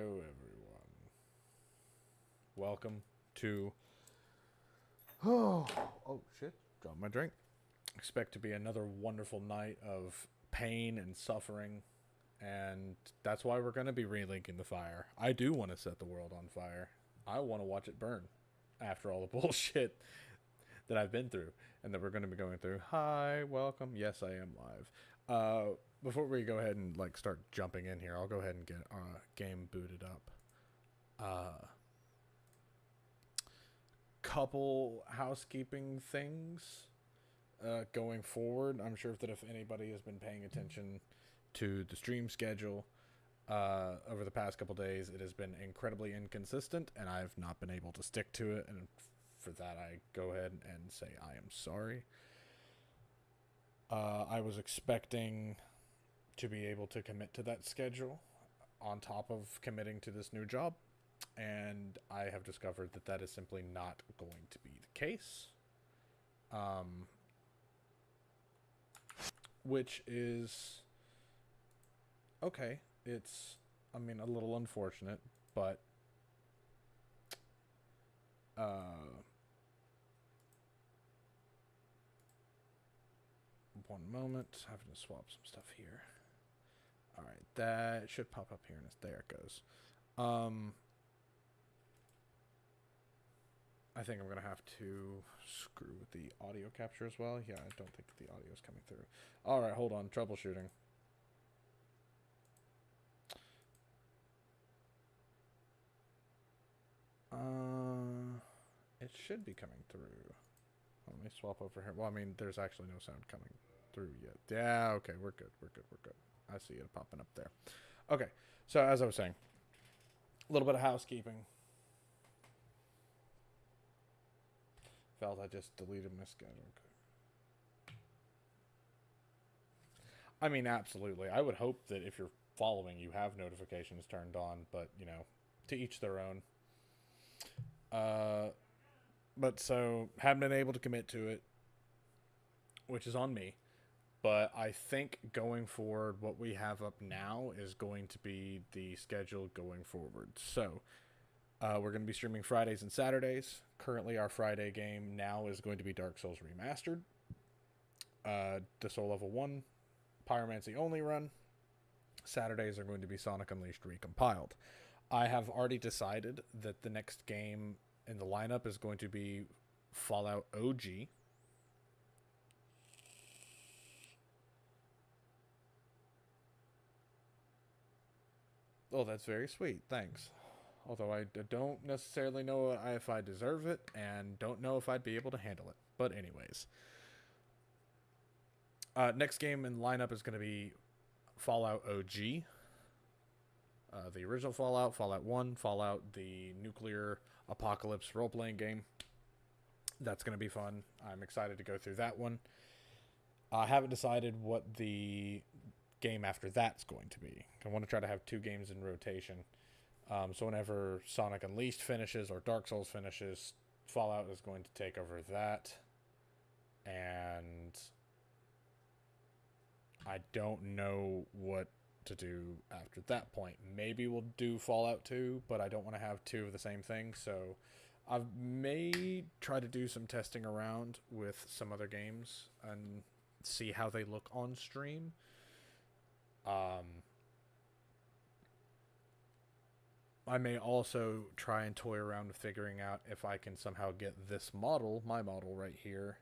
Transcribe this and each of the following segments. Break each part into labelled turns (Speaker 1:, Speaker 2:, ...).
Speaker 1: Hello, everyone. Welcome to. Oh shit! Dropped my drink. Expect to be another wonderful night of pain and suffering, and that's why we're going to be relinking the fire. I do want to set the world on fire. I want to watch it burn. After all the bullshit that I've been through, and that we're going to be going through. Hi, welcome. Yes, I am live. Before we go ahead and start jumping in here, I'll go ahead and get game booted up. Couple housekeeping things going forward. I'm sure that if anybody has been paying attention to the stream schedule over the past couple days, it has been incredibly inconsistent, and I've not been able to stick to it. And for that, I go ahead and say I am sorry. I was expecting to be able to commit to that schedule on top of committing to this new job, and I have discovered that that is simply not going to be the case. Which is okay. It's, I mean, a little unfortunate, but one moment. Having to swap some stuff here. All right, that should pop up here, and there it goes. I think I'm going to have to screw with the audio capture as well. Yeah, I don't think the audio is coming through. All right, hold on. Troubleshooting. It should be coming through. Let me swap over here. Well, I mean, there's actually no sound coming through yet. Yeah, okay, we're good. We're good. We're good. I see it popping up there. Okay, so as I was saying, a little bit of housekeeping. Felt I just deleted my schedule. I mean, absolutely. I would hope that if you're following, you have notifications turned on, but, you know, to each their own. But so, haven't been able to commit to it, which is on me. But I think going forward, what we have up now is going to be the schedule going forward. So, we're going to be streaming Fridays and Saturdays. Currently, our Friday game now is going to be Dark Souls Remastered. The Soul Level 1 Pyromancy only run. Saturdays are going to be Sonic Unleashed Recompiled. I have already decided that the next game in the lineup is going to be Fallout OG. Oh, that's very sweet. Thanks. Although I don't necessarily know if I deserve it, and don't know if I'd be able to handle it. But anyways. Next game in the lineup is going to be Fallout OG. The original Fallout, Fallout 1, Fallout, the nuclear apocalypse role-playing game. That's going to be fun. I'm excited to go through that one. I haven't decided what the game after that's going to be. I want to try to have 2 games in rotation. So whenever Sonic Unleashed finishes or Dark Souls finishes, Fallout is going to take over that. And I don't know what to do after that point. Maybe we'll do Fallout 2, but I don't want to have 2 of the same thing. So I may try to do some testing around with some other games and see how they look on stream. I may also try and toy around with figuring out if I can somehow get this model, my model right here,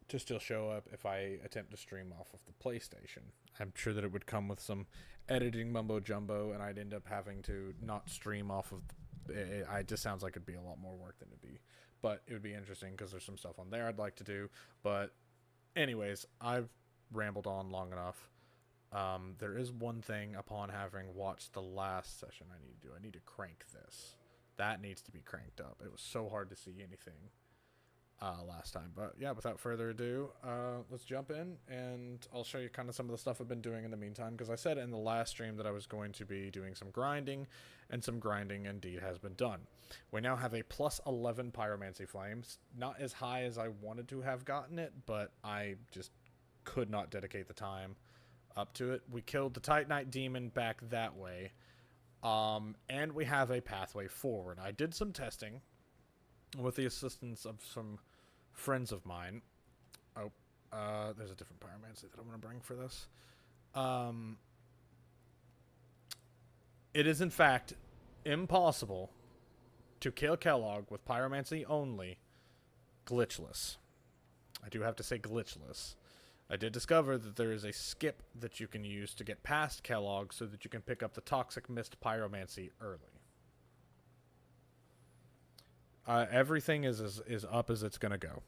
Speaker 1: to still show up if I attempt to stream off of the PlayStation. I'm sure that it would come with some editing mumbo jumbo, and I'd end up having to not stream off of it just sounds like it'd be a lot more work than it'd be. But it would be interesting because there's some stuff on there I'd like to do. But anyways, I've rambled on long enough. There is one thing upon having watched the last session I need to do. I need to crank this. That needs to be cranked up. It was so hard to see anything last time. But yeah, without further ado, let's jump in, and I'll show you kind of some of the stuff I've been doing in the meantime, because I said in the last stream that I was going to be doing some grinding, and some grinding indeed has been done. We now have a plus 11 Pyromancy Flames. Not as high as I wanted to have gotten it, but I just could not dedicate the time up to it. We killed the Titanite demon back that way. And we have a pathway forward. I did some testing with the assistance of some friends of mine. Oh, there's a different pyromancy that I want to bring for this. It is, in fact, impossible to kill Kellogg with pyromancy only, glitchless. I do have to say glitchless. I did discover that there is a skip that you can use to get past Kellogg so that you can pick up the Toxic Mist pyromancy early. Everything is up as it's going to go.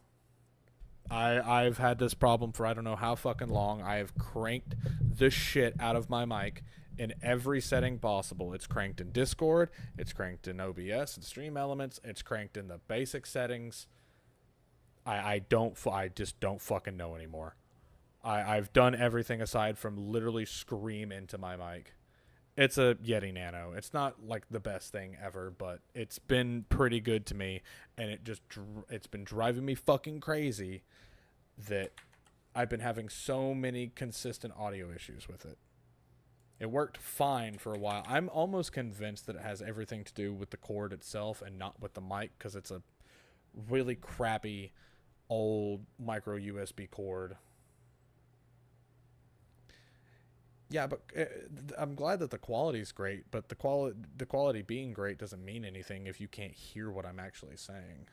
Speaker 1: I've had this problem for I don't know how fucking long. I have cranked the shit out of my mic in every setting possible. It's cranked in Discord, it's cranked in OBS and Stream Elements, it's cranked in the basic settings. I just don't fucking know anymore. I've done everything aside from literally scream into my mic. It's a Yeti Nano. It's not like the best thing ever, but it's been pretty good to me, and it's been driving me fucking crazy that I've been having so many consistent audio issues with it. It worked fine for a while. I'm almost convinced that it has everything to do with the cord itself and not with the mic, because it's a really crappy old micro USB cord. Yeah, but I'm glad that the quality's great, but the quality being great doesn't mean anything if you can't hear what I'm actually saying.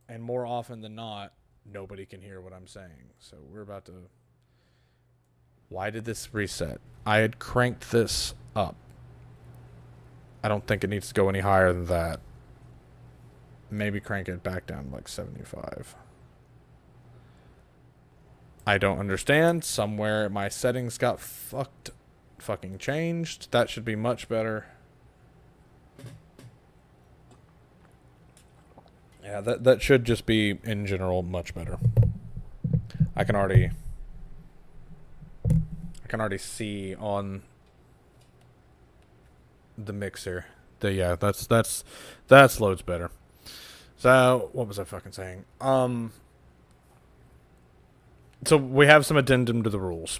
Speaker 1: And more often than not, nobody can hear what I'm saying. So we're about to... Why did this reset? I had cranked this up. I don't think it needs to go any higher than that. Maybe crank it back down to like 75. I don't understand. Somewhere my settings got fucking changed. That should be much better. Yeah, that should just be, in general, much better. I can already see on the mixer. That's loads better. So, what was I fucking saying? So we have some addendum to the rules.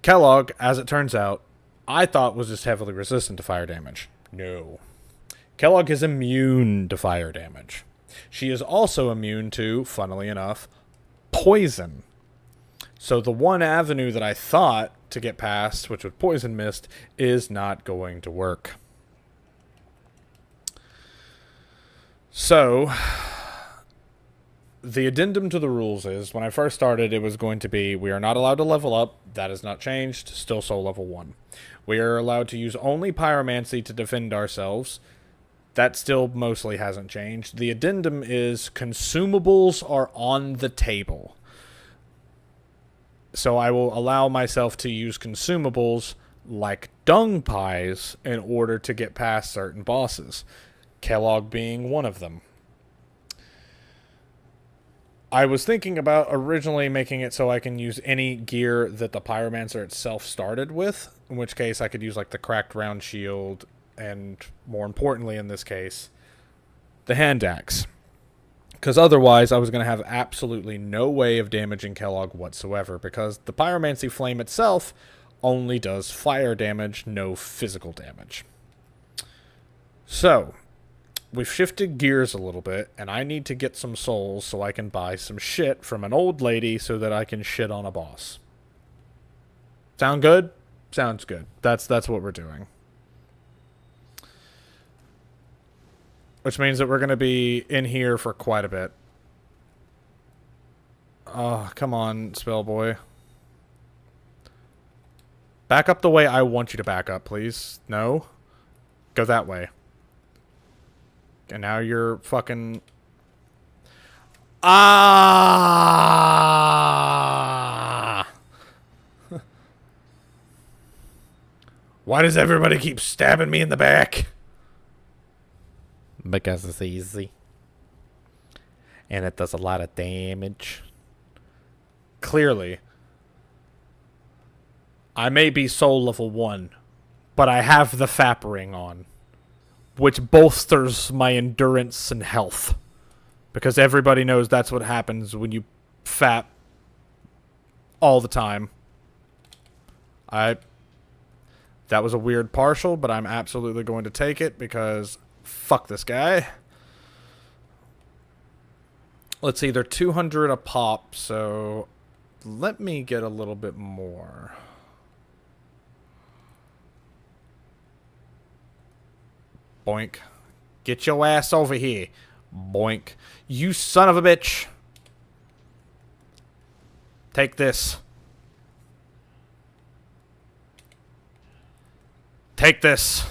Speaker 1: Kellogg, as it turns out, I thought was just heavily resistant to fire damage. No. Kellogg is immune to fire damage. She is also immune to, funnily enough, poison. So the one avenue that I thought to get past, which was Poison Mist, is not going to work. So... the addendum to the rules is, when I first started, it was going to be, we are not allowed to level up. That has not changed. Still soul level 1. We are allowed to use only pyromancy to defend ourselves. That still mostly hasn't changed. The addendum is, consumables are on the table. So I will allow myself to use consumables like dung pies in order to get past certain bosses. Kellogg being one of them. I was thinking about originally making it so I can use any gear that the Pyromancer itself started with, in which case I could use like the cracked round shield and, more importantly in this case, the hand axe. Because otherwise I was going to have absolutely no way of damaging Kellogg whatsoever, because the Pyromancy Flame itself only does fire damage, no physical damage. So... we've shifted gears a little bit, and I need to get some souls so I can buy some shit from an old lady so that I can shit on a boss. Sound good? Sounds good. That's what we're doing. Which means that we're going to be in here for quite a bit. Oh, come on, Spellboy. Back up the way I want you to back up, please. No? Go that way. And now you're fucking... Ah! Why does everybody keep stabbing me in the back? Because it's easy. And it does a lot of damage. Clearly. I may be soul level 1, but I have the FAP ring on, which bolsters my endurance and health. Because everybody knows that's what happens when you FAP all the time. That was a weird partial, but I'm absolutely going to take it because fuck this guy. Let's see, they're 200 a pop, so let me get a little bit more. Boink. Get your ass over here. Boink. You son of a bitch. Take this. Take this.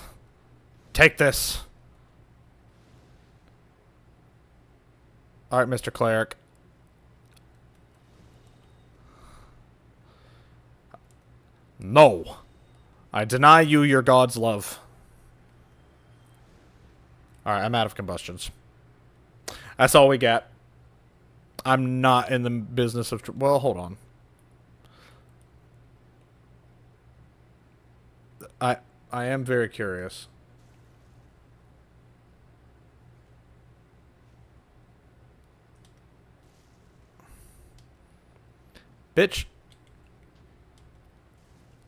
Speaker 1: Take this. Alright, Mr. Cleric. No. I deny you your god's love. Alright, I'm out of combustions. That's all we got. I'm not in the business of... Well, hold on. I am very curious. Bitch.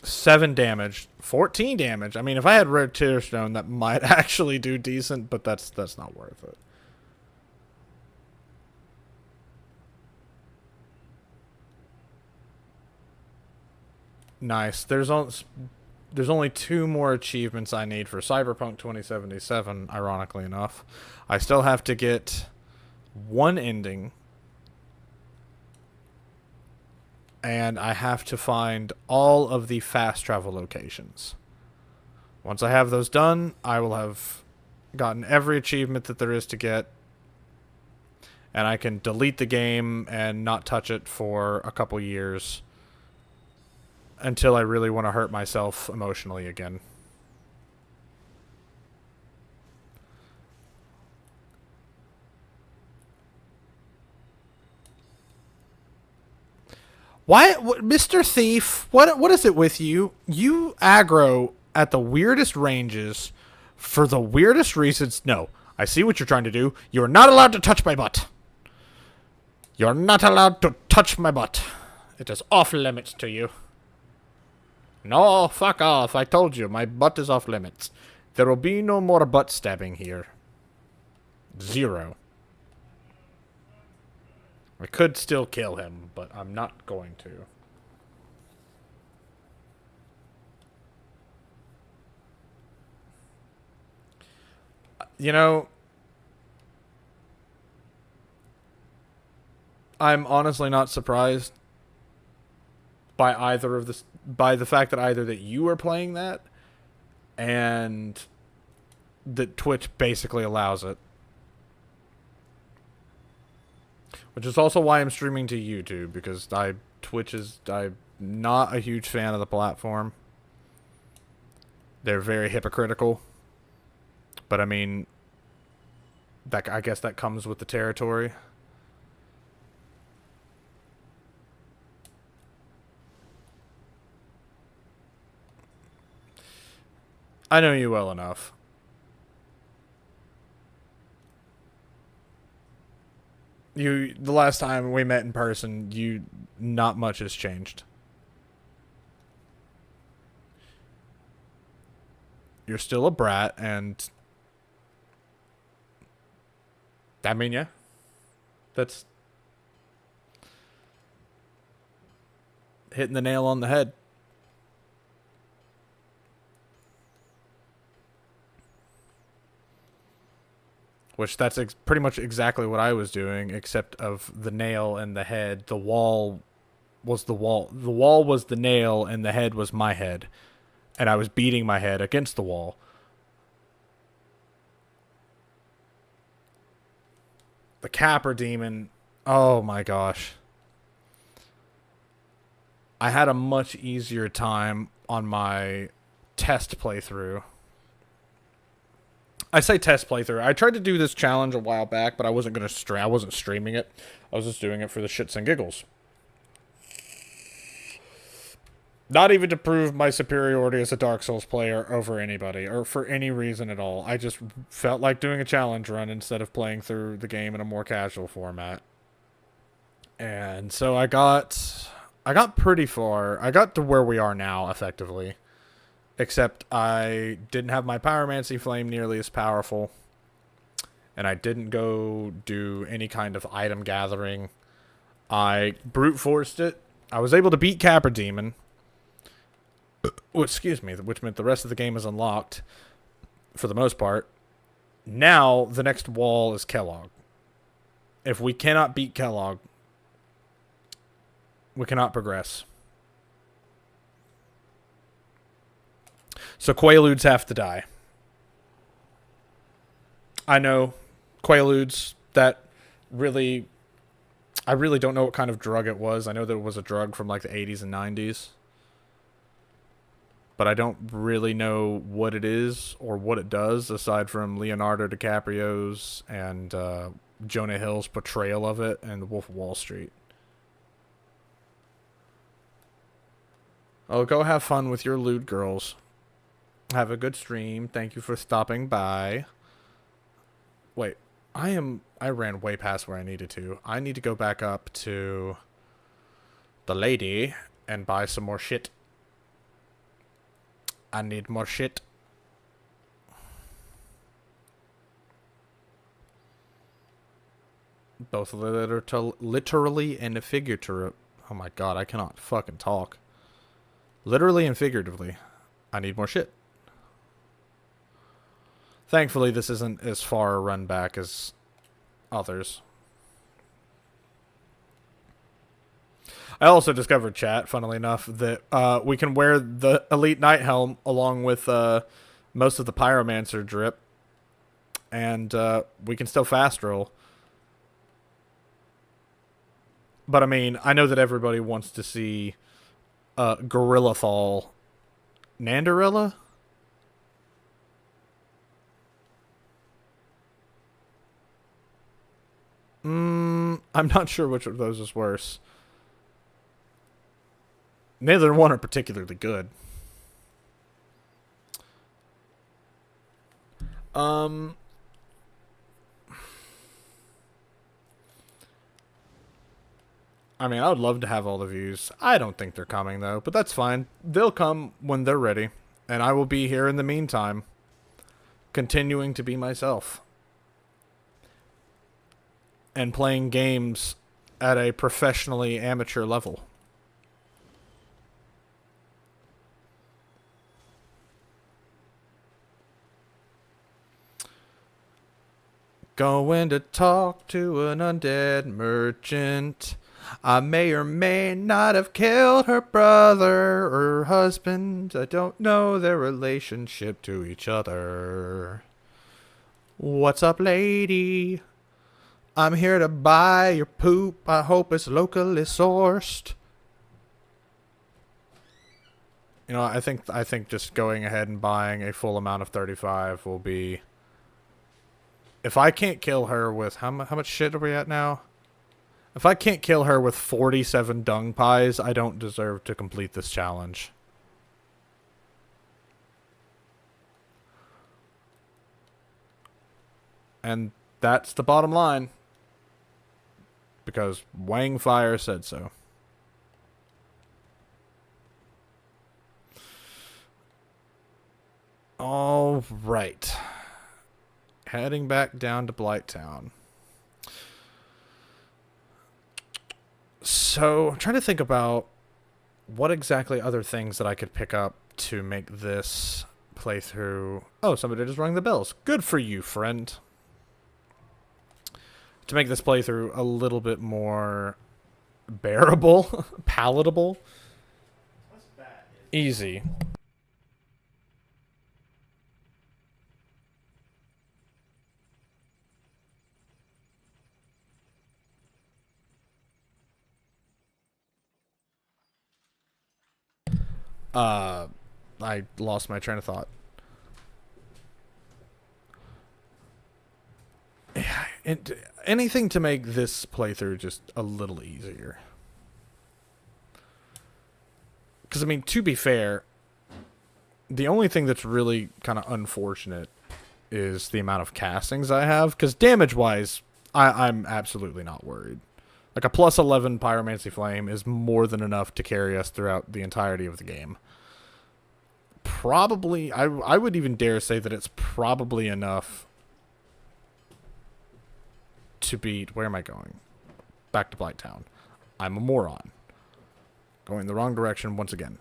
Speaker 1: 7 damage. 14 damage. I mean, if I had Red Tearstone, that might actually do decent, but that's not worth it. Nice. There's only 2 more achievements I need for Cyberpunk 2077, ironically enough. I still have to get 1 ending. And I have to find all of the fast travel locations. Once I have those done, I will have gotten every achievement that there is to get. And I can delete the game and not touch it for a couple years. Until I really want to hurt myself emotionally again. Why, Mr. Thief? What is it with you? You aggro at the weirdest ranges for the weirdest reasons. No, I see what you're trying to do. You're not allowed to touch my butt. You're not allowed to touch my butt. It is off limits to you. No, fuck off. I told you, my butt is off limits. There will be no more butt stabbing here. 0. I could still kill him, but I'm not going to. You know, I'm honestly not surprised by either of this, by the fact that either that you are playing that and that Twitch basically allows it. Which is also why I'm streaming to YouTube, because I'm not a huge fan of the platform. They're very hypocritical. But I mean, I guess that comes with the territory. I know you well enough. The last time we met in person, not much has changed. You're still a brat, and I mean, yeah, that's hitting the nail on the head. Which that's pretty much exactly what I was doing, except of the nail and the head. The wall was the wall. The wall was the nail, and the head was my head. And I was beating my head against the wall. The Capra Demon. Oh my gosh. I had a much easier time on my test playthrough. I say test playthrough. I tried to do this challenge a while back, but I wasn't gonna I wasn't streaming it. I was just doing it for the shits and giggles. Not even to prove my superiority as a Dark Souls player over anybody, or for any reason at all. I just felt like doing a challenge run instead of playing through the game in a more casual format. And so I I got pretty far. I got to where we are now, effectively. Except I didn't have my Pyromancy Flame nearly as powerful. And I didn't go do any kind of item gathering. I brute forced it. I was able to beat Capra Demon. Oh, excuse me, which meant the rest of the game is unlocked. For the most part. Now, the next wall is Kellogg. If we cannot beat Kellogg, we cannot progress. So Quaaludes have to die. I know, Quaaludes, that really... I really don't know what kind of drug it was. I know that it was a drug from like the 80s and 90s. But I don't really know what it is or what it does, aside from Leonardo DiCaprio's and Jonah Hill's portrayal of it in The Wolf of Wall Street. Oh, go have fun with your lewd girls. Have a good stream. Thank you for stopping by. Wait, I ran way past where I needed to. I need to go back up to the lady and buy some more shit. I need more shit. Both literally and figuratively. Oh my god, I cannot fucking talk. Literally and figuratively. I need more shit. Thankfully, this isn't as far a run back as others. I also discovered, chat, funnily enough, that we can wear the Elite Knight Helm along with most of the Pyromancer drip. And we can still fast roll. But I mean, I know that everybody wants to see Gorilla-Thal. Nandorilla? I'm not sure which of those is worse. Neither one are particularly good. I mean, I would love to have all the views. I don't think they're coming, though, but that's fine. They'll come when they're ready, and I will be here in the meantime, continuing to be myself. And playing games at a professionally amateur level. Going to talk to an undead merchant. I may or may not have killed her brother or her husband. I don't know their relationship to each other. What's up, lady? I'm here to buy your poop. I hope it's locally sourced. You know, I think just going ahead and buying a full amount of 35 will be... If I can't kill her with... How much shit are we at now? If I can't kill her with 47 dung pies, I don't deserve to complete this challenge. And that's the bottom line. Because Wang Fire said so. All right. Heading back down to Blighttown. So, I'm trying to think about what exactly other things that I could pick up to make this playthrough... Oh, somebody just rang the bells. Good for you, friend. To make this playthrough a little bit more bearable, palatable. Easy. I lost my train of thought. Yeah, anything to make this playthrough just a little easier. Because, I mean, to be fair, the only thing that's really kind of unfortunate is the amount of castings I have. Because damage-wise, I'm absolutely not worried. Like a plus 11 Pyromancy Flame is more than enough to carry us throughout the entirety of the game. Probably, I would even dare say that it's probably enough to beat... Where am I going? Back to Blighttown. I'm a moron. Going the wrong direction once again.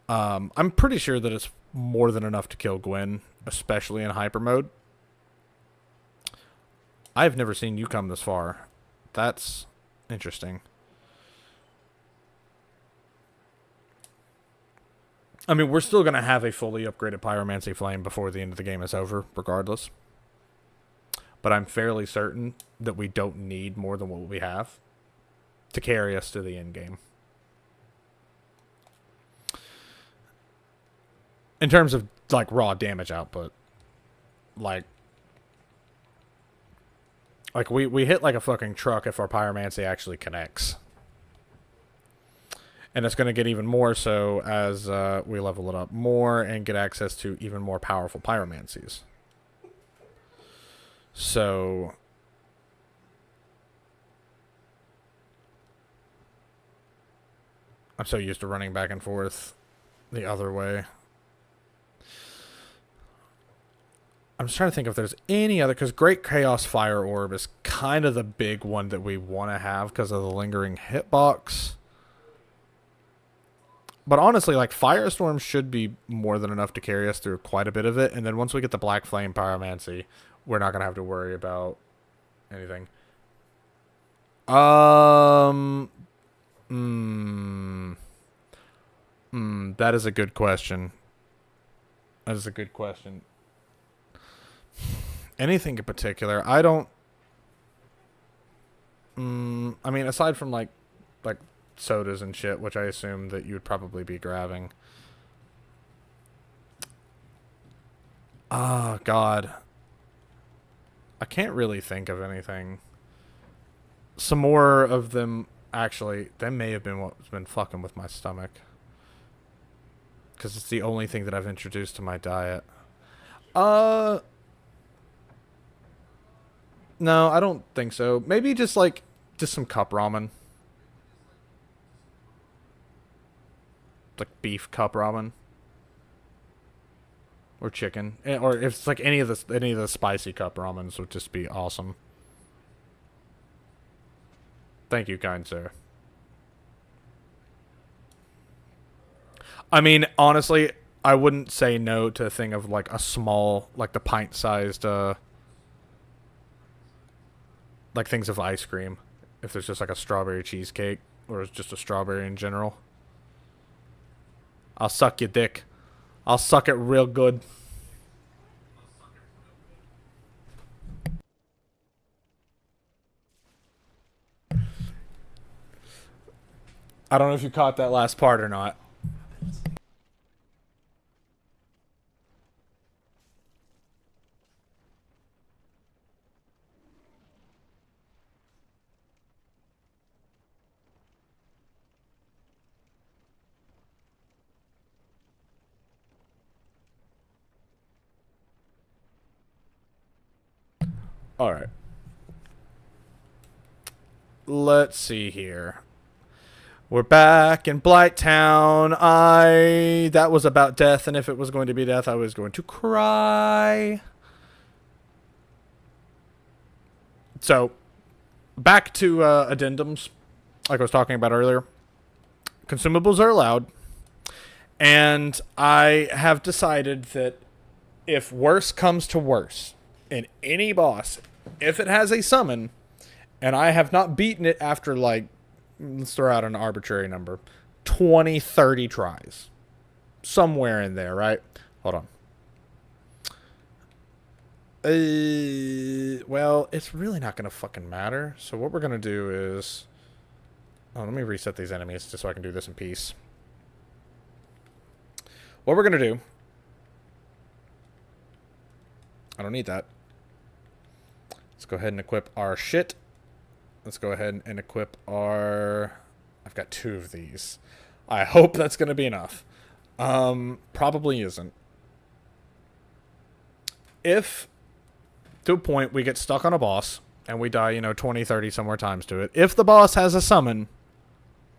Speaker 1: I'm pretty sure that it's more than enough to kill Gwen, especially in hyper mode. I've never seen you come this far. That's interesting. I mean, we're still going to have a fully upgraded Pyromancy Flame before the end of the game is over, regardless. But I'm fairly certain that we don't need more than what we have to carry us to the end game. In terms of, like, raw damage output. Like we hit like a fucking truck if our Pyromancy actually connects. And it's going to get even more so as we level it up more and get access to even more powerful Pyromancies. So... I'm so used to running back and forth the other way. I'm just trying to think if there's any other... Because Great Chaos Fire Orb is kind of the big one that we want to have because of the lingering hitbox. But honestly, like, Firestorm should be more than enough to carry us through quite a bit of it. And then once we get the Black Flame Pyromancy, we're not going to have to worry about anything. That is a good question. That is a good question. Anything in particular? I don't... I mean, aside from, like sodas and shit, which I assume that you would probably be grabbing. Ah, God. I can't really think of anything. Some more of them, actually, that may have been what's been fucking with my stomach. Because it's the only thing that I've introduced to my diet. No, I don't think so. Maybe just some cup ramen. Like beef cup ramen. Or chicken. Or if it's like any of the spicy cup ramens would just be awesome. Thank you, kind sir. I mean, honestly, I wouldn't say no to a thing of like a small, like the pint-sized, like things of ice cream. If there's just like a strawberry cheesecake or it's just a strawberry in general. I'll suck your dick. I'll suck it real good. I don't know if you caught that last part or not. Alright. Let's see here. We're back in Blighttown. That was about death, and if it was going to be death, I was going to cry. So, back to addendums, like I was talking about earlier. Consumables are allowed, and I have decided that if worse comes to worse, in any boss, if it has a summon, and I have not beaten it after, like, let's throw out an arbitrary number, 20, 30 tries. Somewhere in there, right? Hold on. Well, it's really not going to fucking matter. So what we're going to do is... Oh, let me reset these enemies just so I can do this in peace. What we're going to do... I don't need that. Let's go ahead and equip our shit. Let's go ahead and equip our... I've got 2 of these. I hope that's going to be enough. Probably isn't. If, to a point, we get stuck on a boss, and we die, 20, 30 some more times to it. If the boss has a summon,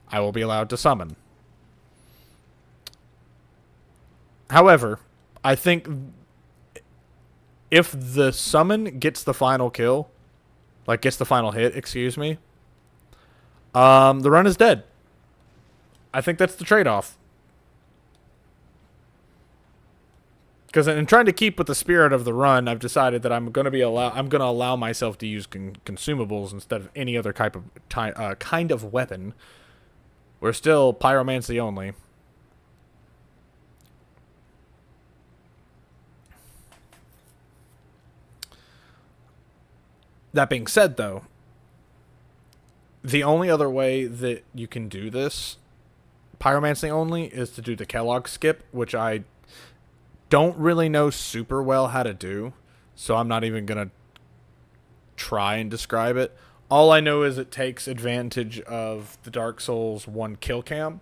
Speaker 1: I will be allowed to summon. However, I think if the summon gets the final kill, like gets the final hit, excuse me, the run is dead. I think that's the trade-off. Because in trying to keep with the spirit of the run, I've decided that I'm going to allow myself to use consumables instead of any other kind of weapon. We're still pyromancy only. That being said, though, the only other way that you can do this, pyromancy only, is to do the Kellogg skip, which I don't really know super well how to do, so I'm not even going to try and describe it. All I know is it takes advantage of the Dark Souls 1 kill cam.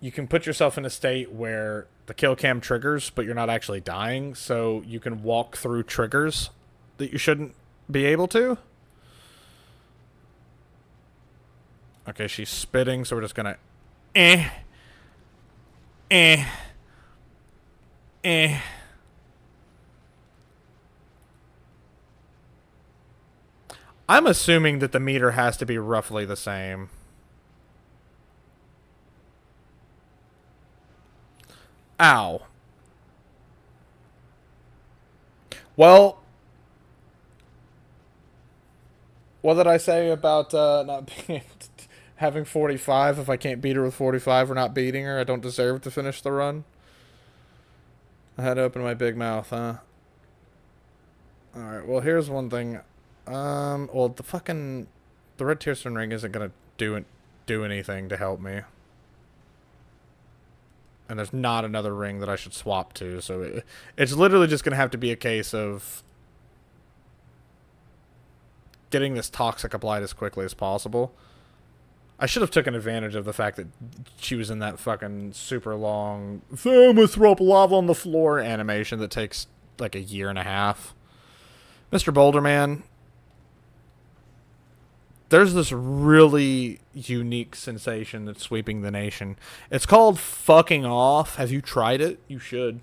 Speaker 1: You can put yourself in a state where the kill cam triggers, but you're not actually dying, so you can walk through triggers that you shouldn't be able to. Okay, she's spitting, so we're just gonna I'm assuming that the meter has to be roughly the same. Ow. Well, what did I say about not being able to having 45? If I can't beat her with 45 or not beating her, I don't deserve to finish the run. I had to open my big mouth, huh? Alright, well, here's one thing. Well, the red tearstone ring isn't gonna do anything to help me. And there's not another ring that I should swap to, so it's literally just gonna have to be a case of getting this toxic applied as quickly as possible. I should have taken advantage of the fact that she was in that fucking super long I'm gonna throw up lava on the floor animation that takes like a year and a half. Mr. Boulderman, there's this really unique sensation that's sweeping the nation. It's called fucking off. Have you tried it? You should.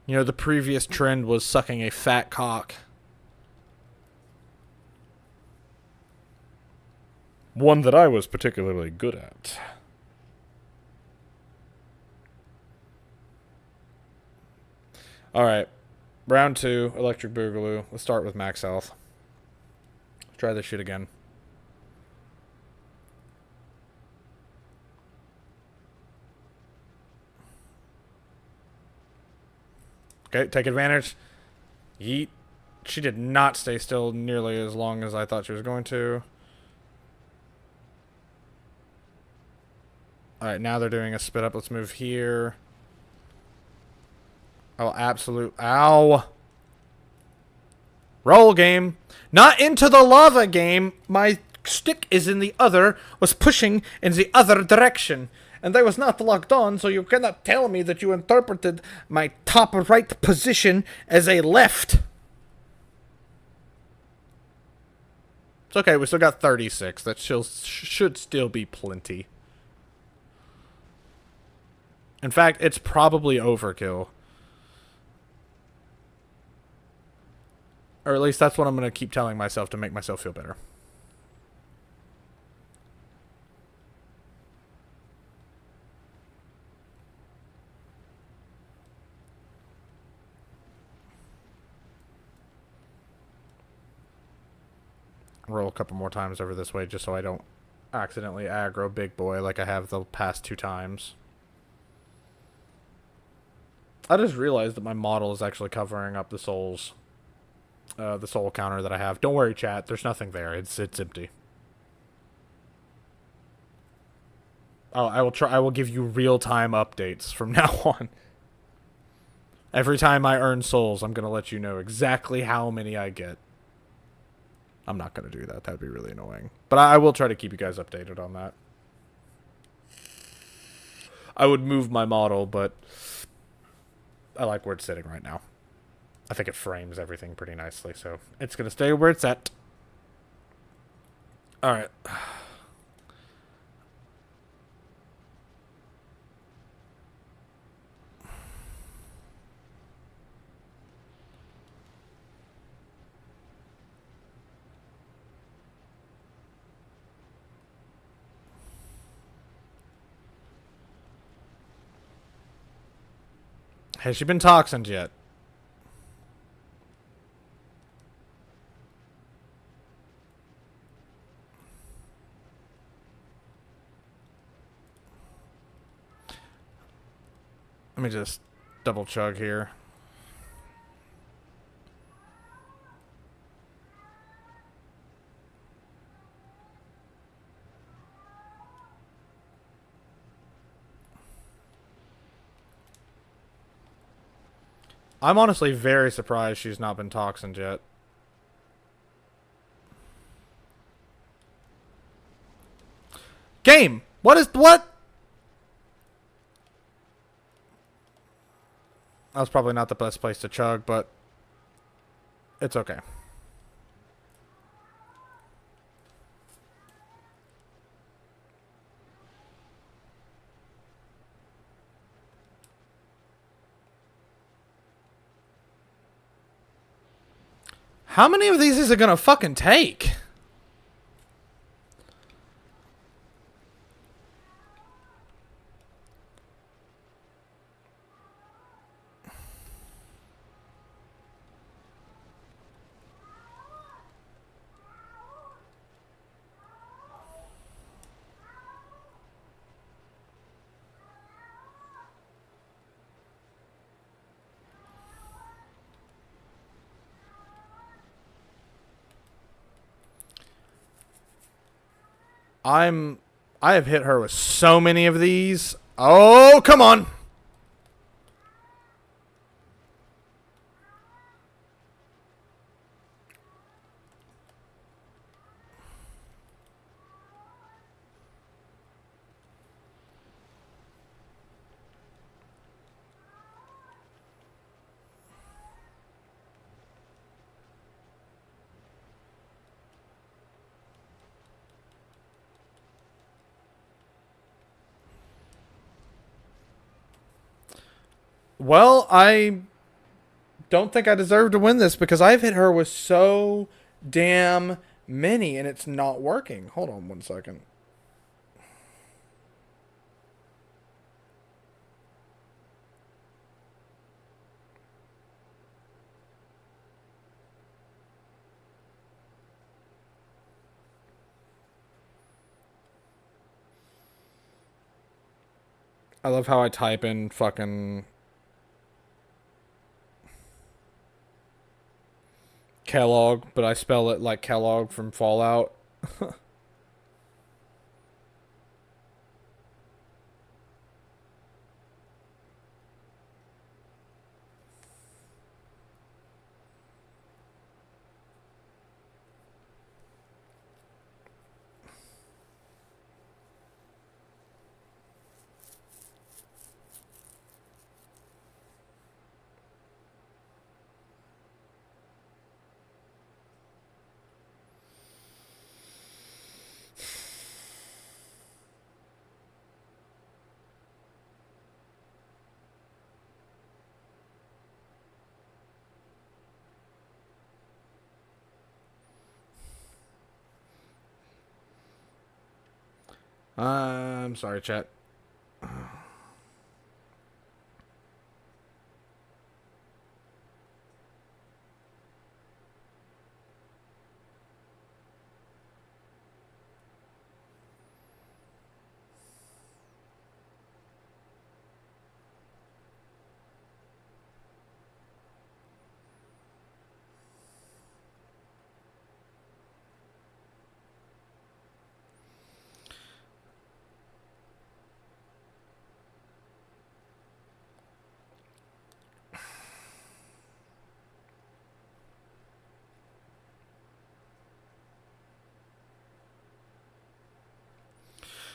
Speaker 1: You know, the previous trend was sucking a fat cock. One that I was particularly good at. Alright. Round 2, Electric Boogaloo. Let's start with max health. Let's try this shit again. Okay, take advantage. Yeet. She did not stay still nearly as long as I thought she was going to. Alright, now they're doing a spit up. Let's move here. Oh, absolute. Ow. Roll game. Not into the lava game. My stick is in the other, was pushing in the other direction. And I was not locked on, so you cannot tell me that you interpreted my top right position as a left. It's okay, we still got 36. That should still be plenty. In fact, it's probably overkill. Or at least that's what I'm going to keep telling myself to make myself feel better. Roll a couple more times over this way just so I don't accidentally aggro Big Boy like I have the past 2 times. I just realized that my model is actually covering up the souls. The soul counter that I have. Don't worry, chat. There's nothing there. It's empty. Oh, I will give you real-time updates from now on. Every time I earn souls, I'm going to let you know exactly how many I get. I'm not going to do that. That'd be really annoying. But I will try to keep you guys updated on that. I would move my model, but I like where it's sitting right now. I think it frames everything pretty nicely, so it's gonna stay where it's at. All right. Has she been toxined yet? Let me just double chug here. I'm honestly very surprised she's not been toxined yet. Game! What is... What? That was probably not the best place to chug, but... It's okay. How many of these is it gonna fucking take? I have hit her with so many of these. Oh, come on. Well, I don't think I deserve to win this because I've hit her with so damn many and it's not working. Hold on 1 second. I love how I type in fucking Kellogg, but I spell it like Kellogg from Fallout. I'm sorry, chat.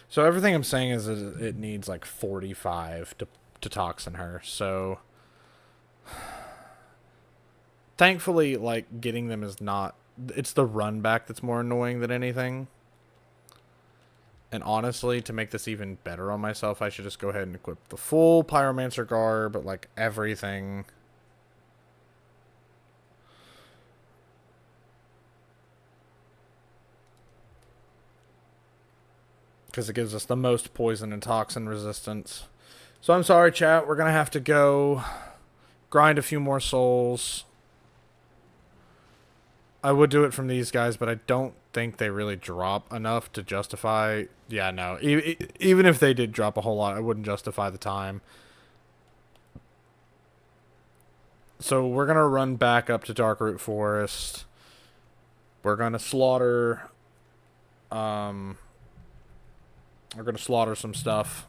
Speaker 1: So everything I'm saying is it needs like 45 to toxin her. So Thankfully, like, getting them is not... It's the run back that's more annoying than anything. And honestly, to make this even better on myself, I should just go ahead and equip the full Pyromancer garb, like, everything. Because it gives us the most poison and toxin resistance. So I'm sorry, chat. We're going to have to go grind a few more souls. I would do it from these guys, but I don't think they really drop enough to justify... Yeah, no. Even if they did drop a whole lot, I wouldn't justify the time. So we're going to run back up to Darkroot Forest. We're going to slaughter... We're going to slaughter some stuff.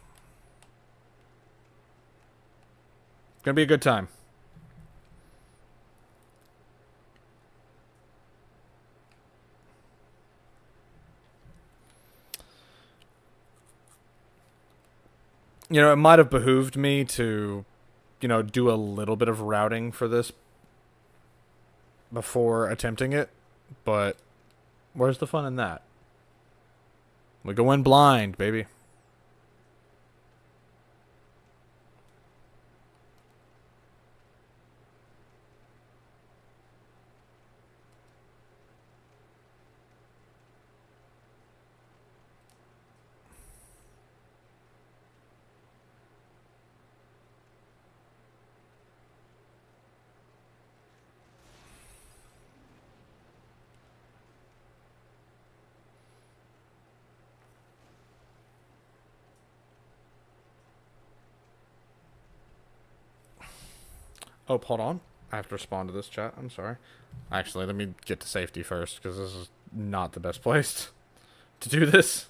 Speaker 1: It's going to be a good time. You know, it might have behooved me to, you know, do a little bit of routing for this before attempting it, but where's the fun in that? We go in blind, baby. Oh, hold on. I have to respond to this chat. I'm sorry. Actually, let me get to safety first, because this is not the best place to do this.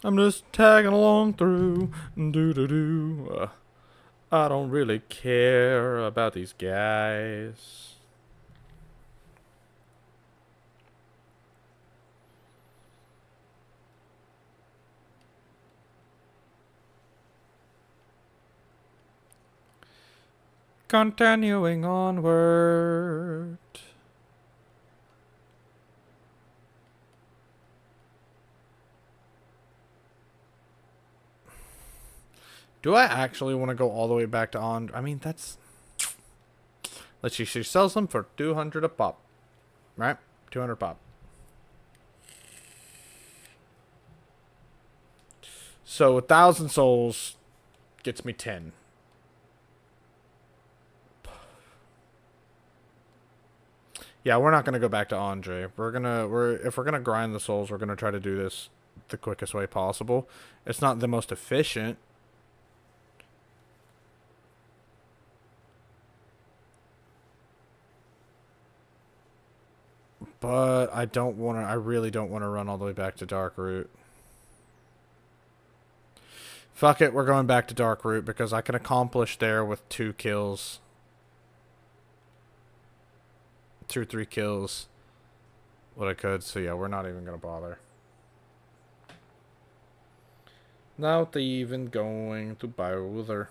Speaker 1: I'm just tagging along through. Doo-doo-doo. I don't really care about these guys. Continuing onward. Do I actually want to go all the way back to on? I mean, that's... Let's see, she sells them for 200 a pop. Right? 200 pop. So 1,000 souls gets me 10. Yeah, we're not gonna go back to Andre. If we're gonna grind the souls, we're gonna try to do this the quickest way possible. It's not the most efficient. But I really don't want to run all the way back to Darkroot. Fuck it, we're going back to Darkroot because I can accomplish there with 2 kills. 2 or 3 kills. What I could, so yeah, we're not even gonna bother. Not even going to bother.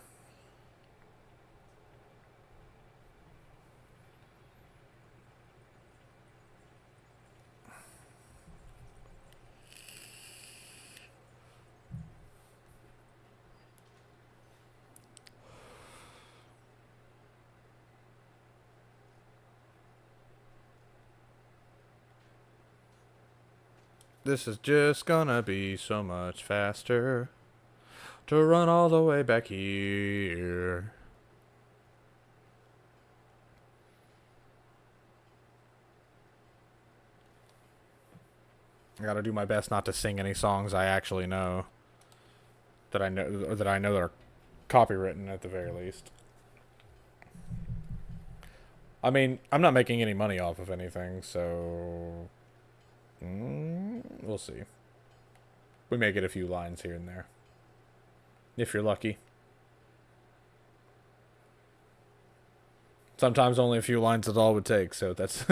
Speaker 1: This is just gonna be so much faster to run all the way back here. I gotta do my best not to sing any songs I actually know. That I know that are copywritten at the very least. I mean, I'm not making any money off of anything, so We'll see. We may get a few lines here and there. If you're lucky. Sometimes only a few lines is all it would take, so that's...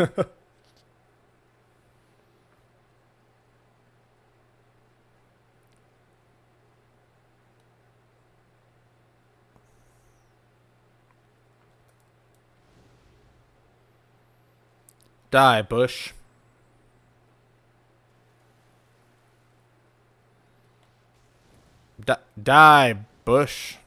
Speaker 1: Die, Bush. Die, Bush.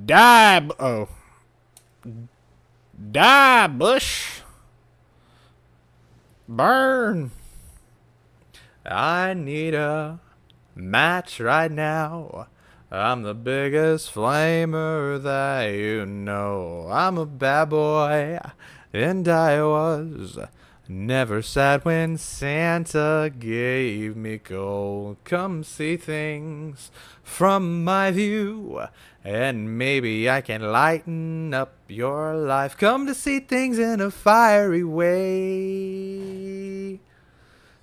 Speaker 1: Die, oh. Die, Bush. Burn. I need a match right now. I'm the biggest flamer that you know. I'm a bad boy, and I was never sad when Santa gave me gold. Come see things from my view, and maybe I can lighten up your life. Come to see things in a fiery way.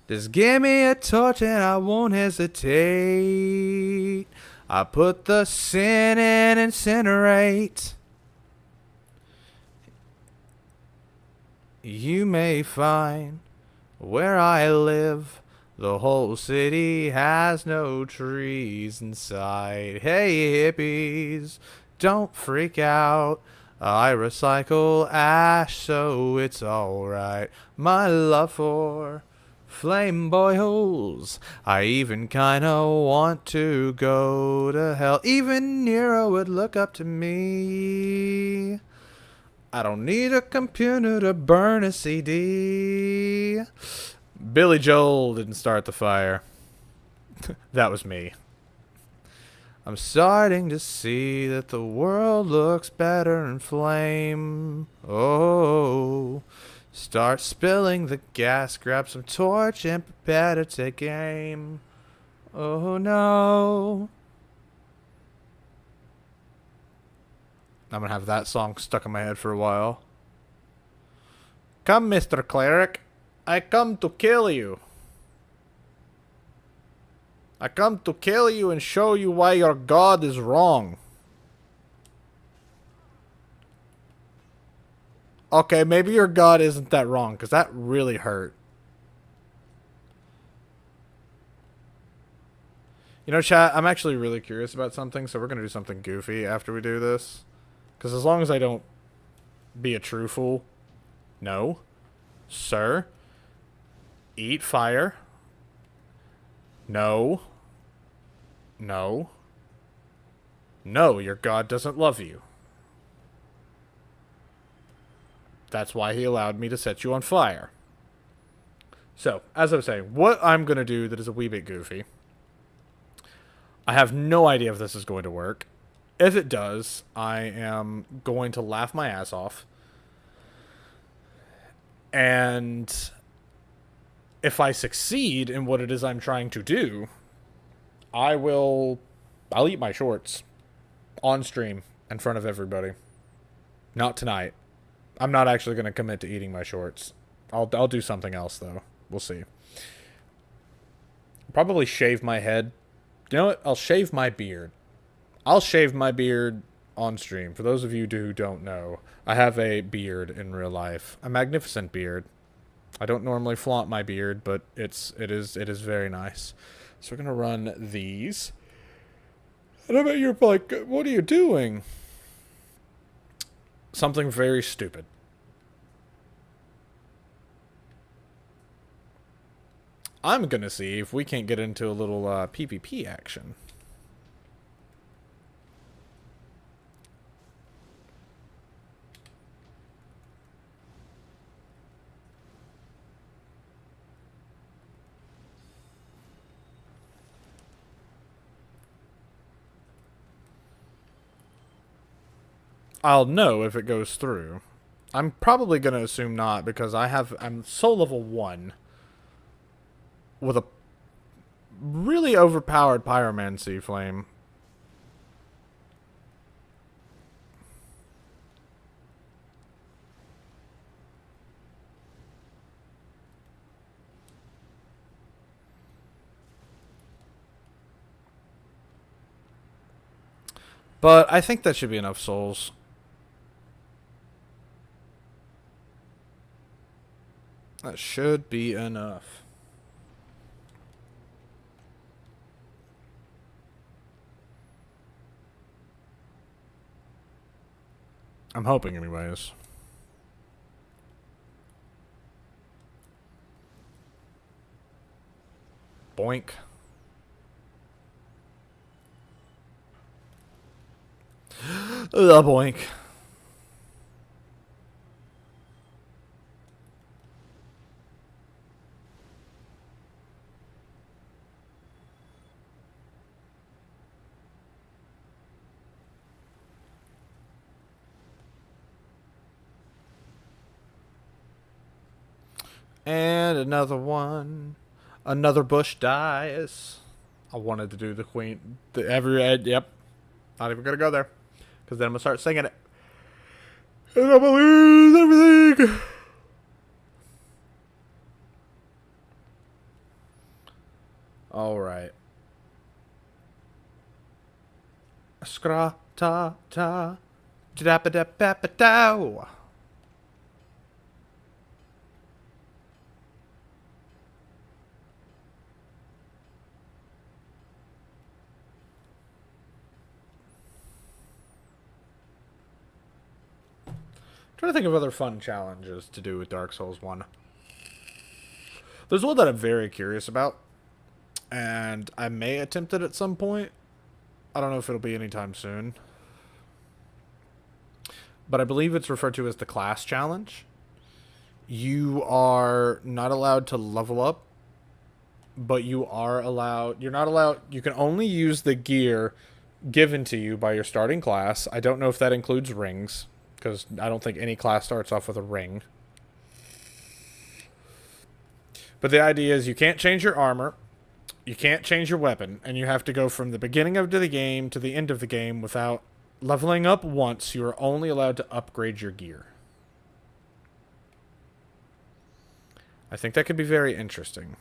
Speaker 1: Just give me a torch and I won't hesitate. I put the sin in incinerate. You may find where I live, the whole city has no trees inside. Hey hippies, don't freak out. I recycle ash, so it's alright. My love for flame boils. I even kinda want to go to hell. Even Nero would look up to me. I don't need a computer to burn a CD. Billy Joel didn't start the fire. That was me. I'm starting to see that the world looks better in flame. Oh, start spilling the gas, grab some torch and prepare to take aim. Oh no. I'm gonna have that song stuck in my head for a while. Come, Mr. Cleric. I come to kill you. I come to kill you and show you why your god is wrong. Okay, maybe your god isn't that wrong, because that really hurt. You know, chat, I'm actually really curious about something, so we're going to do something goofy after we do this. Because as long as I don't be a true fool. No. Sir. Eat fire. No. No. No, your god doesn't love you. That's why he allowed me to set you on fire. So, as I was saying, what I'm going to do that is a wee bit goofy. I have no idea if this is going to work. If it does, I am going to laugh my ass off. And if I succeed in what it is I'm trying to do, I'll eat my shorts on stream in front of everybody. Not tonight. I'm not actually going to commit to eating my shorts. I'll do something else, though. We'll see. Probably shave my head. You know what? I'll shave my beard. I'll shave my beard on stream. For those of you who don't know, I have a beard in real life. A magnificent beard. I don't normally flaunt my beard, but it is very nice. So we're going to run these. And I bet you're like, what are you doing? Something very stupid. I'm going to see if we can't get into a little PvP action. I'll know if it goes through. I'm probably going to assume not because I'm soul level 1 with a really overpowered pyromancy flame. But I think that should be enough souls. That should be enough. I'm hoping anyways. Boink. The boink. And another one. Another bush dies. I wanted to do the queen. Yep. Not even gonna go there. Because then I'm gonna start singing it. And I'm gonna lose everything. Alright. Skra ta ta. Dow. Trying to think of other fun challenges to do with Dark Souls 1. There's one that I'm very curious about, and I may attempt it at some point. I don't know if it'll be anytime soon. But I believe it's referred to as the class challenge. You are not allowed to level up, but you can only use the gear given to you by your starting class. I don't know if that includes rings, because I don't think any class starts off with a ring. But the idea is you can't change your armor, you can't change your weapon, and you have to go from the beginning of the game to the end of the game without leveling up once. You are only allowed to upgrade your gear. I think that could be very interesting.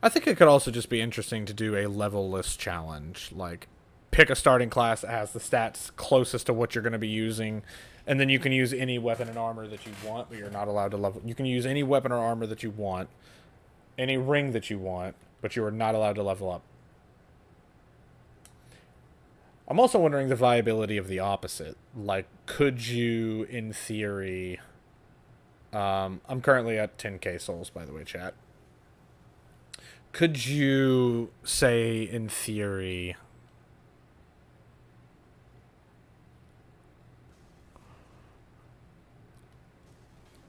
Speaker 1: I think it could also just be interesting to do a level-less challenge. Like, pick a starting class that has the stats closest to what you're going to be using, and then you can use any weapon and armor that you want, but you're not allowed to level. You can use any weapon or armor that you want, any ring that you want, but you are not allowed to level up. I'm also wondering the viability of the opposite. Like, could you, in theory... I'm currently at 10k souls, by the way, chat. Could you say, in theory...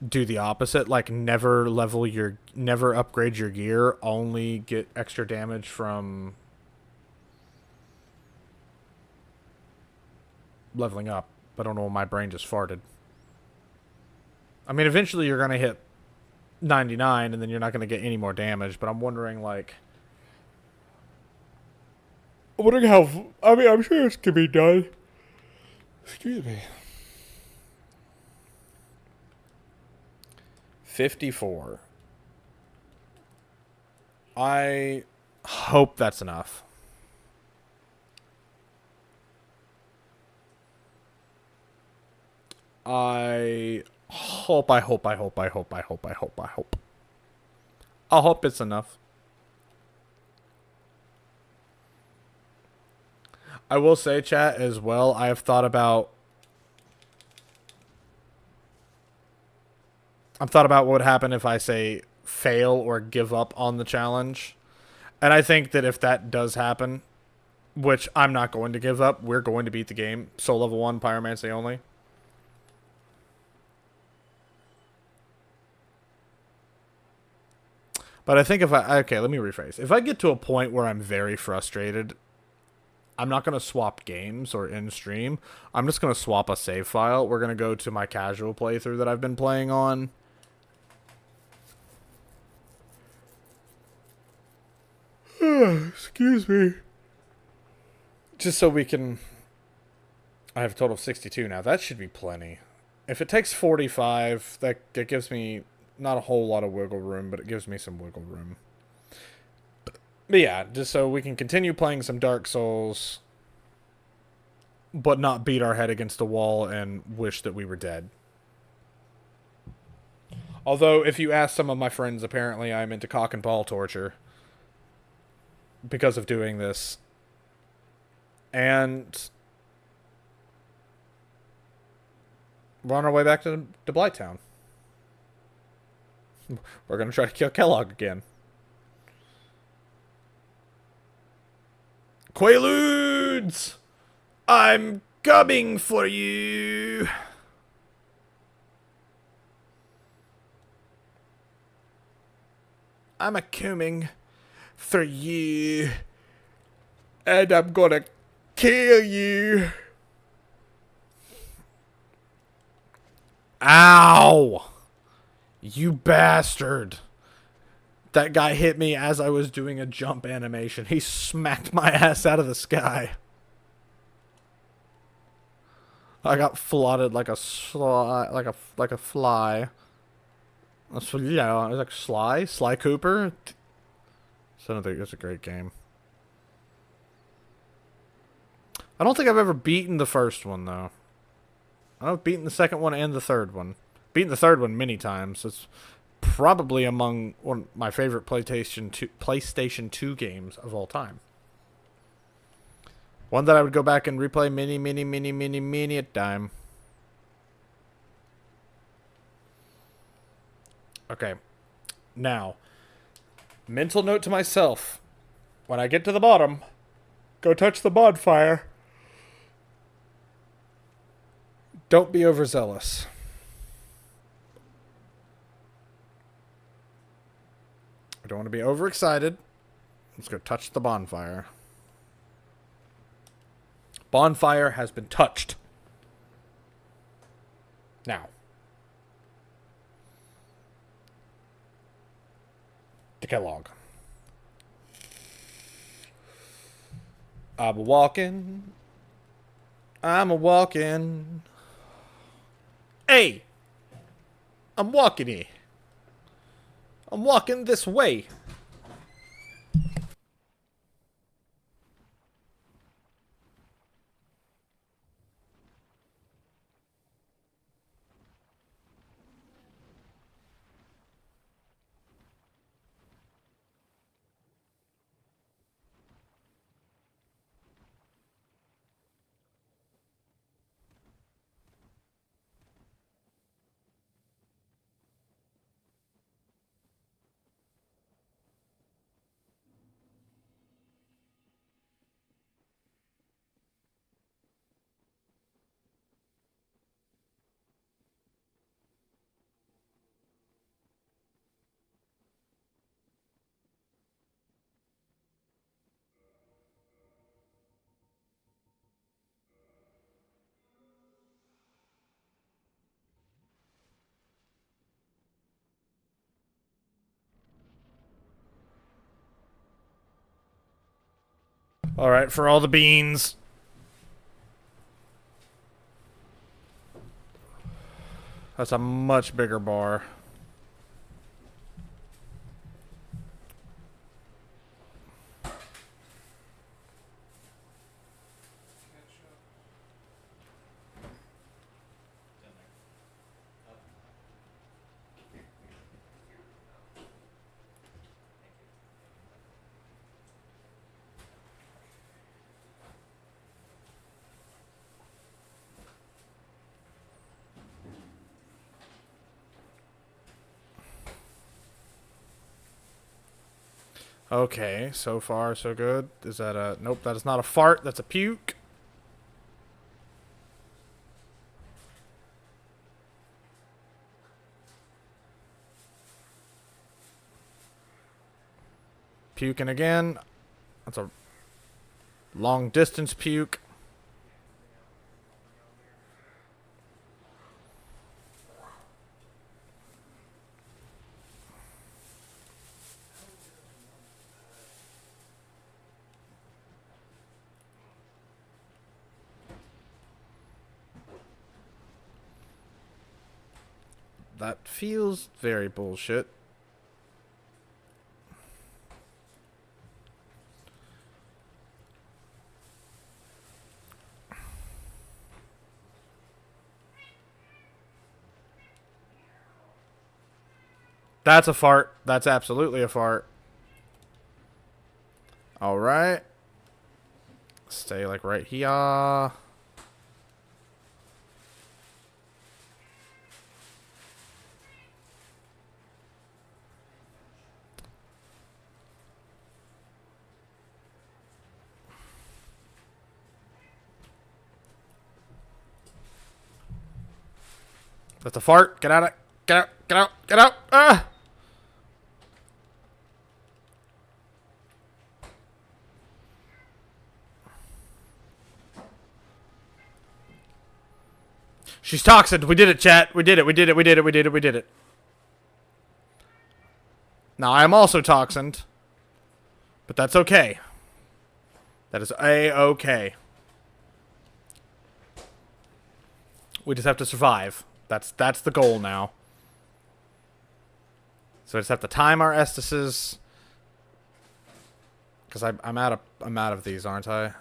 Speaker 1: do the opposite, like never upgrade your gear, only get extra damage from leveling up? I don't know, my brain just farted. I mean, eventually you're gonna hit 99 and then you're not gonna get any more damage, but I'm wondering, like, how, I mean, I'm sure this can be done. Excuse me. 54. I hope that's enough. I hope it's enough. I will say, chat, as well, I have thought about what would happen if I say fail or give up on the challenge. And I think that if that does happen, which I'm not going to give up, we're going to beat the game. Soul level 1, pyromancy only. But I think okay, let me rephrase. If I get to a point where I'm very frustrated, I'm not going to swap games or in stream. I'm just going to swap a save file. We're going to go to my casual playthrough that I've been playing on. Excuse me. Just so we can... I have a total of 62 now. That should be plenty. If it takes 45, that gives me not a whole lot of wiggle room, but it gives me some wiggle room. But yeah, just so we can continue playing some Dark Souls, but not beat our head against the wall and wish that we were dead. Although, if you ask some of my friends, apparently I'm into cock and ball torture because of doing this. And we're on our way back to Blighttown. We're going to try to kill Kellogg again. Quaaludes! I'm coming for you! I'm a coming for you. And I'm gonna kill you. Ow! You bastard. That guy hit me as I was doing a jump animation. He smacked my ass out of the sky. I got flooded like a fly. Yeah, like Sly Cooper. So I think it's a great game. I don't think I've ever beaten the first one though. I've beaten the second one and the third one. Beaten the third one many times. It's probably among one of my favorite PlayStation 2 games of all time. One that I would go back and replay many a time. Okay. Now, mental note to myself. When I get to the bottom, go touch the bonfire. Don't be overzealous. I don't want to be overexcited. Let's go touch the bonfire. Bonfire has been touched. Now. To Kellogg. I'm walking. Hey! I'm walking here. I'm walking this way. Alright, for all the beans. That's a much bigger bar. Okay, so far so good. Is that a... Nope, that is not a fart. That's a puke. Puking again. That's a long distance puke. That feels very bullshit. That's a fart. That's absolutely a fart. Alright. Stay like right here. That's a fart. Get out of it. Get out. Get out. Get out. Ah! She's toxin. We did it, chat. We did it. We did it. We did it. We did it. We did it. Now, I am also toxined. But that's okay. That is A-okay. We just have to survive. That's the goal now. So I just have to time our Estises. Because I'm out of these, aren't I?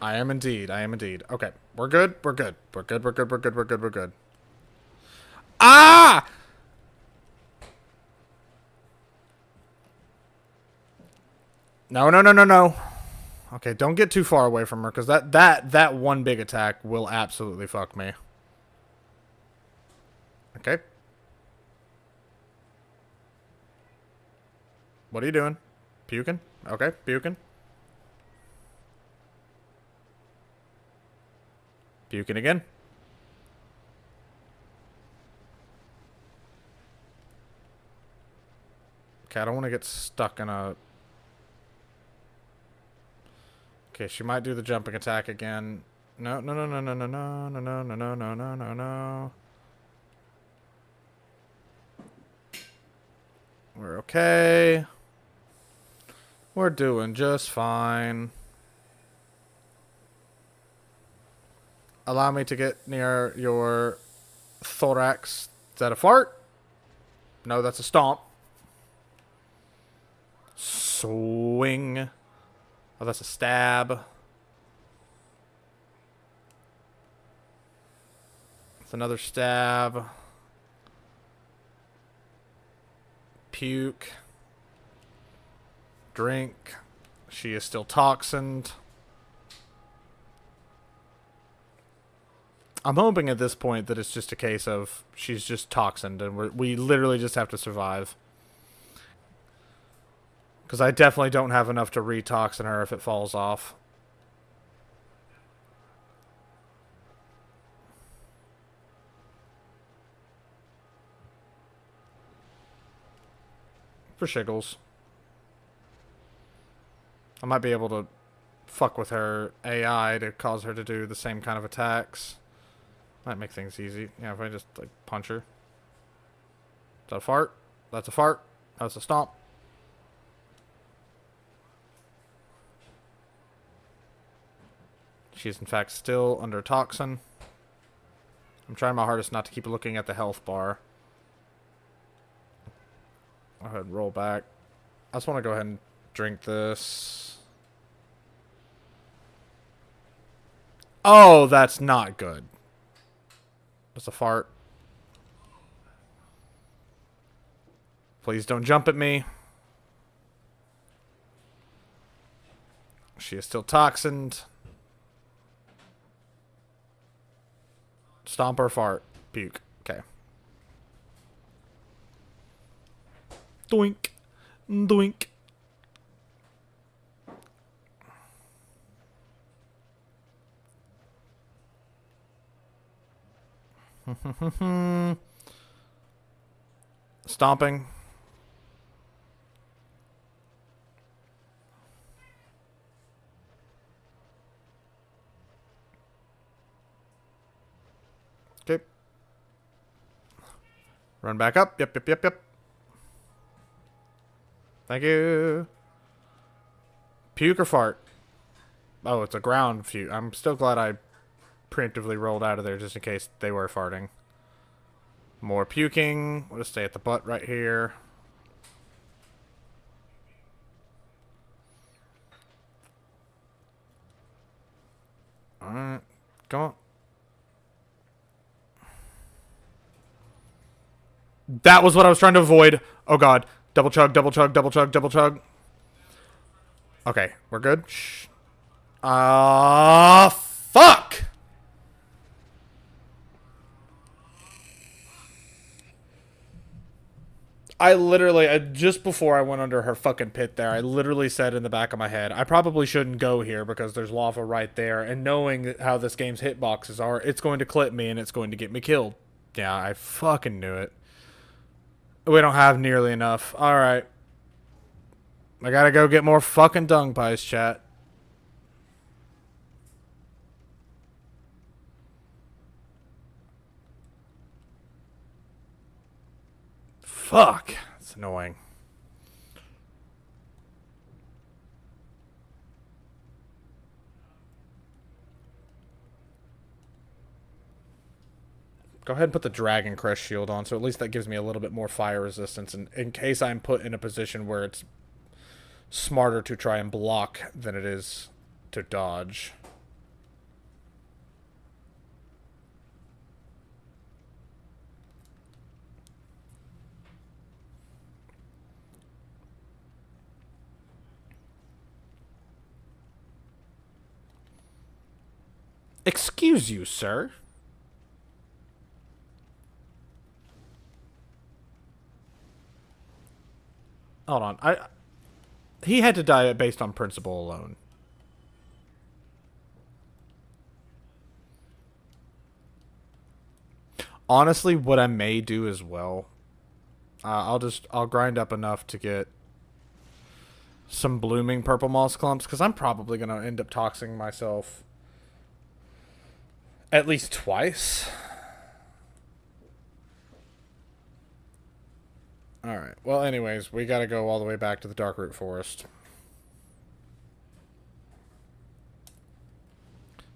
Speaker 1: I am indeed. I am indeed. Okay. We're good. We're good. We're good. We're good. We're good. We're good. We're good. Ah! No, no, no, no, no. Okay, don't get too far away from her, because that one big attack will absolutely fuck me. Okay. What are you doing? Puking? Okay, puking. Puking again. Okay, I don't want to get stuck in a... Okay, she might do the jumping attack again. No, no, no, no, no, no, no, no, no, no, no, no, no, no, no. We're okay. We're doing just fine. Allow me to get near your thorax. Is that a fart? No, that's a stomp. Swing. Oh, that's a stab. That's another stab. Puke. Drink. She is still toxined. I'm hoping at this point that it's just a case of she's just toxined and we literally just have to survive. Because I definitely don't have enough to retoxin her if it falls off. For shiggles. I might be able to fuck with her AI to cause her to do the same kind of attacks. Might make things easy. Yeah, if I just like punch her. Is that a fart? That's a fart. That's a stomp. She's in fact still under toxin. I'm trying my hardest not to keep looking at the health bar. Go ahead and roll back. I just want to go ahead and drink this. Oh, that's not good. That's a fart. Please don't jump at me. She is still toxined. Stomp or fart. Puke. Okay. Doink. Doink. Stomping. Okay. Run back up. Yep, yep, yep, yep. Thank you. Puke or fart? Oh, it's a ground puke. I'm still glad I preemptively rolled out of there just in case they were farting. More puking. We'll just stay at the butt right here. Alright. Come on. That was what I was trying to avoid. Oh god. Double chug, double chug, double chug, double chug. Okay, we're good. Shh. Fuck! I literally, just before I went under her fucking pit there, I literally said in the back of my head, I probably shouldn't go here because there's lava right there. And knowing how this game's hitboxes are, it's going to clip me and it's going to get me killed. Yeah, I fucking knew it. We don't have nearly enough. Alright. I gotta go get more fucking dung pies, chat. Fuck. It's annoying. Go ahead and put the Dragon Crest shield on, so at least that gives me a little bit more fire resistance, and in case I'm put in a position where it's smarter to try and block than it is to dodge. Excuse you, sir. Hold on. He had to die based on principle alone. Honestly, what I may do as well, I'll grind up enough to get some blooming purple moss clumps, because I'm probably gonna end up toxing myself at least twice. Alright, well anyways, we gotta go all the way back to the Darkroot Forest.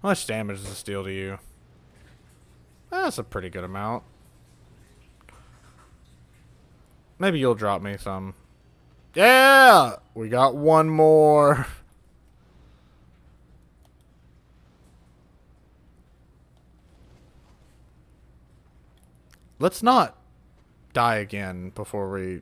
Speaker 1: How much damage does this deal to you? That's a pretty good amount. Maybe you'll drop me some. Yeah! We got one more. Let's not die again before we...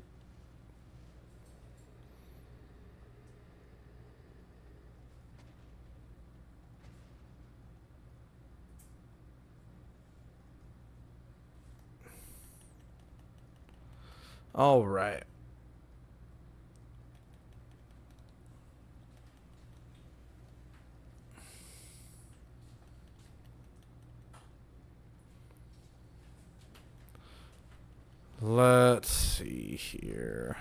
Speaker 1: Alright. Let's see here.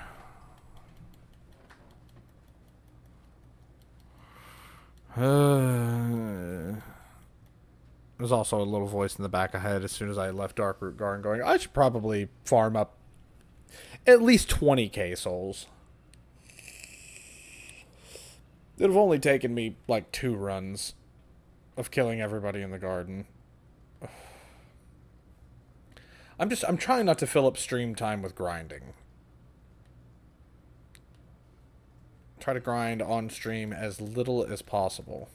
Speaker 1: There's also a little voice in the back of my head as soon as I left Darkroot Garden going, I should probably farm up at least 20k souls. It would have only taken me like 2 runs of killing everybody in the garden. I'm trying not to fill up stream time with grinding. Try to grind on stream as little as possible.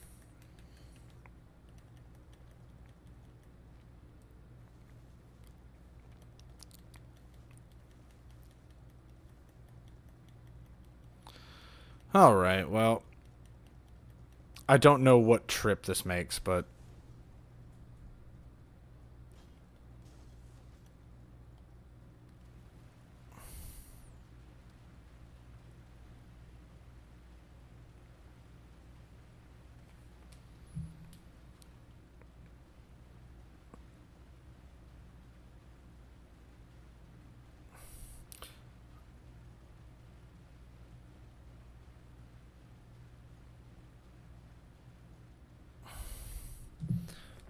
Speaker 1: Alright, well, I don't know what trip this makes, but...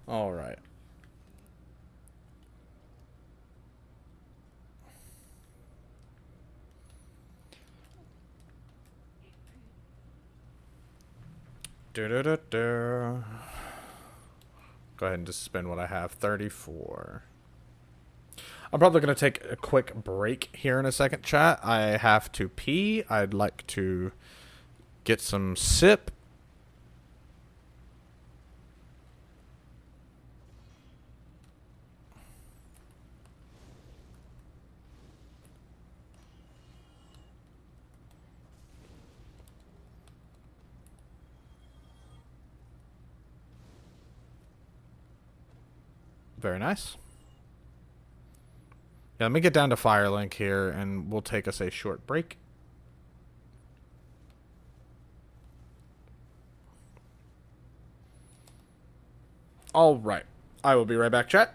Speaker 1: Alright. Go ahead and just spend what I have. 34. I'm probably going to take a quick break here in a second, chat. I have to pee. I'd like to get some sip. Very nice. Yeah, let me get down to Firelink here, and we'll take us a short break. All right. I will be right back, chat.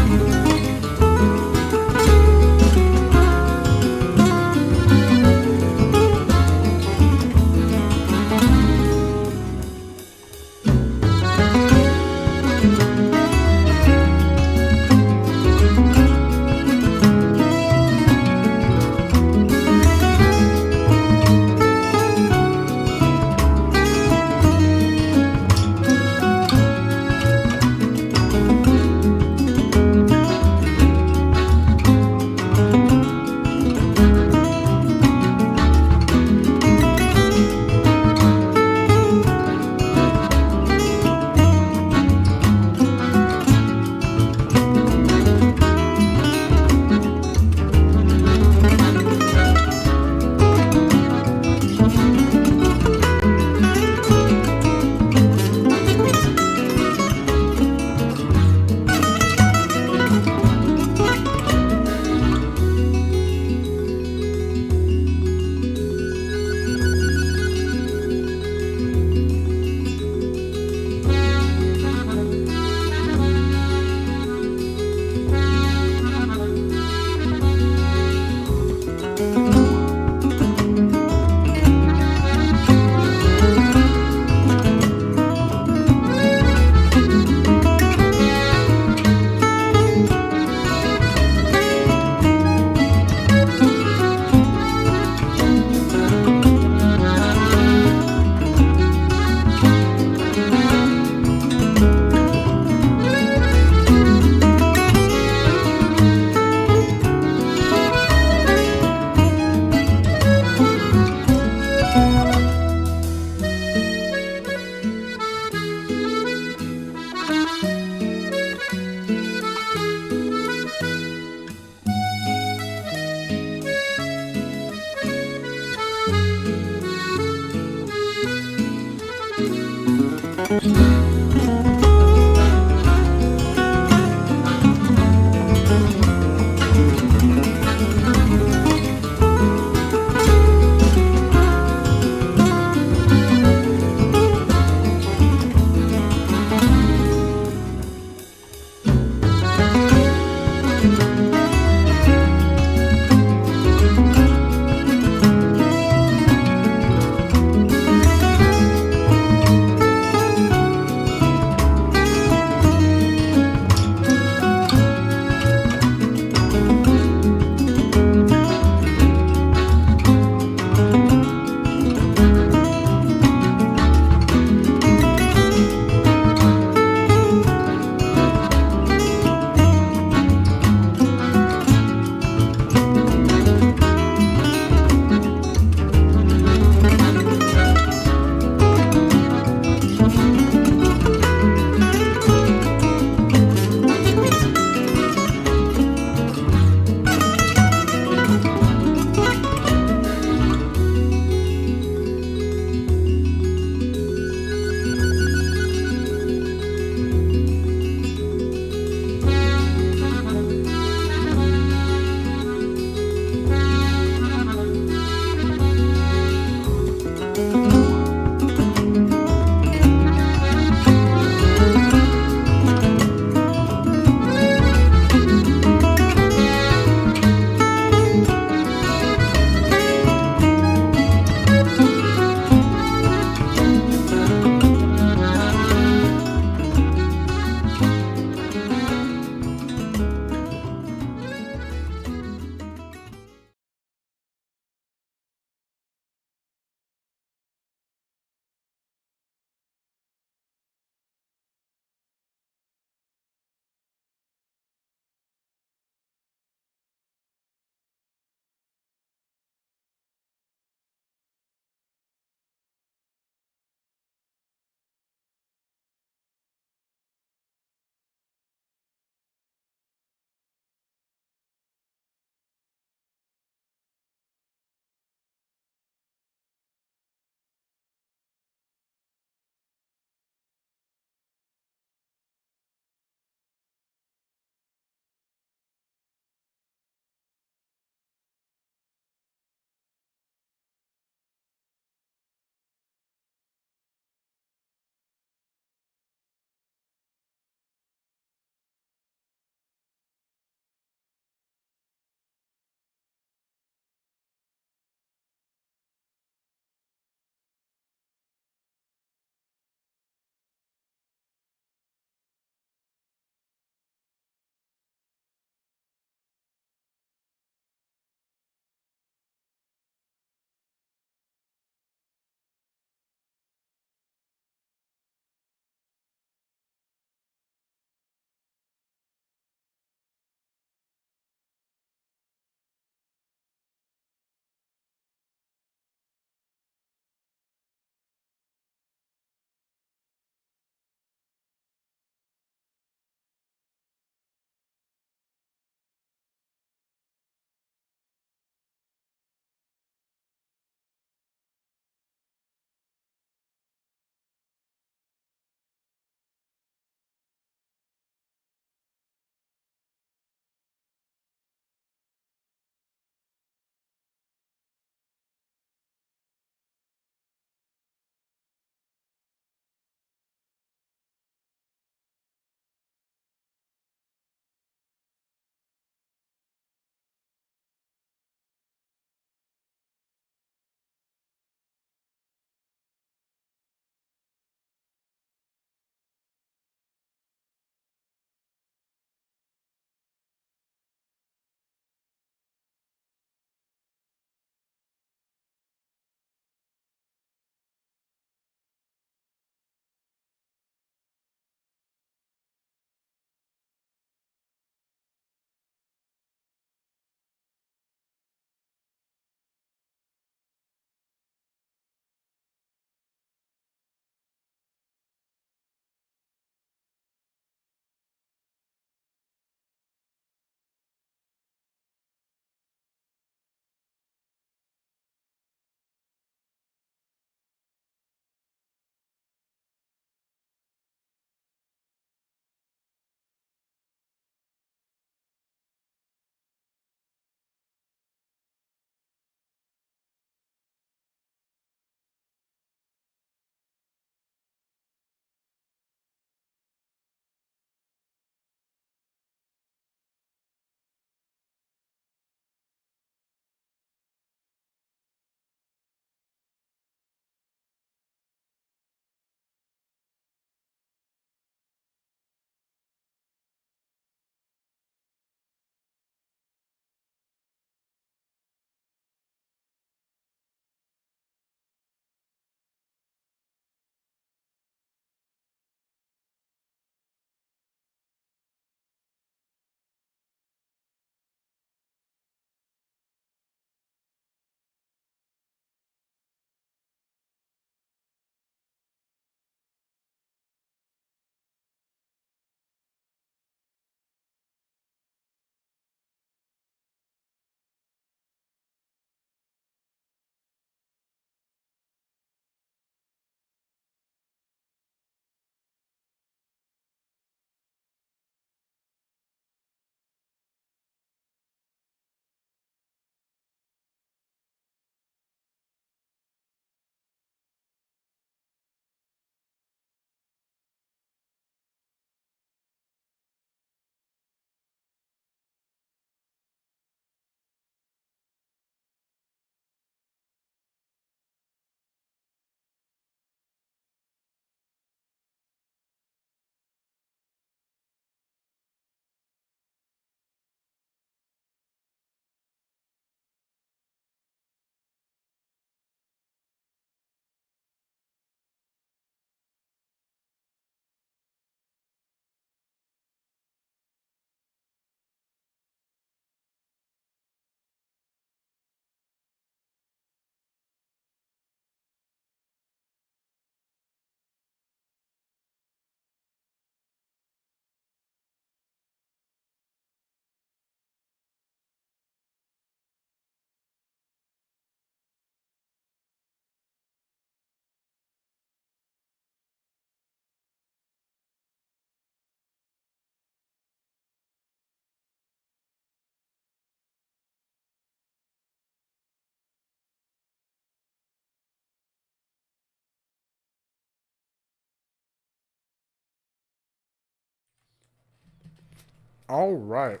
Speaker 1: All right.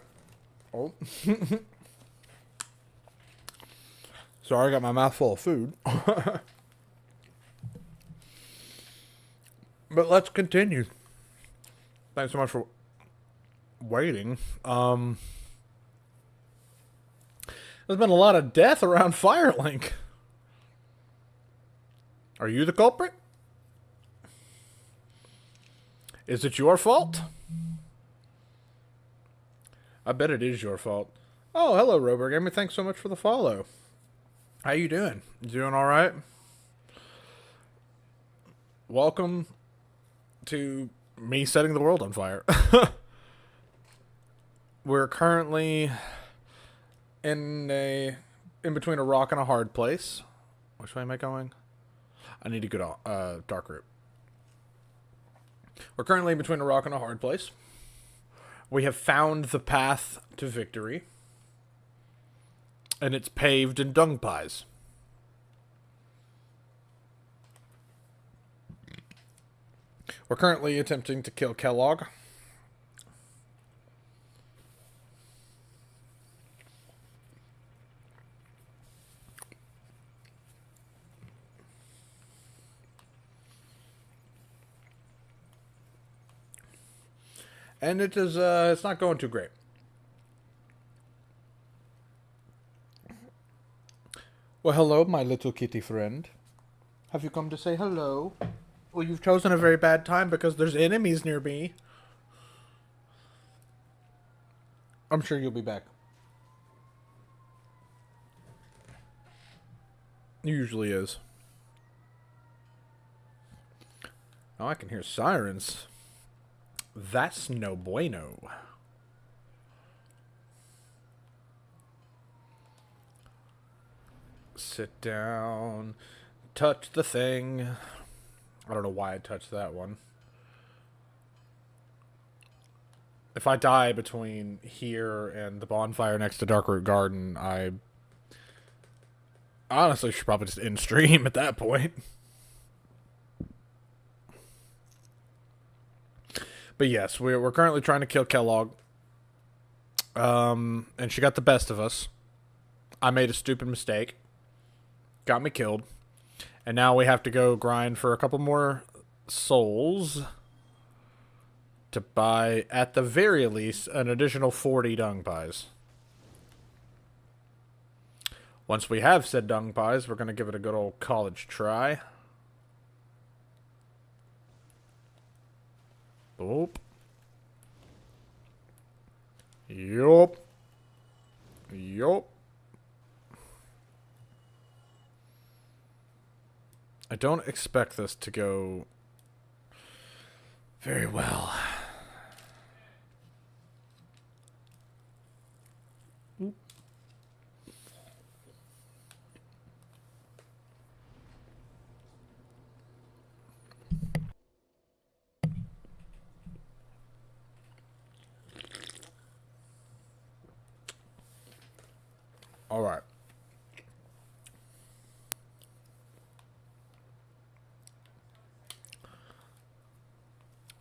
Speaker 1: Oh. Sorry, I got my mouth full of food. But let's continue. Thanks so much for waiting. There's been a lot of death around Firelink. Are you the culprit? Is it your fault? I bet it is your fault. Oh, hello, Rober Gamer. Thanks so much for the follow. How you doing? You doing all right? Welcome to me setting the world on fire. We're currently in between a rock and a hard place. Which way am I going? I need to go to dark route. We're currently in between a rock and a hard place. We have found the path to victory. And it's paved in dung pies. We're currently attempting to kill Kellogg. And it is, it's not going too great. Well, hello, my little kitty friend. Have you come to say hello? Well, you've chosen a very bad time because there's enemies near me. I'm sure you'll be back. Usually is. Oh, I can hear sirens. That's no bueno. Sit down. Touch the thing. I don't know why I touched that one. If I die between here and the bonfire next to Darkroot Garden, I honestly should probably just end stream at that point. But yes, we're currently trying to kill Kellogg. And she got the best of us. I made a stupid mistake. Got me killed. And now we have to go grind for a couple more souls to buy, at the very least, an additional 40 dung pies. Once we have said dung pies, we're going to give it a good old college try. Boop. Yup. Yup. I don't expect this to go very well. All right.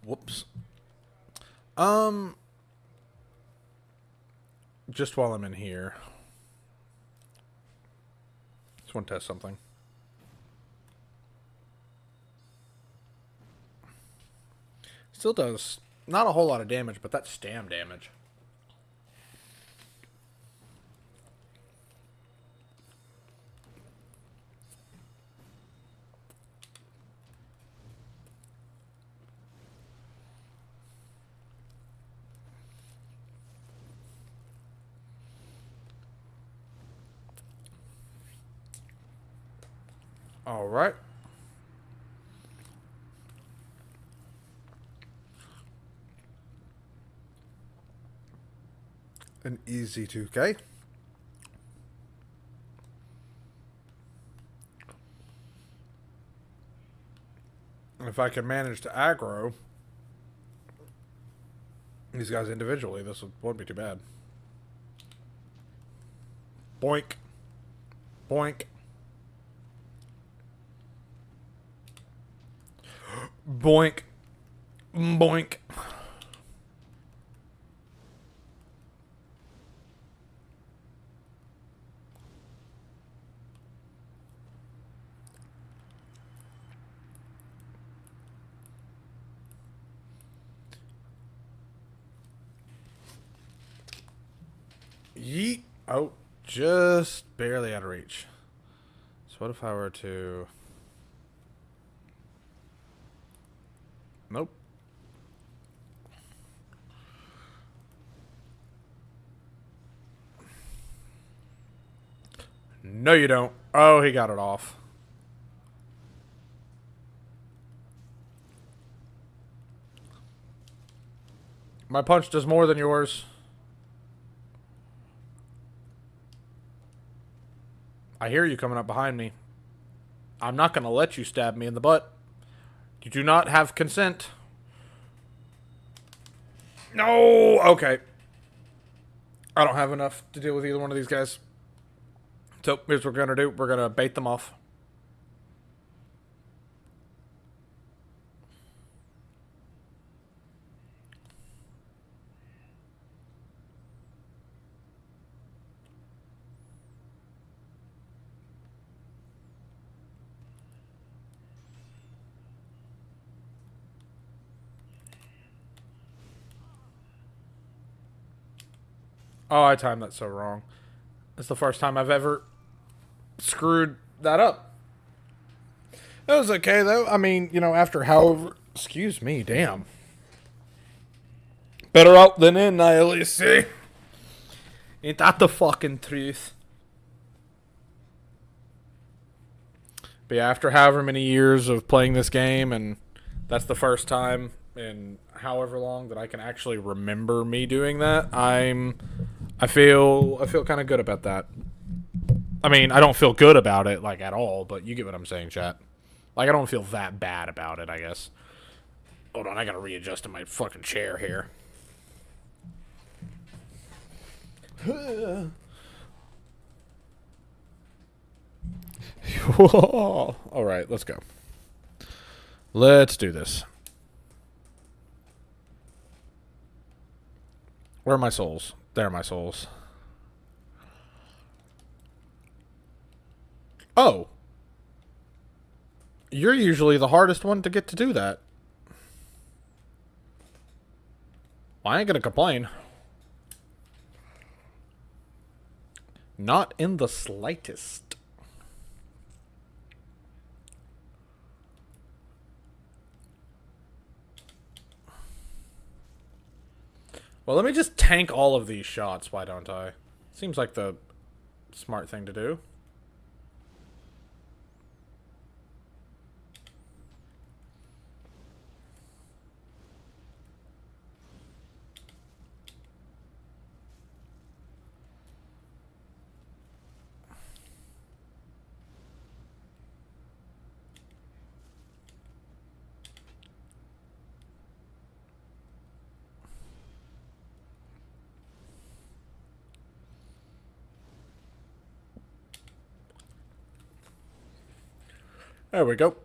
Speaker 1: Whoops. Just while I'm in here, just want to test something. Still does not a whole lot of damage, but that's stam damage. All right. An easy 2K. If I can manage to aggro these guys individually, this won't be too bad. Boink. Boink. Boink. Boink. Yeet. Oh, just barely out of reach. So what if I were to... Nope. No, you don't. Oh, he got it off. My punch does more than yours. I hear you coming up behind me. I'm not going to let you stab me in the butt. You do not have consent. No! Okay. I don't have enough to deal with either one of these guys. So, here's what we're going to do. We're going to bait them off. Oh, I timed that so wrong. It's the first time I've ever screwed that up. It was okay, though. I mean, you know, after however... Excuse me, damn. Better out than in, I at least see. Ain't that the fucking truth? But yeah, after however many years of playing this game, and that's the first time in however long that I can actually remember me doing that, I feel kind of good about that. I mean, I don't feel good about it, like, at all, but you get what I'm saying, chat. Like, I don't feel that bad about it, I guess. Hold on, I gotta readjust to my fucking chair here. Alright, let's go. Let's do this. Where are my souls? There are my souls. Oh. You're usually the hardest one to get to do that. Well, I ain't gonna complain. Not in the slightest. Well, let me just tank all of these shots, why don't I? Seems like the smart thing to do. There we go.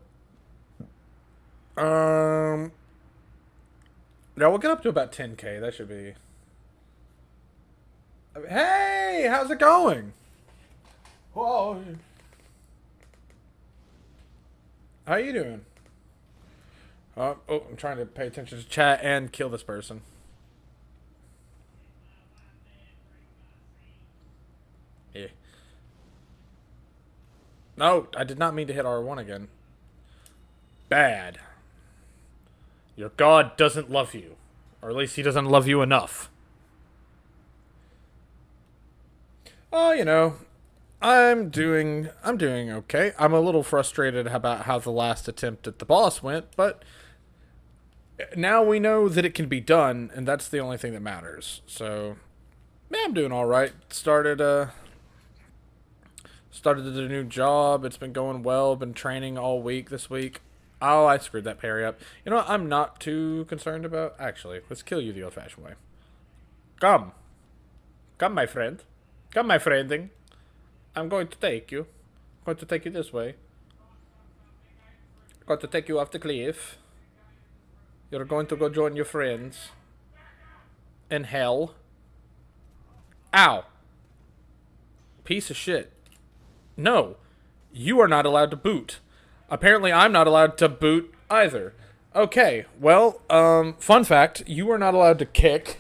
Speaker 1: Yeah, we'll get up to about 10K. That should be... Hey, how's it going? Whoa. How you doing? Oh, I'm trying to pay attention to chat and kill this person. Yeah. No, I did not mean to hit R1 again. Bad. Your god doesn't love you. Or at least he doesn't love you enough. Oh, you know, I'm doing okay. I'm a little frustrated about how the last attempt at the boss went, but now we know that it can be done, and that's the only thing that matters. So, yeah, I'm doing all right. Started the new job. It's been going well. Been training all week this week. Oh, I screwed that parry up. You know what? I'm not too concerned about. Actually, let's kill you the old-fashioned way. Come, my friend. Come, my friending. I'm going to take you. I'm going to take you this way. I'm going to take you off the cliff. You're going to go join your friends. In hell. Ow. Piece of shit. No. You are not allowed to boot. Apparently I'm not allowed to boot either. Okay, well, fun fact, you are not allowed to kick.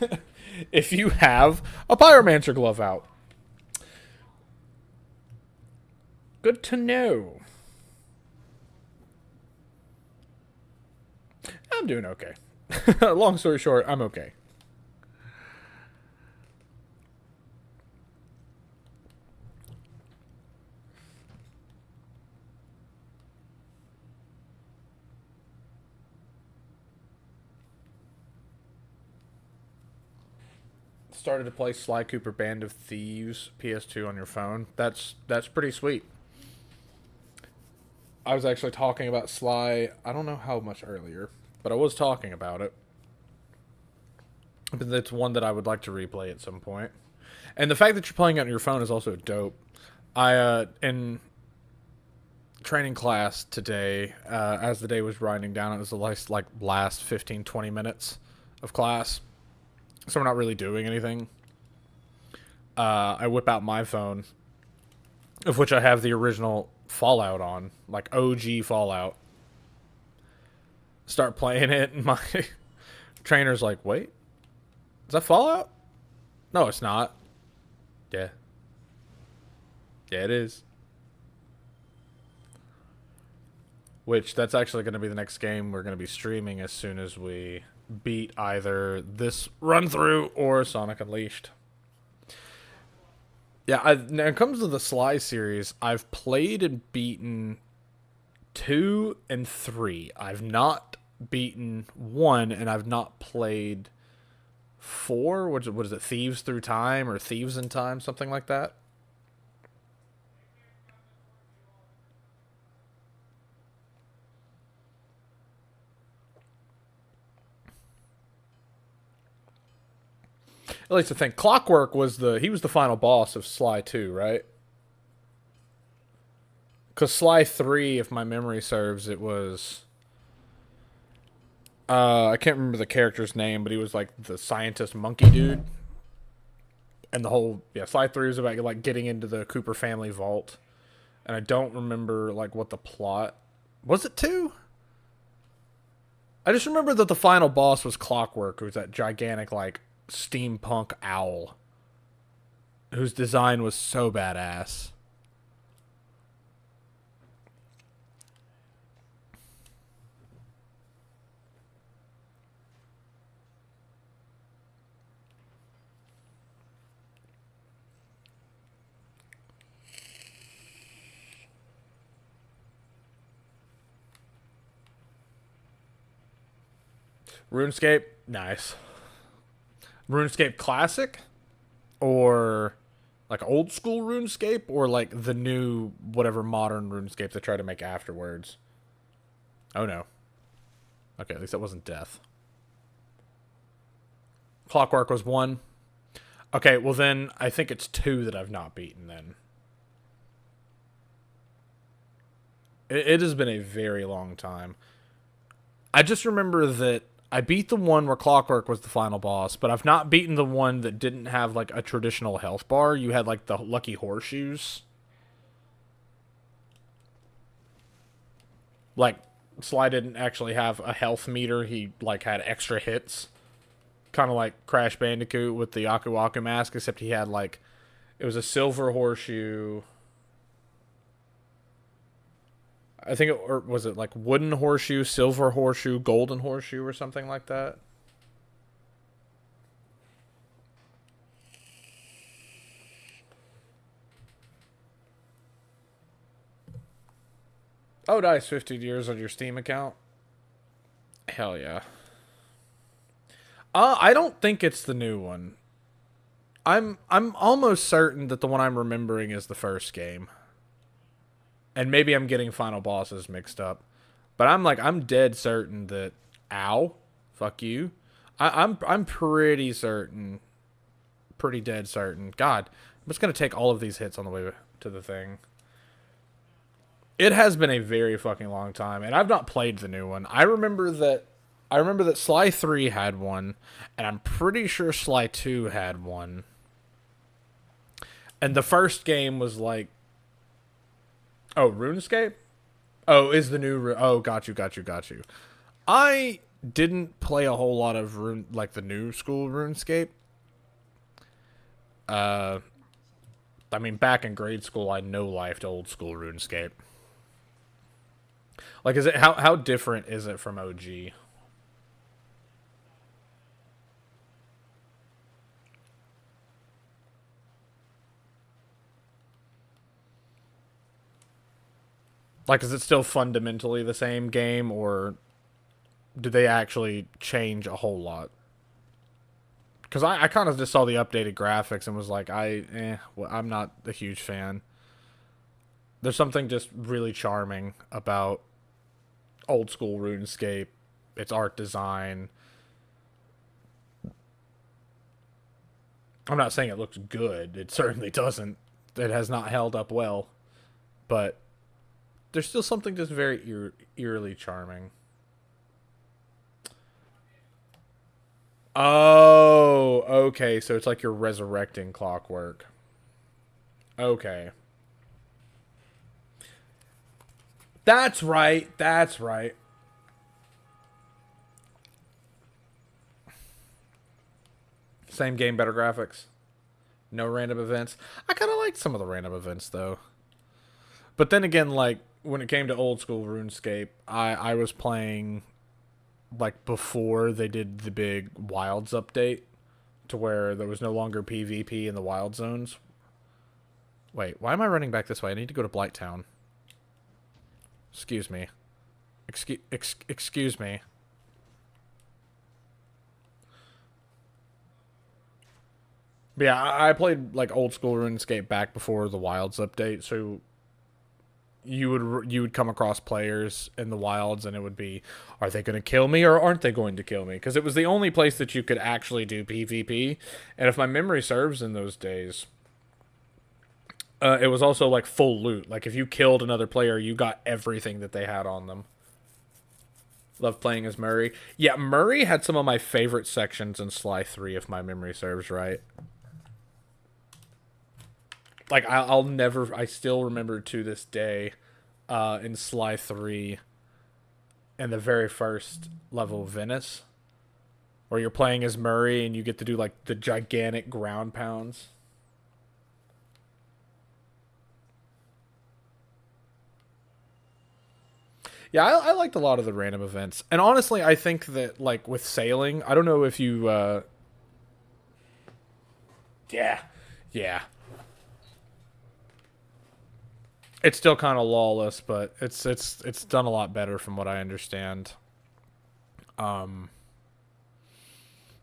Speaker 1: if you have a Pyromancer glove out. Good to know. I'm doing okay. Long story short, I'm okay. Started to play Sly Cooper Band of Thieves PS2 on your phone. That's pretty sweet. I was actually talking about Sly, I don't know how much earlier, but I was talking about it. But it's one that I would like to replay at some point. And the fact that you're playing it on your phone is also dope. In training class today, as the day was winding down, it was the last 15, 20 minutes of class. So we're not really doing anything. I whip out my phone, of which I have the original Fallout on, like OG Fallout. Start playing it, and my trainer's like, wait, is that Fallout? No, it's not. Yeah. Yeah, it is. Which, that's actually going to be the next game we're going to be streaming as soon as we beat either this run-through or Sonic Unleashed. Yeah, when it comes to the Sly series, I've played and beaten 2 and 3. I've not beaten 1, and I've not played 4. What is it? Thieves Through Time or Thieves in Time, something like that. At least I think Clockwork was the final boss of Sly 2, right? Because Sly 3, if my memory serves, it was... I can't remember the character's name, but he was like the scientist monkey dude. And the whole... Yeah, Sly 3 was about like getting into the Cooper family vault. And I don't remember like what the plot... Was it 2? I just remember that the final boss was Clockwork, who was that gigantic like steampunk owl whose design was so badass. RuneScape, nice. RuneScape Classic? Or like old school RuneScape? Or like the new whatever modern RuneScape they try to make afterwards? Oh no. Okay, at least that wasn't death. Clockwork was 1. Okay, well then I think it's 2 that I've not beaten then. It has been a very long time. I just remember that I beat the one where Clockwork was the final boss, but I've not beaten the one that didn't have like a traditional health bar. You had like the lucky horseshoes. Like Sly didn't actually have a health meter. He like had extra hits. Kind of like Crash Bandicoot with the Aku Aku mask, except he had like it was a silver horseshoe. I think or was it like wooden horseshoe, silver horseshoe, golden horseshoe, or something like that? Oh, nice. 50 years on your Steam account. Hell yeah. I don't think it's the new one. I'm almost certain that the one I'm remembering is the first game. And maybe I'm getting final bosses mixed up. But I'm dead certain that ow, fuck you. I'm pretty certain, pretty dead certain. God, I'm just gonna take all of these hits on the way to the thing. It has been a very fucking long time, and I've not played the new one. I remember that Sly 3 had one, and I'm pretty sure Sly 2 had one. And the first game was like, oh, RuneScape? Oh, is the new oh, got you. I didn't play a whole lot of the new school RuneScape. Uh, I mean, back in grade school, I no-lifed old school RuneScape. Like, is it how different is it from OG? Like, is it still fundamentally the same game, or do they actually change a whole lot? Because I kind of just saw the updated graphics and was like, well, I'm not a huge fan. There's something just really charming about old school RuneScape, its art design. I'm not saying it looks good. It certainly doesn't. It has not held up well, but there's still something just very eerily charming. Oh, okay. So it's like you're resurrecting Clockwork. Okay. That's right. That's right. Same game, better graphics. No random events. I kind of liked some of the random events though. But then again, like when it came to old school RuneScape, I was playing like before they did the big Wilds update to where there was no longer PvP in the Wild Zones. Wait, why am I running back this way? I need to go to Blighttown. Excuse me. Excuse me. But yeah, I played like old school RuneScape back before the Wilds update, so you would come across players in the wilds and it would be, are they going to kill me or aren't they going to kill me? Because it was the only place that you could actually do PvP, and if my memory serves, in those days it was also like full loot. Like if you killed another player, you got everything that they had on them. Love playing as Murray. Yeah, Murray had some of my favorite sections in Sly 3, if my memory serves right. Like I'll never, I still remember to this day, in Sly 3, in the very first level of Venice, where you're playing as Murray and you get to do like the gigantic ground pounds. Yeah, I liked a lot of the random events, and honestly, I think that like with sailing, I don't know if you, yeah, yeah, it's still kind of lawless, but it's done a lot better from what I understand. Um,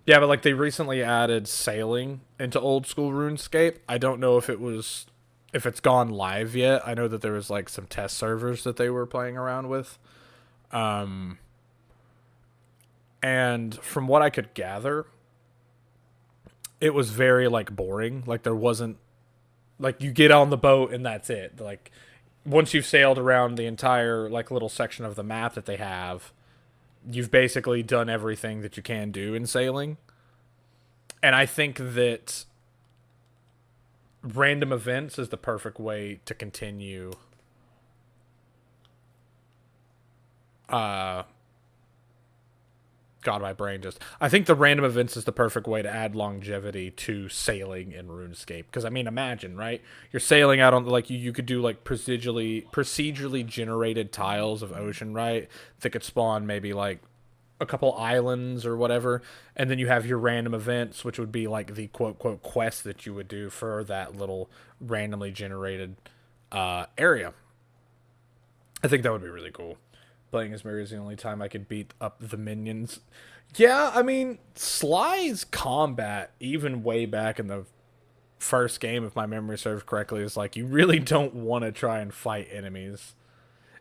Speaker 1: yeah, but like they recently added sailing into old school RuneScape. I don't know if it's gone live yet. I know that there was like some test servers that they were playing around with. Um, and from what I could gather, it was very like boring. Like there wasn't, like you get on the boat and that's it. Like once you've sailed around the entire like little section of the map that they have, you've basically done everything that you can do in sailing. And I think that random events is the perfect way to continue uh God, my brain just. I think the random events is the perfect way to add longevity to sailing in RuneScape. Because I mean, imagine, right? You're sailing out on like you could do like procedurally generated tiles of ocean, right? That could spawn maybe like a couple islands or whatever, and then you have your random events, which would be like the quote quote quest that you would do for that little randomly generated area. I think that would be really cool. Playing as Mary is the only time I could beat up the minions. Yeah, I mean, Sly's combat, even way back in the first game, if my memory serves correctly, is like you really don't want to try and fight enemies.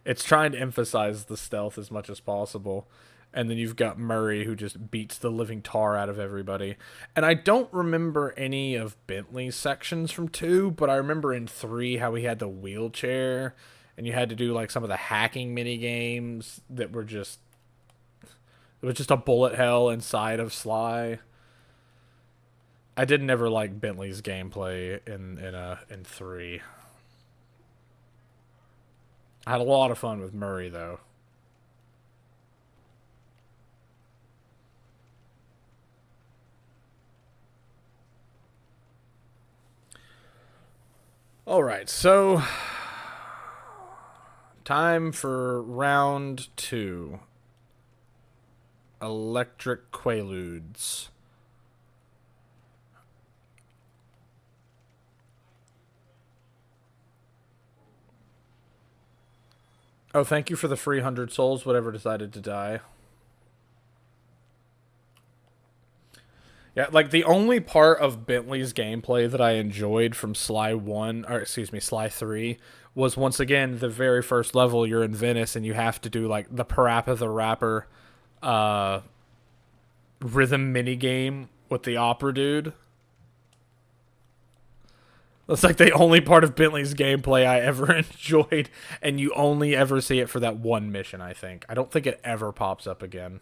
Speaker 1: It's trying to emphasize the stealth as much as possible. And then you've got Murray who just beats the living tar out of everybody. And I don't remember any of Bentley's sections from 2, but I remember in 3 how he had the wheelchair and you had to do like some of the hacking mini games that were just, it was just a bullet hell inside of Sly. I did never like Bentley's gameplay in 3. I had a lot of fun with Murray though. All right, so time for round 2. Electric Quaaludes. Oh, thank you for the free 100 souls, whatever decided to die. Yeah, like the only part of Bentley's gameplay that I enjoyed from Sly 1, or excuse me, Sly 3, was once again the very first level. You're in Venice and you have to do like the Parappa the Rapper uh, rhythm mini game with the opera dude. That's like the only part of Bentley's gameplay I ever enjoyed, and you only ever see it for that one mission, I think. I don't think it ever pops up again.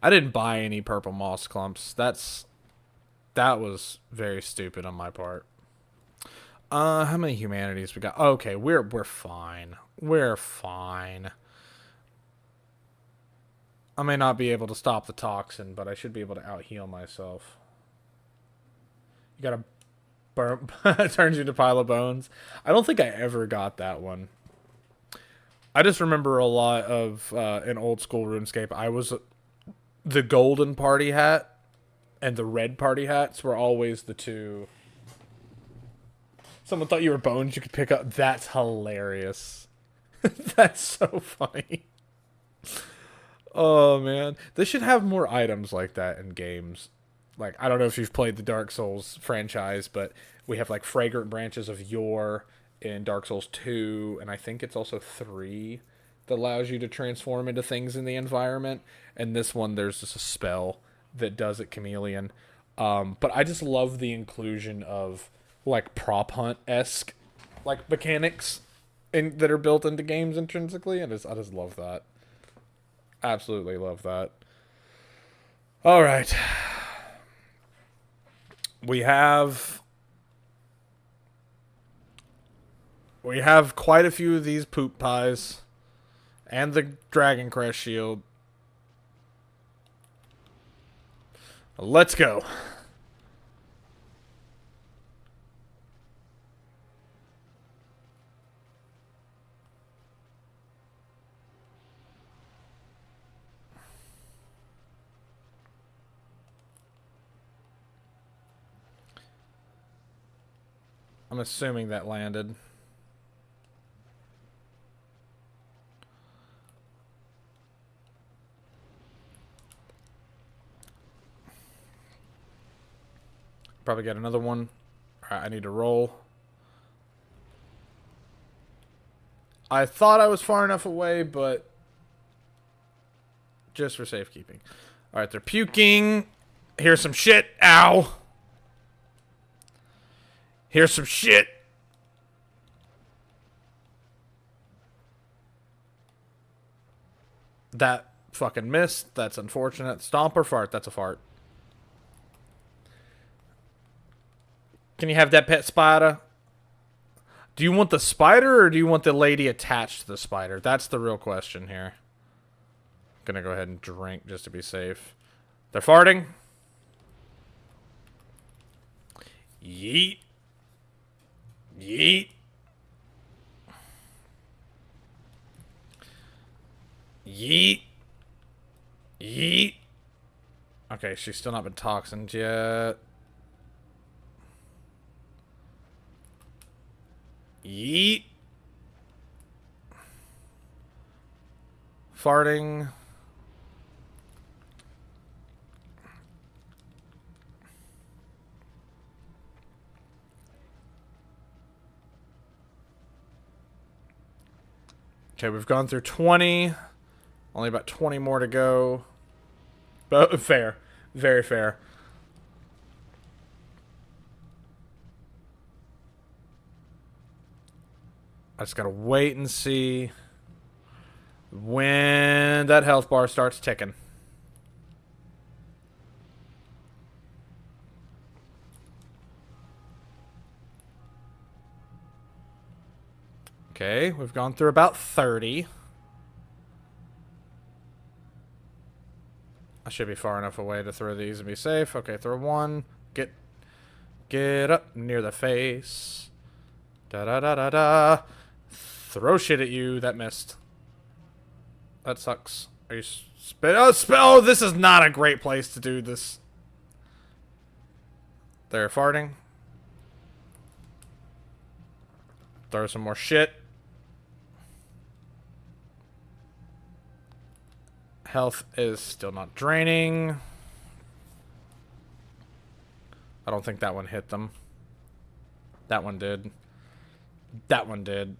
Speaker 1: I didn't buy any purple moss clumps. That was very stupid on my part. How many humanities we got? Okay, we're fine. We're fine. I may not be able to stop the toxin, but I should be able to out heal myself. You gotta burn. Turns you into pile of bones. I don't think I ever got that one. I just remember a lot of in old school RuneScape. I was the golden party hat and the red party hats were always the two. Someone thought you were bones you could pick up. That's hilarious. That's so funny. Oh man, they should have more items like that in games. Like, I don't know if you've played the Dark Souls franchise, but we have like fragrant branches of yore in Dark Souls 2, and I think it's also 3 that allows you to transform into things in the environment. And this one, there's just a spell that does it chameleon. But I just love the inclusion of like prop hunt esque like mechanics that are built into games intrinsically, and I just love that. Absolutely love that. All right. We have quite a few of these poop pies and the Dragon Crest shield. Let's go. I'm assuming that landed. Probably get another one. Alright, I need to roll. I thought I was far enough away, but just for safekeeping. Alright, they're puking. Here's some shit. Ow. Here's some shit. That fucking missed. That's unfortunate. Stomp or fart? That's a fart. Can you have that pet spider? Do you want the spider or do you want the lady attached to the spider? That's the real question here. Gonna go ahead and drink just to be safe. They're farting. Yeet. Yeet. Yeet. Yeet. Okay, she's still not been toxined yet. Yeet. Farting. Okay, we've gone through 20. Only about 20 more to go. But fair. Very fair. I just gotta wait and see when that health bar starts ticking. Okay, we've gone through about 30. I should be far enough away to throw these and be safe. Okay, throw one. Get up near the face. Da da da da da. Throw shit at you. That missed. That sucks. Are you spit? Oh, this is not a great place to do this. They're farting. Throw some more shit. Health is still not draining. I don't think that one hit them. That one did. That one did.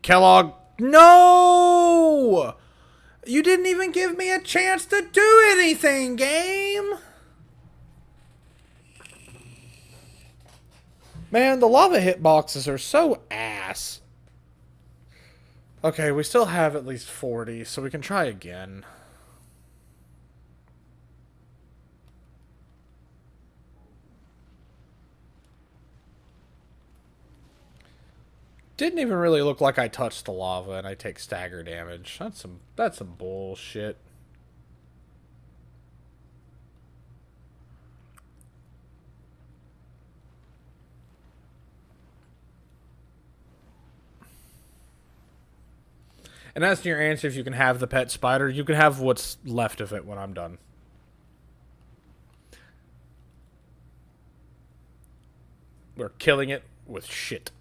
Speaker 1: Kellogg. No! You didn't even give me a chance to do anything, game! Man, the lava hitboxes are so ass. Okay, we still have at least 40, so we can try again. Didn't even really look like I touched the lava and I take stagger damage. That's some bullshit. And as to your answer, if you can have the pet spider, you can have what's left of it when I'm done. We're killing it with shit.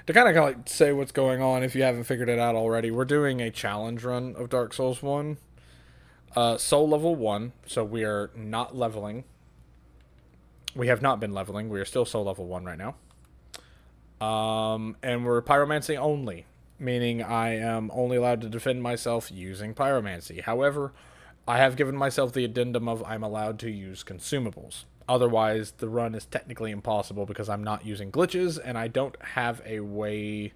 Speaker 1: To kind of like say what's going on, if you haven't figured it out already, we're doing a challenge run of Dark Souls 1. Soul level 1, so we are not leveling. We have not been leveling. We are still soul level 1 right now. And we're pyromancy only, meaning I am only allowed to defend myself using pyromancy. However, I have given myself the addendum of I'm allowed to use consumables. Otherwise, the run is technically impossible because I'm not using glitches and I don't have a way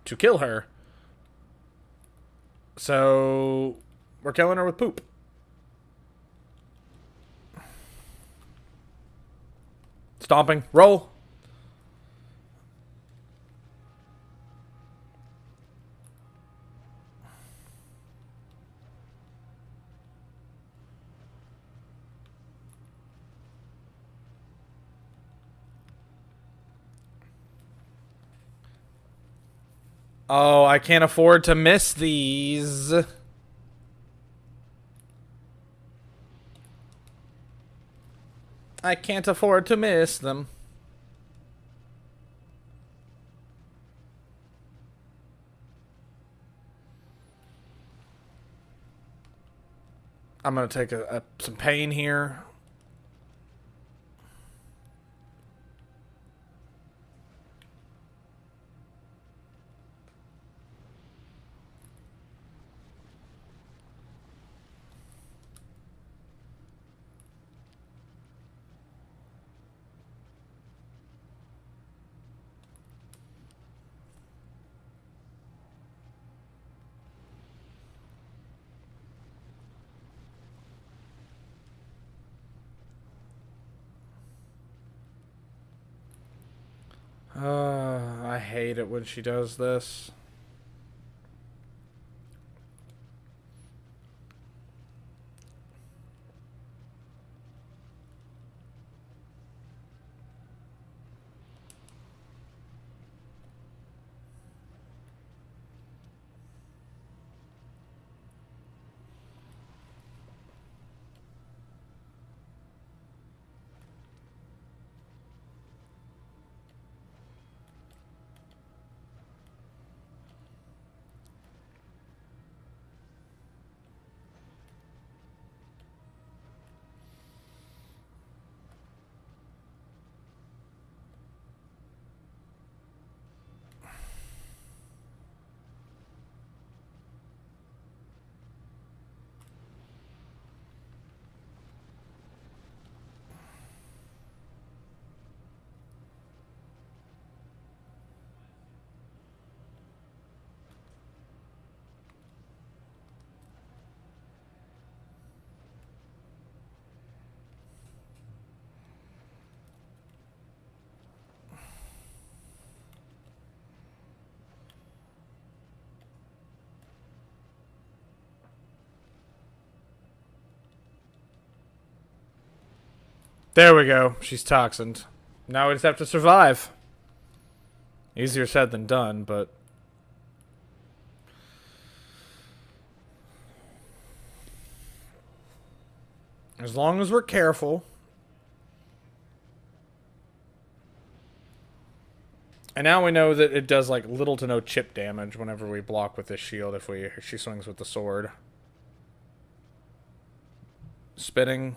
Speaker 1: to kill her. So, we're killing her with poop. Stomping. Roll. Oh, I can't afford to miss these. I can't afford to miss them. I'm going to take some pain here. I hate it when she does this. There we go. She's toxined. Now we just have to survive. Easier said than done, but... as long as we're careful. And now we know that it does, like, little to no chip damage whenever we block with this shield if she swings with the sword. Spitting.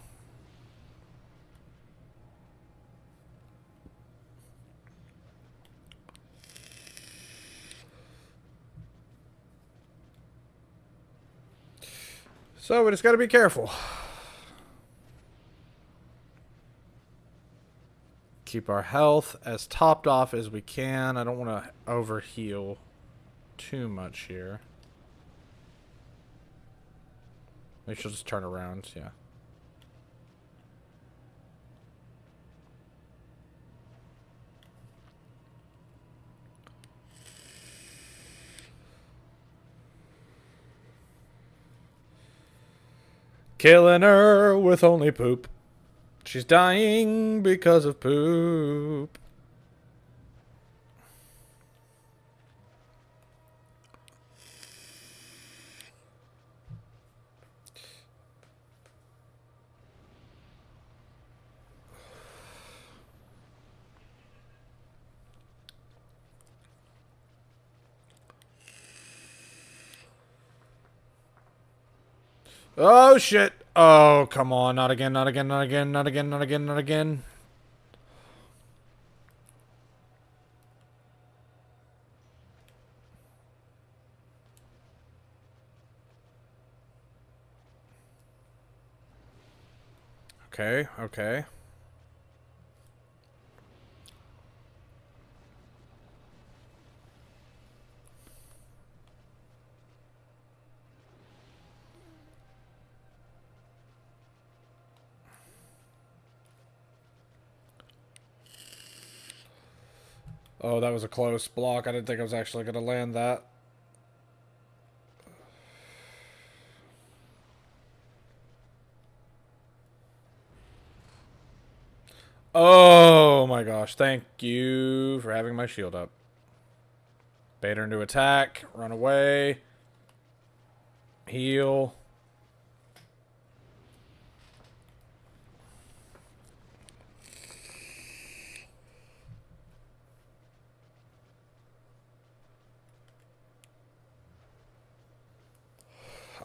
Speaker 1: So we just gotta be careful. Keep our health as topped off as we can. I don't want to over heal too much here. Maybe she'll just turn around, yeah. Killing her with only poop. She's dying because of poop. Oh shit. Oh, come on. Not again, not again, not again, not again, not again, not again. Okay, okay. Oh, that was a close block. I didn't think I was actually going to land that. Oh my gosh. Thank you for having my shield up. Bait her into attack. Run away. Heal.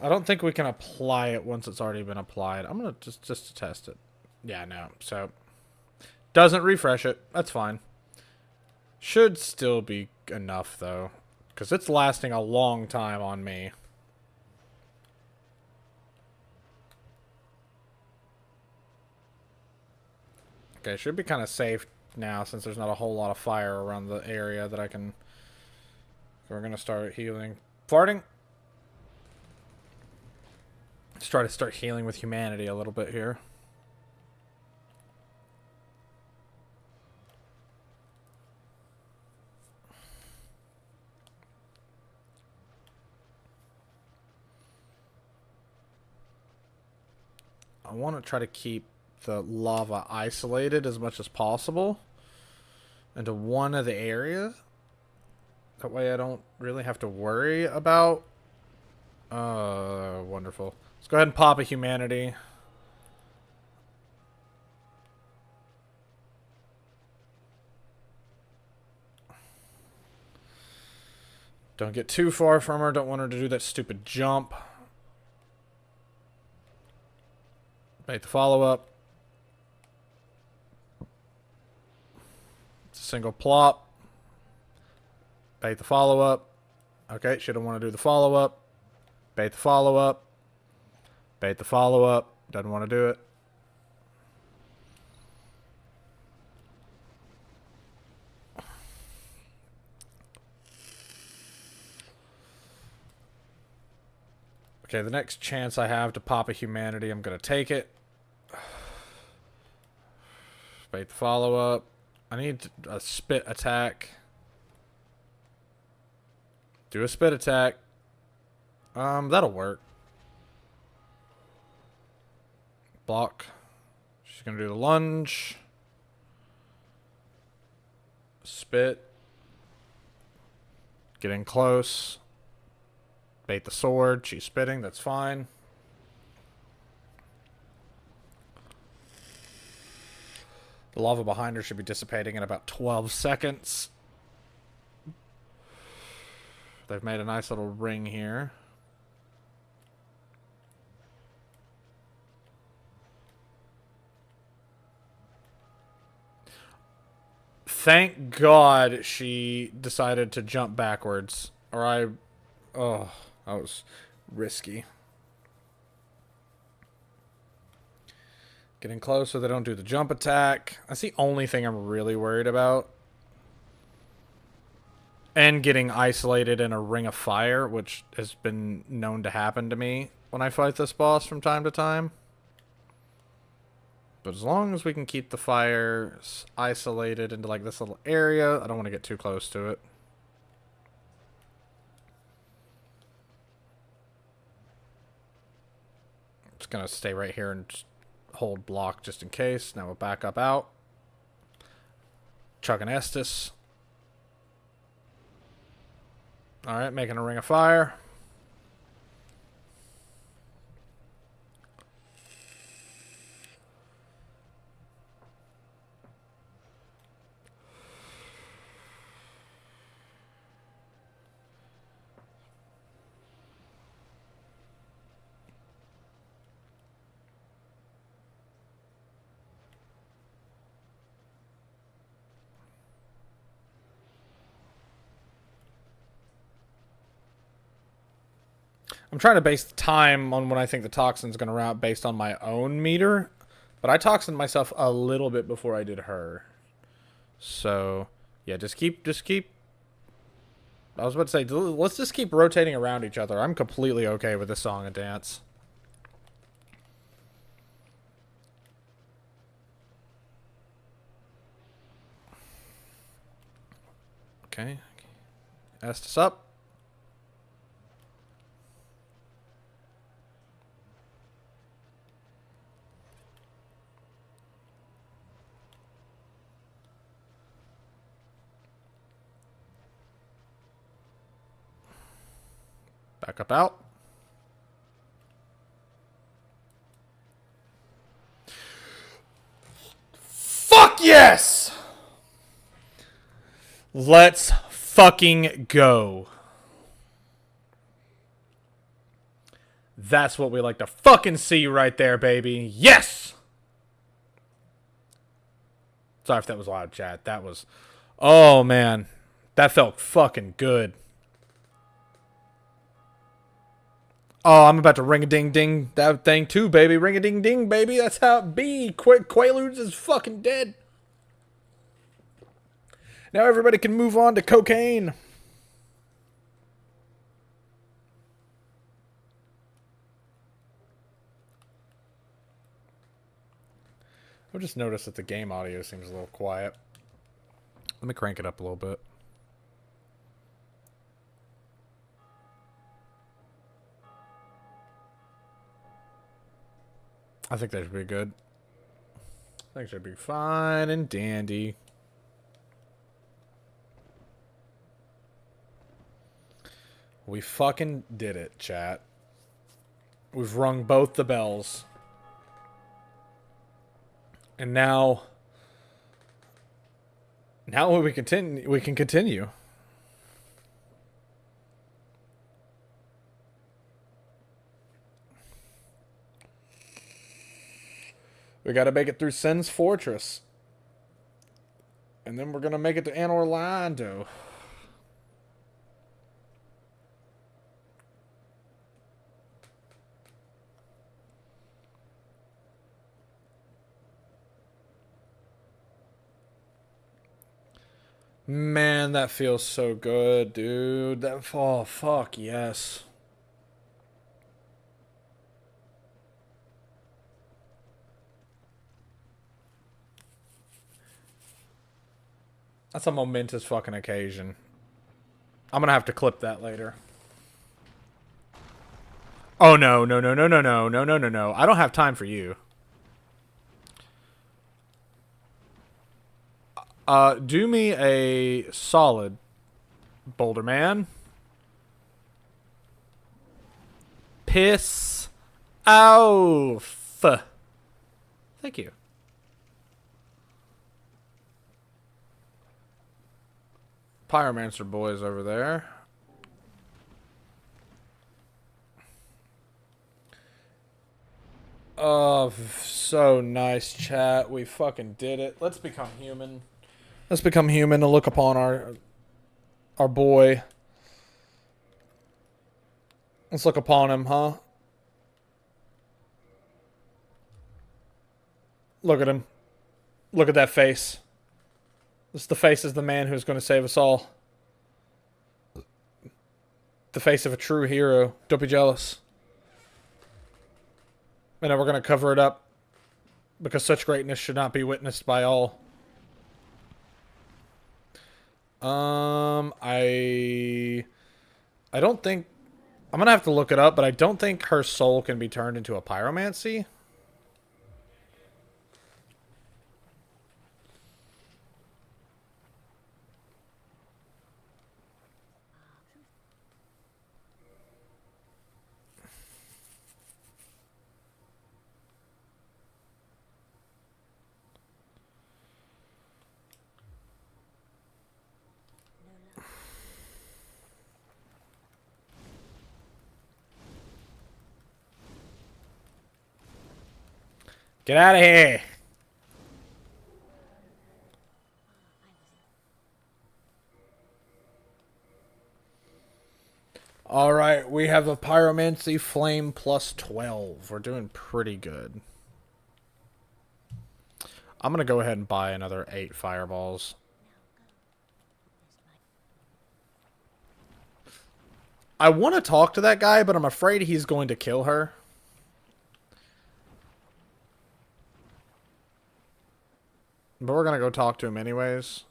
Speaker 1: I don't think we can apply it once it's already been applied. I'm going to just to test it. Yeah, no. So, doesn't refresh it. That's fine. Should still be enough, though. Because it's lasting a long time on me. Okay, should be kind of safe now since there's not a whole lot of fire around the area that I can... We're going to start healing. Farting? Let's try to start healing with humanity a little bit here. I want to try to keep the lava isolated as much as possible into one of the areas. That way I don't really have to worry about... wonderful. Let's go ahead and pop a humanity. Don't get too far from her. Don't want her to do that stupid jump. Make the follow-up. It's a single plop. Bait the follow-up. Okay, she don't want to do the follow-up. Bait the follow-up. Bait the follow-up. Doesn't want to do it. Okay, the next chance I have to pop a humanity, I'm going to take it. Bait the follow-up. I need a spit attack. Do a spit attack. That'll work. Block. She's going to do the lunge. Spit. Get in close. Bait the sword. She's spitting. That's fine. The lava behind her should be dissipating in about 12 seconds. They've made a nice little ring here. Thank God she decided to jump backwards. Or oh, that was risky. Getting close so they don't do the jump attack. That's the only thing I'm really worried about. And getting isolated in a ring of fire, which has been known to happen to me when I fight this boss from time to time. But as long as we can keep the fires isolated into like this little area, I don't want to get too close to it. Just gonna stay right here and just hold block just in case. Now we'll back up out. Chuck an Estus. Alright, making a ring of fire. I'm trying to base the time on when I think the toxin's going to run out based on my own meter. But I toxined myself a little bit before I did her. So, yeah, just keep... I was about to say, let's just keep rotating around each other. I'm completely okay with this song and dance. Okay. Estus up. Back up out. Fuck yes! Let's fucking go. That's what we like to fucking see right there, baby. Yes! Sorry if that was loud, chat. That was... Oh, man. That felt fucking good. Oh, I'm about to ring-a-ding-ding that thing too, baby. Ring-a-ding-ding, baby. That's how it be. Quaaludes is fucking dead. Now everybody can move on to cocaine. I've just noticed that the game audio seems a little quiet. Let me crank it up a little bit. I think that should be good. I think it should be fine and dandy. We fucking did it, chat. We've rung both the bells. And now we can continue. We gotta make it through Sen's Fortress. And then we're gonna make it to Anne Orlando. Man, that feels so good, dude. Oh, fuck, yes. That's a momentous fucking occasion. I'm gonna have to clip that later. Oh, no. I don't have time for you. Do me a solid, Boulder Man. Piss off. Thank you. Pyromancer boys over there. Oh, so nice, chat. We fucking did it. Let's become human. Let's become human and look upon our boy. Let's look upon him, huh? Look at him. Look at that face. This is the face of the man who's going to save us all. The face of a true hero. Don't be jealous. And then we're going to cover it up. Because such greatness should not be witnessed by all. I don't think... I'm going to have to look it up, but I don't think her soul can be turned into a pyromancy. Get out of here! Alright, we have a Pyromancy Flame plus 12. We're doing pretty good. I'm gonna go ahead and buy another 8 fireballs. I want to talk to that guy, but I'm afraid he's going to kill her. But we're going to go talk to him anyways.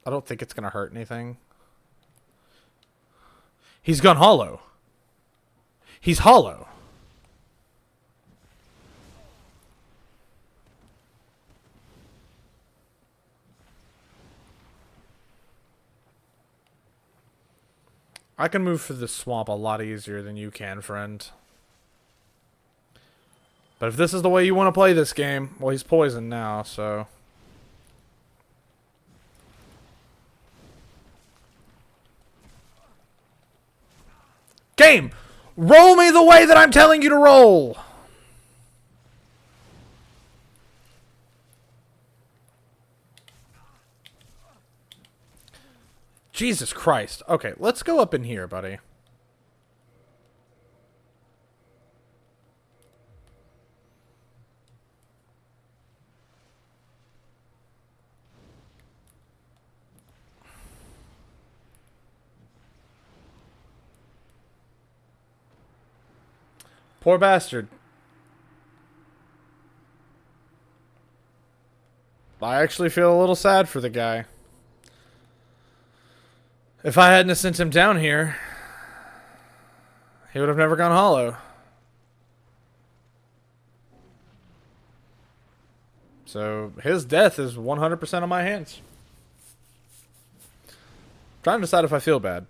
Speaker 1: I don't think it's going to hurt anything. He's gone hollow. He's hollow. I can move through this swamp a lot easier than you can, friend. But if this is the way you want to play this game, well, he's poisoned now, so... Game! Roll me the way that I'm telling you to roll! Jesus Christ. Okay, let's go up in here, buddy. Poor bastard. I actually feel a little sad for the guy. If I hadn't sent him down here, he would have never gone hollow. So his death is 100% on my hands. I'm trying to decide if I feel bad.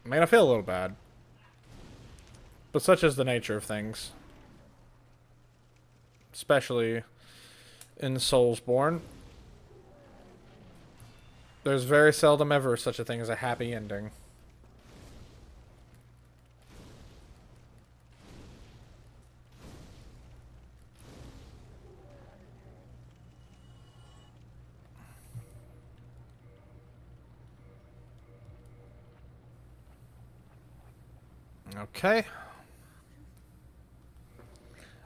Speaker 1: I mean, I feel a little bad. But such is the nature of things. Especially in Soulsborne. There's very seldom ever such a thing as a happy ending. Okay.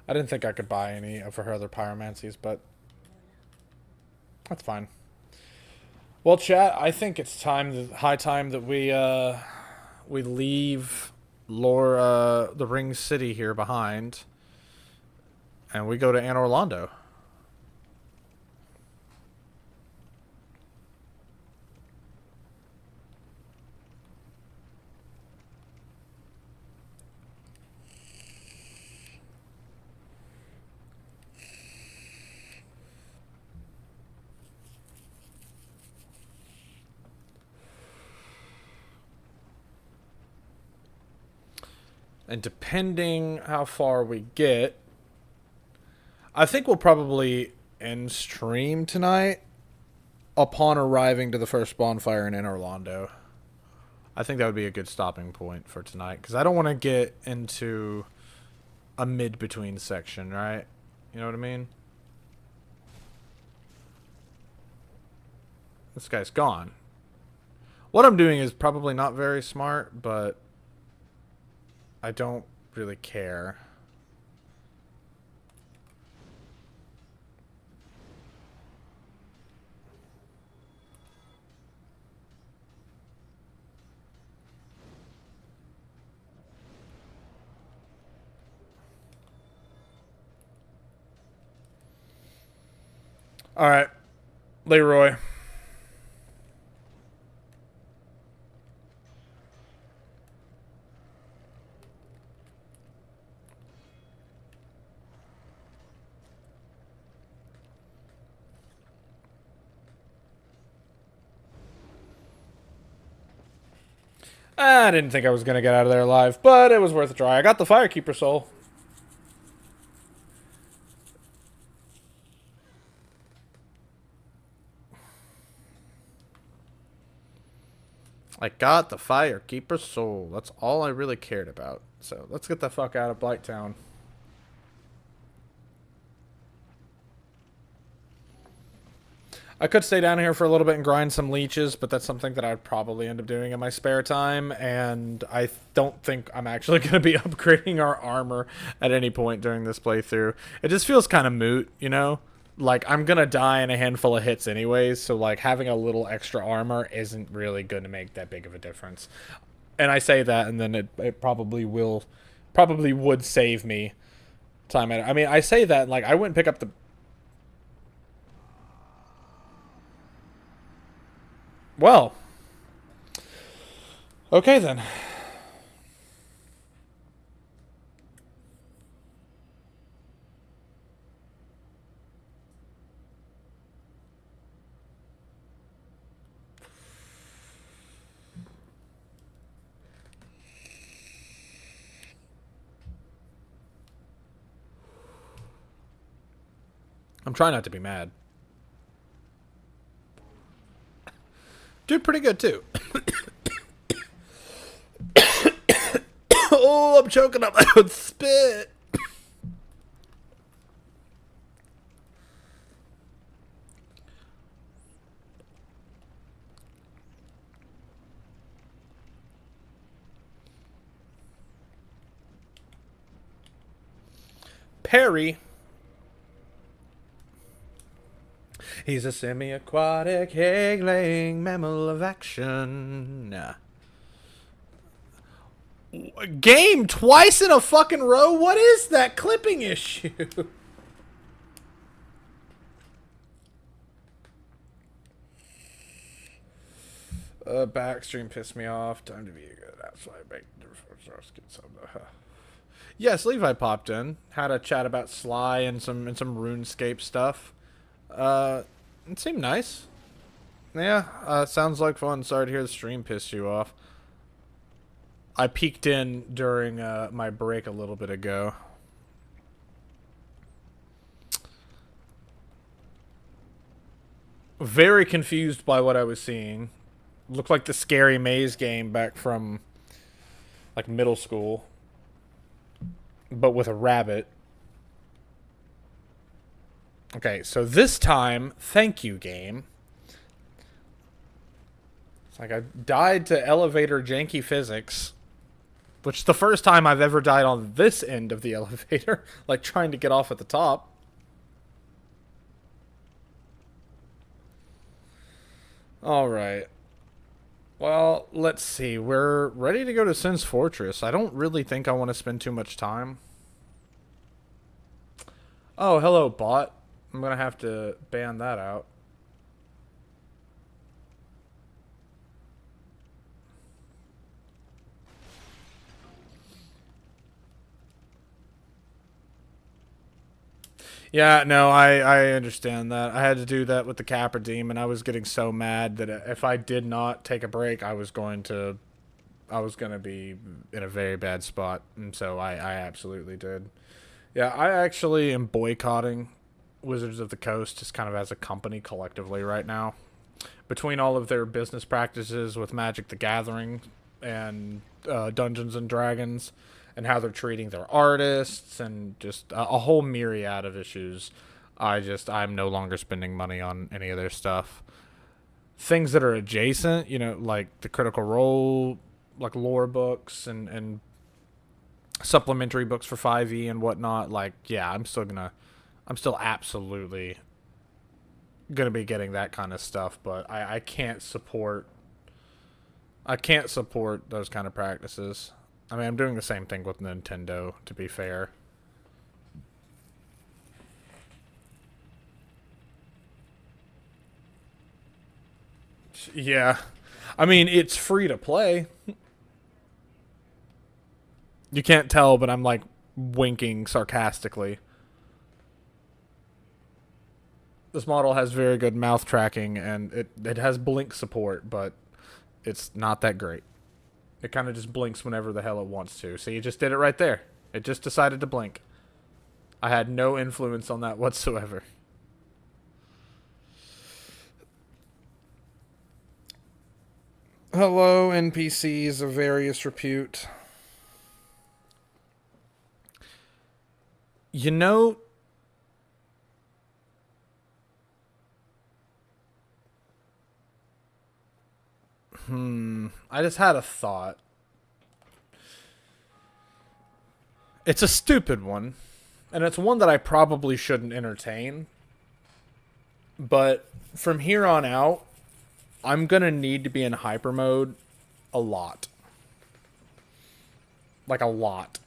Speaker 1: I didn't think I could buy any of her other pyromancies, but that's fine. Well, chat, I think it's high time that we leave the Ring City here behind, and we go to Anor Londo. And depending how far we get, I think we'll probably end stream tonight upon arriving to the first bonfire in Orlando. I think that would be a good stopping point for tonight, because I don't want to get into a mid-between section, right? You know what I mean? This guy's gone. What I'm doing is probably not very smart, but I don't really care. All right, Leroy. I didn't think I was going to get out of there alive, but it was worth a try. I got the Firekeeper soul. I got the Firekeeper soul. That's all I really cared about. So let's get the fuck out of Blighttown. I could stay down here for a little bit and grind some leeches, but that's something that I'd probably end up doing in my spare time, and I don't think I'm actually going to be upgrading our armor at any point during this playthrough. It just feels kind of moot, you know? Like, I'm going to die in a handful of hits anyways, so, like, having a little extra armor isn't really going to make that big of a difference. And I say that, and then it probably would save me time. I mean, I say that, like, I wouldn't pick up the... Well, okay then. I'm trying not to be mad. Did pretty good too. Oh, I'm choking up my own spit. Perry. He's a semi-aquatic, egg-laying mammal of action. Game twice in a fucking row? What is that clipping issue? Backstream pissed me off. Time to be a good. That's why I make Yes, Levi popped in. Had a chat about Sly and some RuneScape stuff. It seemed nice. Yeah, sounds like fun. Sorry to hear the stream pissed you off. I peeked in during my break a little bit ago. Very confused by what I was seeing. Looked like the Scary Maze game back from like middle school, but with a rabbit. Okay, so this time, thank you, game. It's like I died to elevator janky physics, which is the first time I've ever died on this end of the elevator, like trying to get off at the top. Alright. Well, let's see. We're ready to go to Sin's Fortress. I don't really think I want to spend too much time. Oh, hello, bot. I'm going to have to ban that out. Yeah, no, I understand that. I had to do that with the Capra Demon. I was getting so mad that if I did not take a break, I was going to I was gonna be in a very bad spot, and so I absolutely did. Yeah, I actually am boycotting Wizards of the Coast just kind of as a company collectively right now. Between all of their business practices with Magic the Gathering and Dungeons and Dragons, and how they're treating their artists, and just a whole myriad of issues, I'm no longer spending money on any of their stuff. Things that are adjacent, like the Critical Role, like lore books and supplementary books for 5e and whatnot. Like, yeah, I'm still absolutely gonna be getting that kind of stuff, but I can't support those kind of practices. I mean, I'm doing the same thing with Nintendo, to be fair. Yeah. I mean, it's free to play. You can't tell, but I'm like winking sarcastically. This model has very good mouth tracking and it has blink support, but it's not that great. It kind of just blinks whenever the hell it wants to. So you just did it right there. It just decided to blink. I had no influence on that whatsoever. Hello, NPCs of various repute. You know, I just had a thought. It's a stupid one, and it's one that I probably shouldn't entertain. But from here on out, I'm gonna need to be in hyper mode a lot. Like a lot.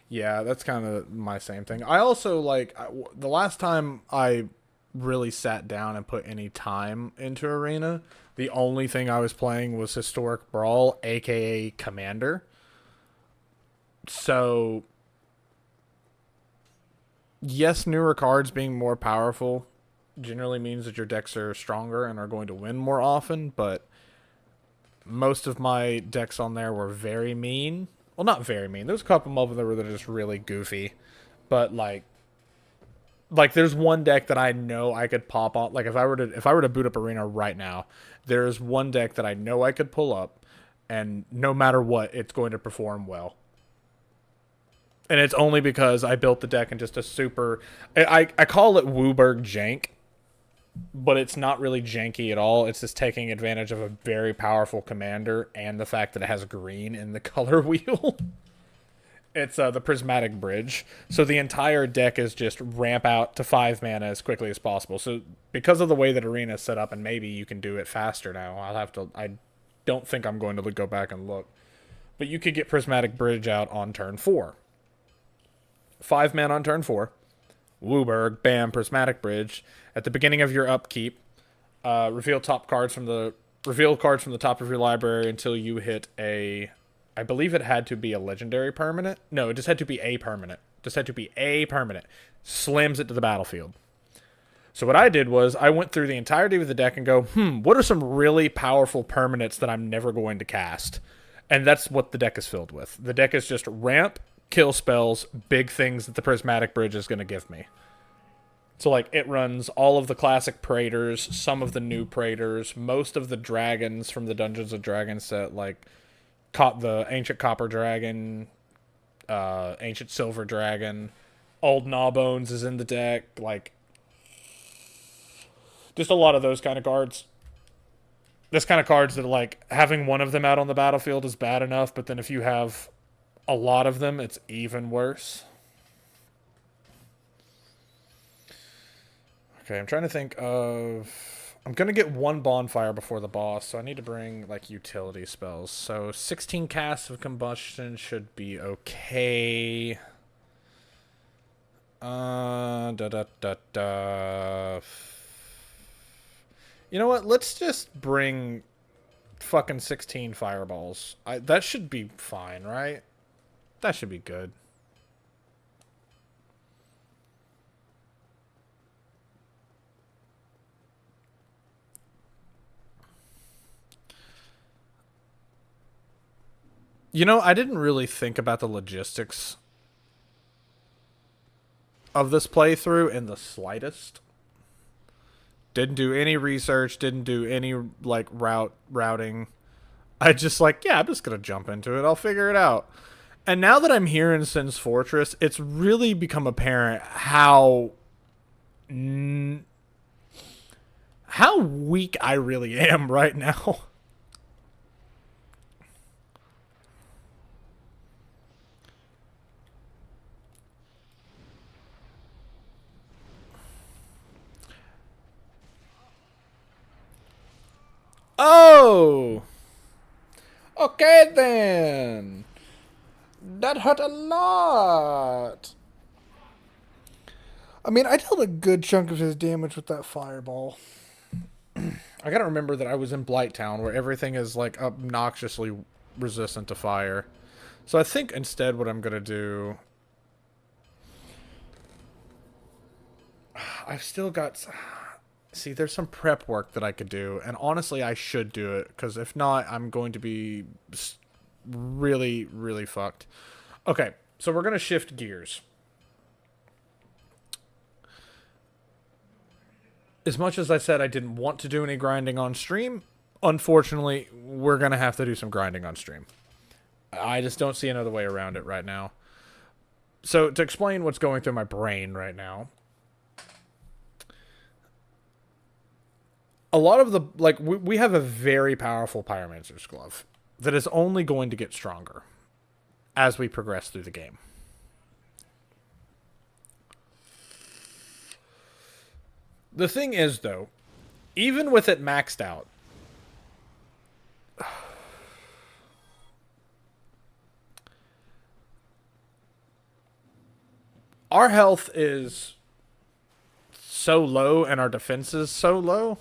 Speaker 1: Yeah, that's kind of my same thing. I also the last time I really sat down and put any time into Arena, the only thing I was playing was Historic Brawl, aka Commander. So, yes, newer cards being more powerful generally means that your decks are stronger and are going to win more often, but most of my decks on there were very mean. Well, not very mean. There's a couple of them that were just really goofy, but there's one deck that I know I could pop on. Like if I were to boot up Arena right now, there's one deck that I know I could pull up, and no matter what, it's going to perform well. And it's only because I built the deck in just a super. I call it Wooburg jank, but it's not really janky at all. It's just taking advantage of a very powerful commander and the fact that it has green in the color wheel. It's the Prismatic Bridge. So the entire deck is just ramp out to 5 mana as quickly as possible. So because of the way that Arena is set up, and maybe you can do it faster now, I don't think I'm going to go back and look. But you could get Prismatic Bridge out on turn 4. 5 mana on turn 4. Wooburg, bam, Prismatic Bridge. At the beginning of your upkeep, reveal cards from the top of your library until you hit a. I believe it had to be a legendary permanent. No, it just had to be a permanent. Just had to be a permanent. Slams it to the battlefield. So what I did was I went through the entirety of the deck and go, what are some really powerful permanents that I'm never going to cast? And that's what the deck is filled with. The deck is just ramp, kill spells, big things that the Prismatic Bridge is going to give me. So, it runs all of the classic Praetors, some of the new Praetors, most of the dragons from the Dungeons & Dragons set, the Ancient Copper Dragon, Ancient Silver Dragon, Old Gnawbones is in the deck, just a lot of those kind of cards. This kind of cards that, having one of them out on the battlefield is bad enough, but then if you have a lot of them, it's even worse. Okay, I'm trying to think of. I'm gonna get one bonfire before the boss, so I need to bring utility spells. So 16 casts of combustion should be okay. Da da da da. You know what? Let's just bring fucking 16 fireballs. That should be fine, right? That should be good. You know, I didn't really think about the logistics of this playthrough in the slightest. Didn't do any research, didn't do any, like, routing. I just, like, yeah, I'm just gonna jump into it. I'll figure it out. And now that I'm here in Sin's Fortress, it's really become apparent how weak I really am right now. Oh! Okay then. That hurt a lot. I mean, I dealt a good chunk of his damage with that fireball. I gotta remember that I was in Blighttown, where everything is, like, obnoxiously resistant to fire. So I think instead what I'm gonna do... I've still got... See, there's some prep work that I could do, and honestly, I should do it, because if not, I'm going to be really, really fucked. Okay, so we're going to shift gears. As much as I said I didn't want to do any grinding on stream, unfortunately, we're going to have to do some grinding on stream. I just don't see another way around it right now. So, to explain what's going through my brain right now, a lot of the, like, we have a very powerful Pyromancer's Glove that is only going to get stronger as we progress through the game. The thing is, though, even with it maxed out, our health is so low and our defense is so low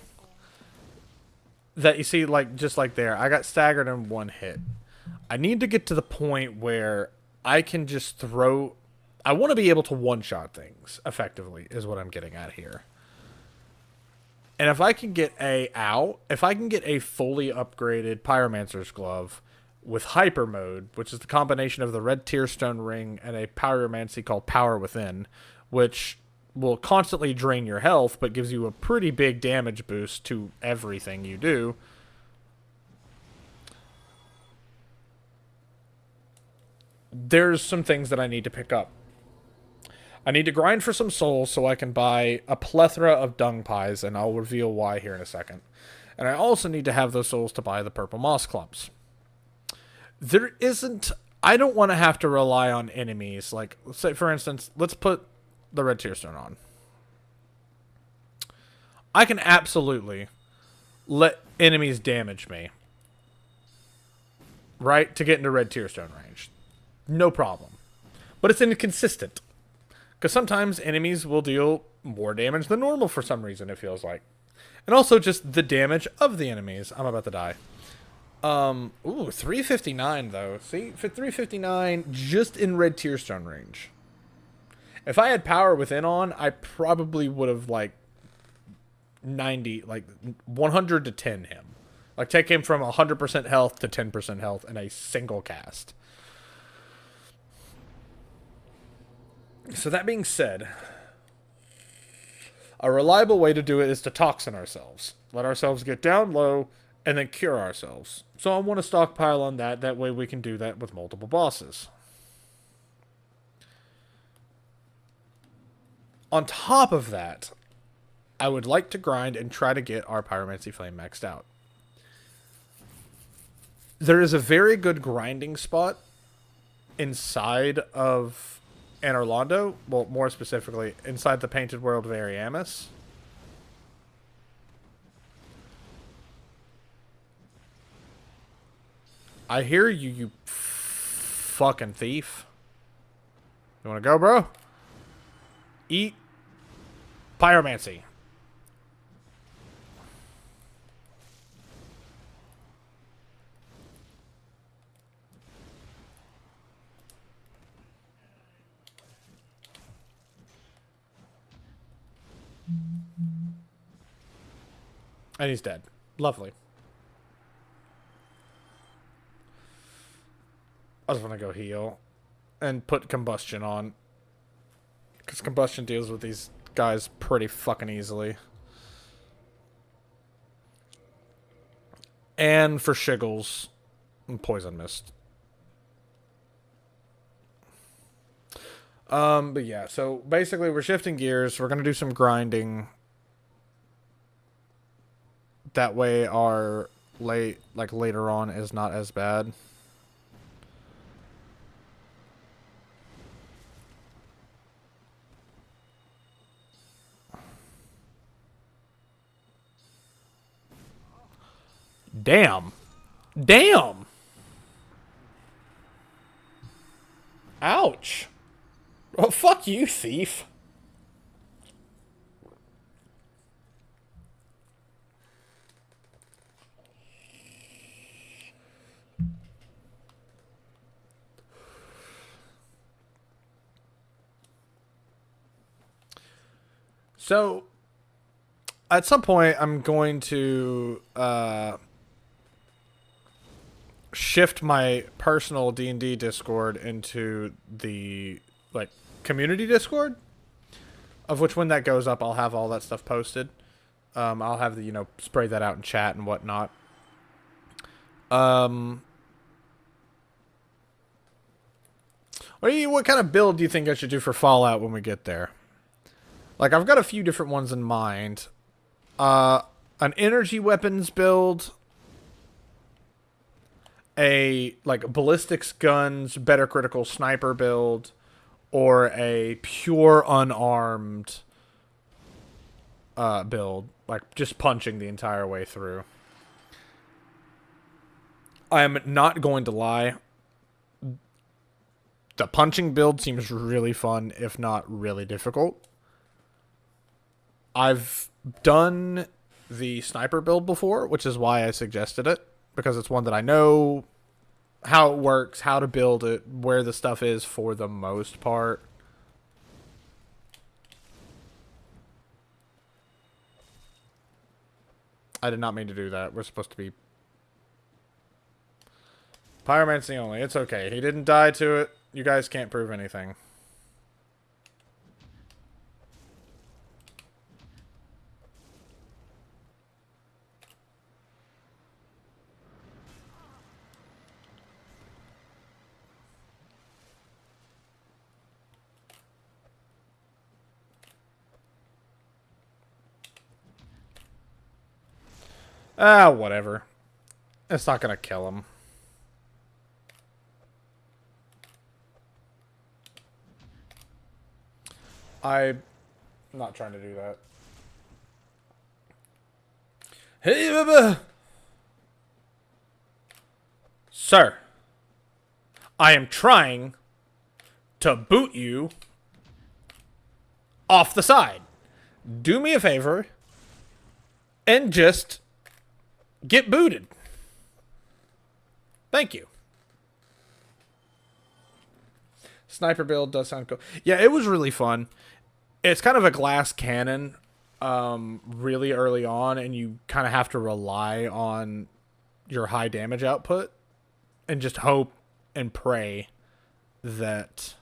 Speaker 1: that, you see, like, just like there, I got staggered in one hit. I need to get to the point where I can just throw... I want to be able to one-shot things, effectively, is what I'm getting at here. And if I can get if I can get a fully upgraded Pyromancer's Glove with Hyper Mode, which is the combination of the Red Tearstone Ring and a Pyromancy called Power Within, which will constantly drain your health, but gives you a pretty big damage boost to everything you do. There's some things that I need to pick up. I need to grind for some souls so I can buy a plethora of dung pies, and I'll reveal why here in a second. And I also need to have those souls to buy the purple moss clumps. There isn't... I don't want to have to rely on enemies. Like, let's say, for instance, let's put the Red Tearstone on. I can absolutely let enemies damage me, right, to get into Red Tearstone range. No problem. But it's inconsistent. Because sometimes enemies will deal more damage than normal for some reason, it feels like. And also just the damage of the enemies. I'm about to die. Ooh, 359 though. See, for 359, just in Red Tearstone range. If I had Power Within on, I probably would have, like, 100 to 10 him. Like, take him from 100% health to 10% health in a single cast. So that being said, a reliable way to do it is to toxin ourselves. Let ourselves get down low, and then cure ourselves. So I want to stockpile on that. That way we can do that with multiple bosses. On top of that, I would like to grind and try to get our Pyromancy Flame maxed out. There is a very good grinding spot inside of Anor Londo. Well, more specifically, inside the Painted World of Ariamis. I hear you, you fucking thief. You wanna go, bro? Eat Pyromancy. And he's dead. Lovely. I just want to go heal. And put combustion on. Because combustion deals with these guys pretty fucking easily. And for shiggles, poison mist. But yeah, so basically we're shifting gears. We're gonna do some grinding. That way our later on is not as bad. Damn. Damn. Ouch. Well, fuck you, thief. So, at some point, I'm going to shift my personal D&D Discord into the community Discord, of which when that goes up, I'll have all that stuff posted. I'll have the spray that out in chat and whatnot. What kind of build do you think I should do for Fallout when we get there? Like, I've got a few different ones in mind. An energy weapons build, a ballistics guns, better critical sniper build, or a pure unarmed build, like just punching the entire way through. I'm not going to lie. The punching build seems really fun, if not really difficult. I've done the sniper build before, which is why I suggested it, because it's one that I know how it works, how to build it, where the stuff is for the most part. I did not mean to do that. We're supposed to be pyromancy only. It's okay. He didn't die to it. You guys can't prove anything. Whatever. It's not gonna kill him. I'm not trying to do that. Hey, Baba! Sir, I am trying to boot you off the side. Do me a favor and just get booted. Thank you. Sniper build does sound cool. Yeah, it was really fun. It's kind of a glass cannon really early on, and you kind of have to rely on your high damage output and just hope and pray that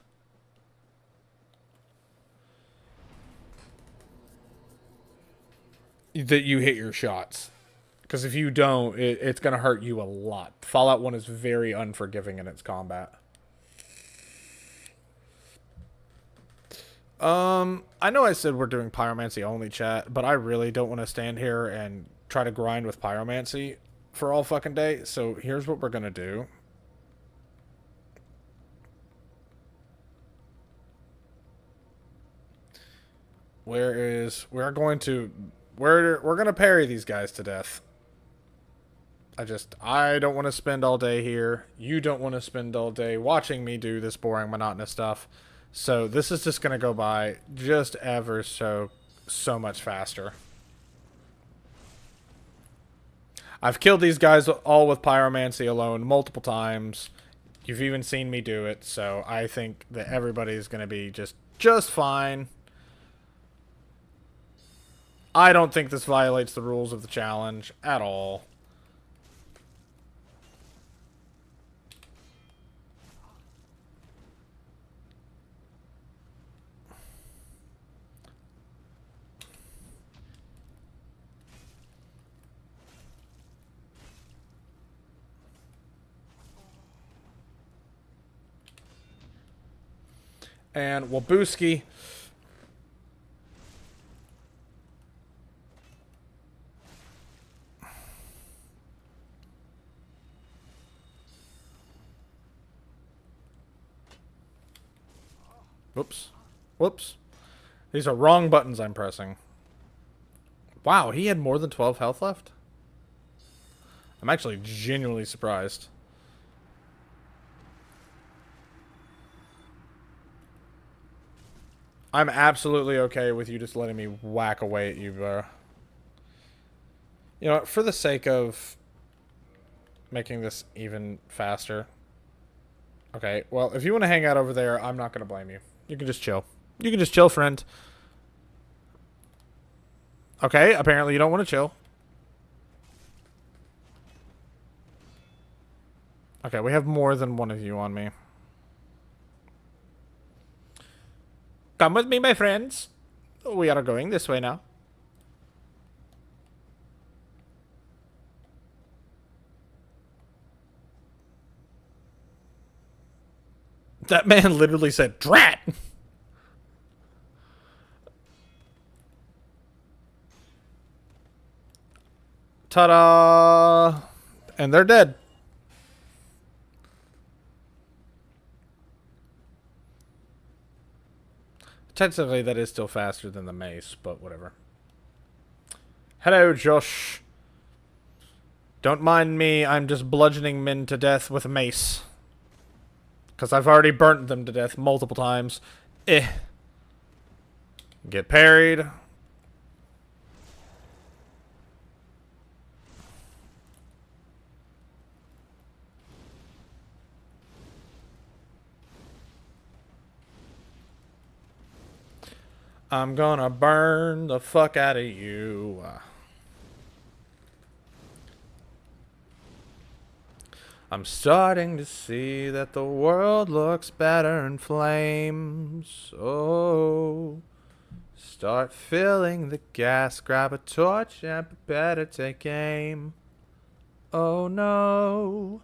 Speaker 1: you hit your shots. Because if you don't, it's going to hurt you a lot. Fallout 1 is very unforgiving in its combat. I know I said we're doing pyromancy only, chat, but I really don't want to stand here and try to grind with pyromancy for all fucking day. So here's what we're going to do. We're going to parry these guys to death. I don't want to spend all day here. You don't want to spend all day watching me do this boring, monotonous stuff. So this is just going to go by just ever so much faster. I've killed these guys all with pyromancy alone multiple times. You've even seen me do it, so I think that everybody's going to be just fine. I don't think this violates the rules of the challenge at all. And Wabuski. Whoops. Whoops. These are wrong buttons I'm pressing. Wow, he had more than 12 health left? I'm actually genuinely surprised. I'm absolutely okay with you just letting me whack away at you, bro. You know, for the sake of making this even faster. Okay, well, if you want to hang out over there, I'm not going to blame you. You can just chill. You can just chill, friend. Okay, apparently you don't want to chill. Okay, we have more than one of you on me. Come with me, my friends. We are going this way now. That man literally said, "Drat!" Ta-da! And they're dead. Technically, that is still faster than the mace, but whatever. Hello, Josh. Don't mind me, I'm just bludgeoning men to death with a mace. Because I've already burnt them to death multiple times. Get parried. I'm gonna burn the fuck out of you. I'm starting to see that the world looks better in flames. Oh, start filling the gas, grab a torch and prepare to take aim. Oh no.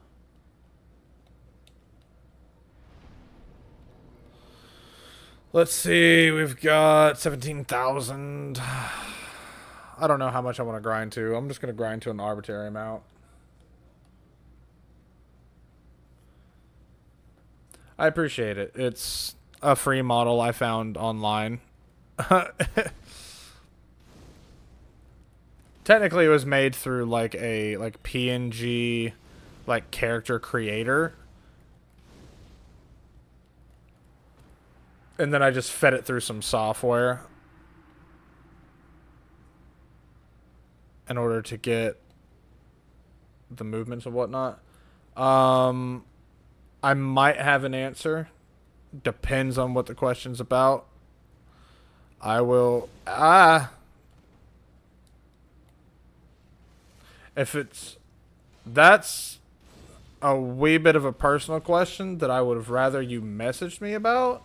Speaker 1: Let's see, we've got 17,000. I don't know how much I want to grind to. I'm just going to grind to an arbitrary amount. I appreciate it. It's a free model I found online. Technically, it was made through like a PNG character creator. And then I just fed it through some software in order to get the movements and whatnot. I might have an answer. Depends on what the question's about. I will... If it's... That's a wee bit of a personal question that I would have rather you messaged me about.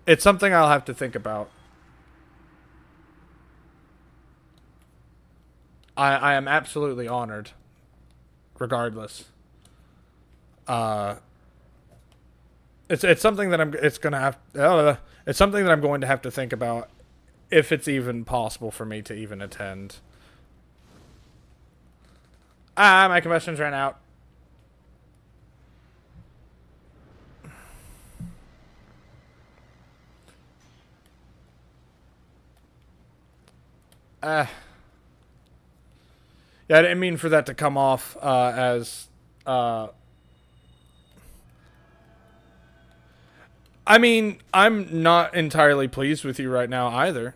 Speaker 1: It's something I'll have to think about. I am absolutely honored. Regardless. It's something that it's something that I'm going to have to think about if it's even possible for me to even attend. My combustion's ran out. Yeah, I didn't mean for that to come off as... I mean, I'm not entirely pleased with you right now either.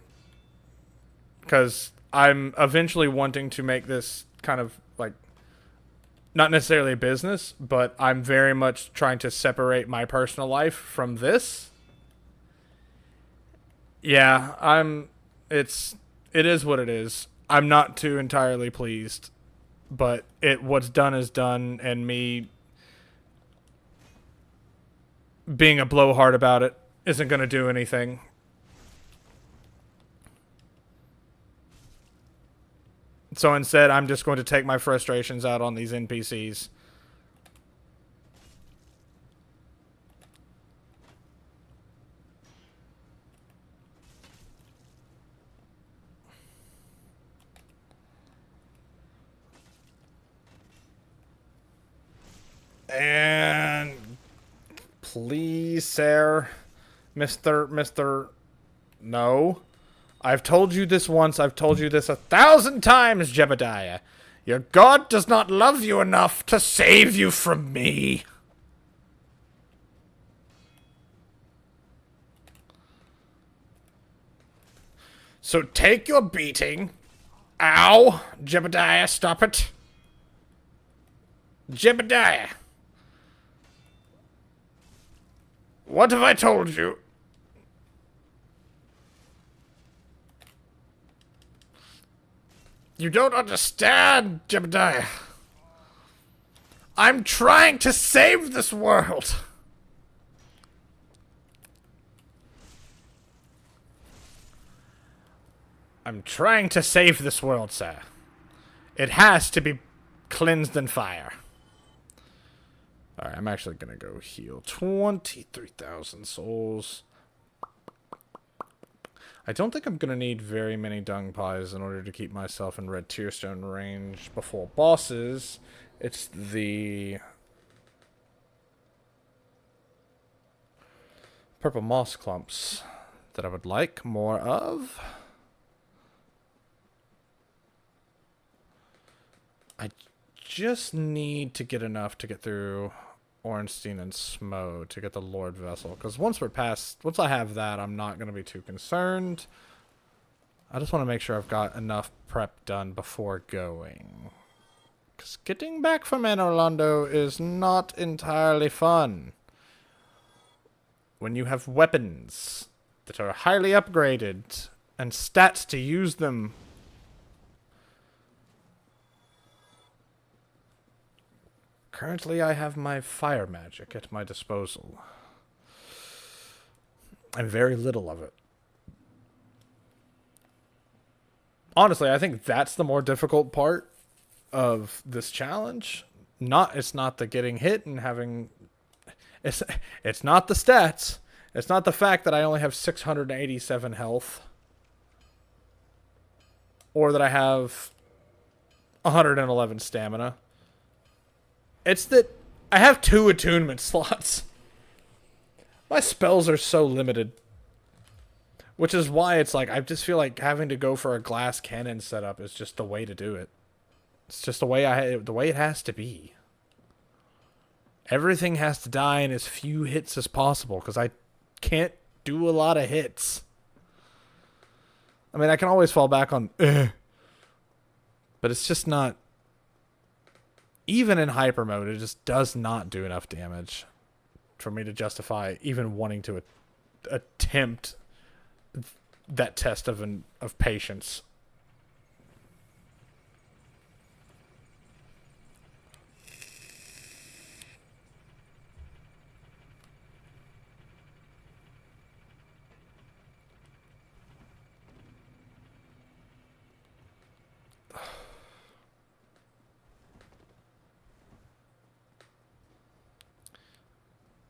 Speaker 1: Because I'm eventually wanting to make this kind of, not necessarily a business, but I'm very much trying to separate my personal life from this. Yeah, it is what it is. I'm not too entirely pleased, but what's done is done, and me being a blowhard about it isn't going to do anything. So instead, I'm just going to take my frustrations out on these NPCs. And please, sir, Mister, no. I've told you this once. I've told you this 1,000 times, Jebediah. Your God does not love you enough to save you from me. So take your beating. Ow! Jebediah, stop it. Jebediah. What have I told you? You don't understand, Jebediah. I'm trying to save this world. I'm trying to save this world, sir. It has to be cleansed in fire. Alright, I'm actually gonna go heal 23,000 souls. I don't think I'm gonna need very many dung pies in order to keep myself in red tearstone range before bosses. It's the purple moss clumps that I would like more of. I just need to get enough to get through Ornstein and Smo to get the Lord Vessel. Because once I have that, I'm not going to be too concerned. I just want to make sure I've got enough prep done before going. Because getting back from Anor Londo is not entirely fun. When you have weapons that are highly upgraded and stats to use them. Currently, I have my fire magic at my disposal. And very little of it. Honestly, I think that's the more difficult part of this challenge. It's not the getting hit and having... It's not the stats. It's not the fact that I only have 687 health. Or that I have 111 stamina. It's that I have 2 attunement slots. My spells are so limited. Which is why it's like, I just feel like having to go for a glass cannon setup is just the way to do it. It's just the way it has to be. Everything has to die in as few hits as possible, because I can't do a lot of hits. I mean, I can always fall back on, but it's just not... Even in hyper mode, it just does not do enough damage for me to justify even wanting to attempt that test of patience.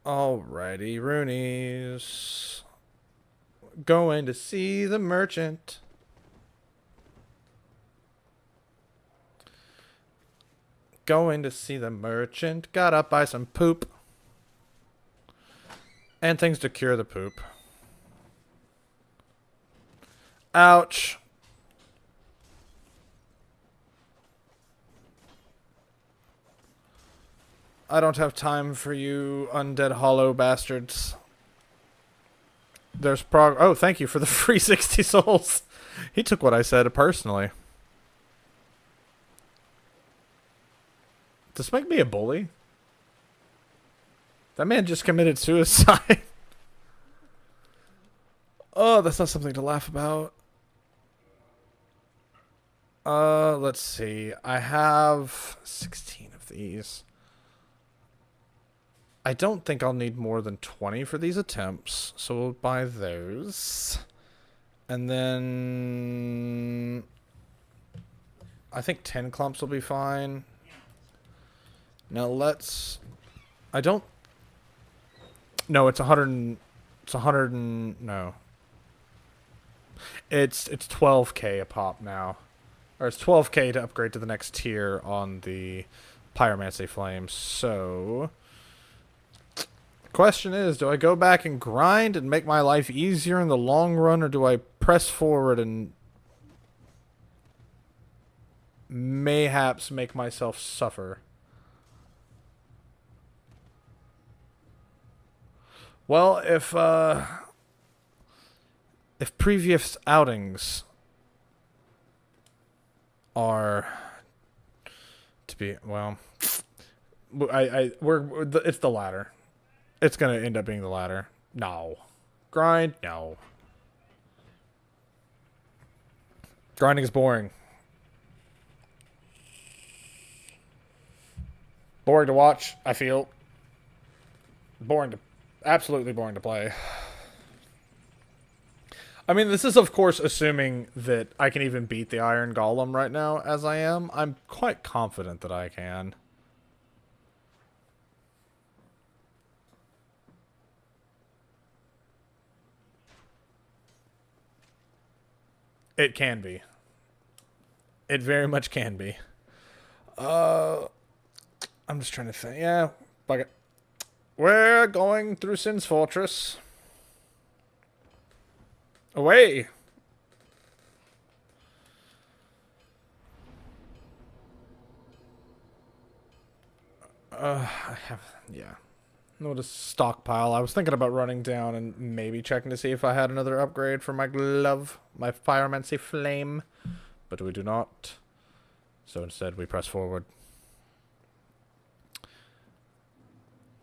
Speaker 1: Alrighty, Roonies. Going to see the merchant. Going to see the merchant. Gotta buy some poop. And things to cure the poop. Ouch. I don't have time for you undead hollow bastards. There's oh, thank you for the free 60 souls. He took what I said personally. Does this make me a bully? That man just committed suicide. Oh, that's not something to laugh about. Let's see. I have 16 of these. I don't think I'll need more than 20 for these attempts, so we'll buy those. And then I think 10 clumps will be fine. Now let's... I don't... No, it's 100... It's 100 and... No. It's 12k a pop now. Or it's 12k to upgrade to the next tier on the Pyromancy Flames. So... Question is, do I go back and grind and make my life easier in the long run, or do I press forward and mayhaps make myself suffer? Well, if previous outings are to be, well, it's the latter. It's gonna end up being the latter. No. Grind? No. Grinding is boring. Boring to watch, I feel. Boring to... Absolutely boring to play. I mean, this is, of course, assuming that I can even beat the Iron Golem right now, as I am. I'm quite confident that I can. It can be. It very much can be. I'm just trying to think. Yeah, fuck it. We're going through Sin's Fortress. Away! I have... Yeah. No, to stockpile. I was thinking about running down and maybe checking to see if I had another upgrade for my glove, my Pyromancy Flame, but we do not. So instead, we press forward.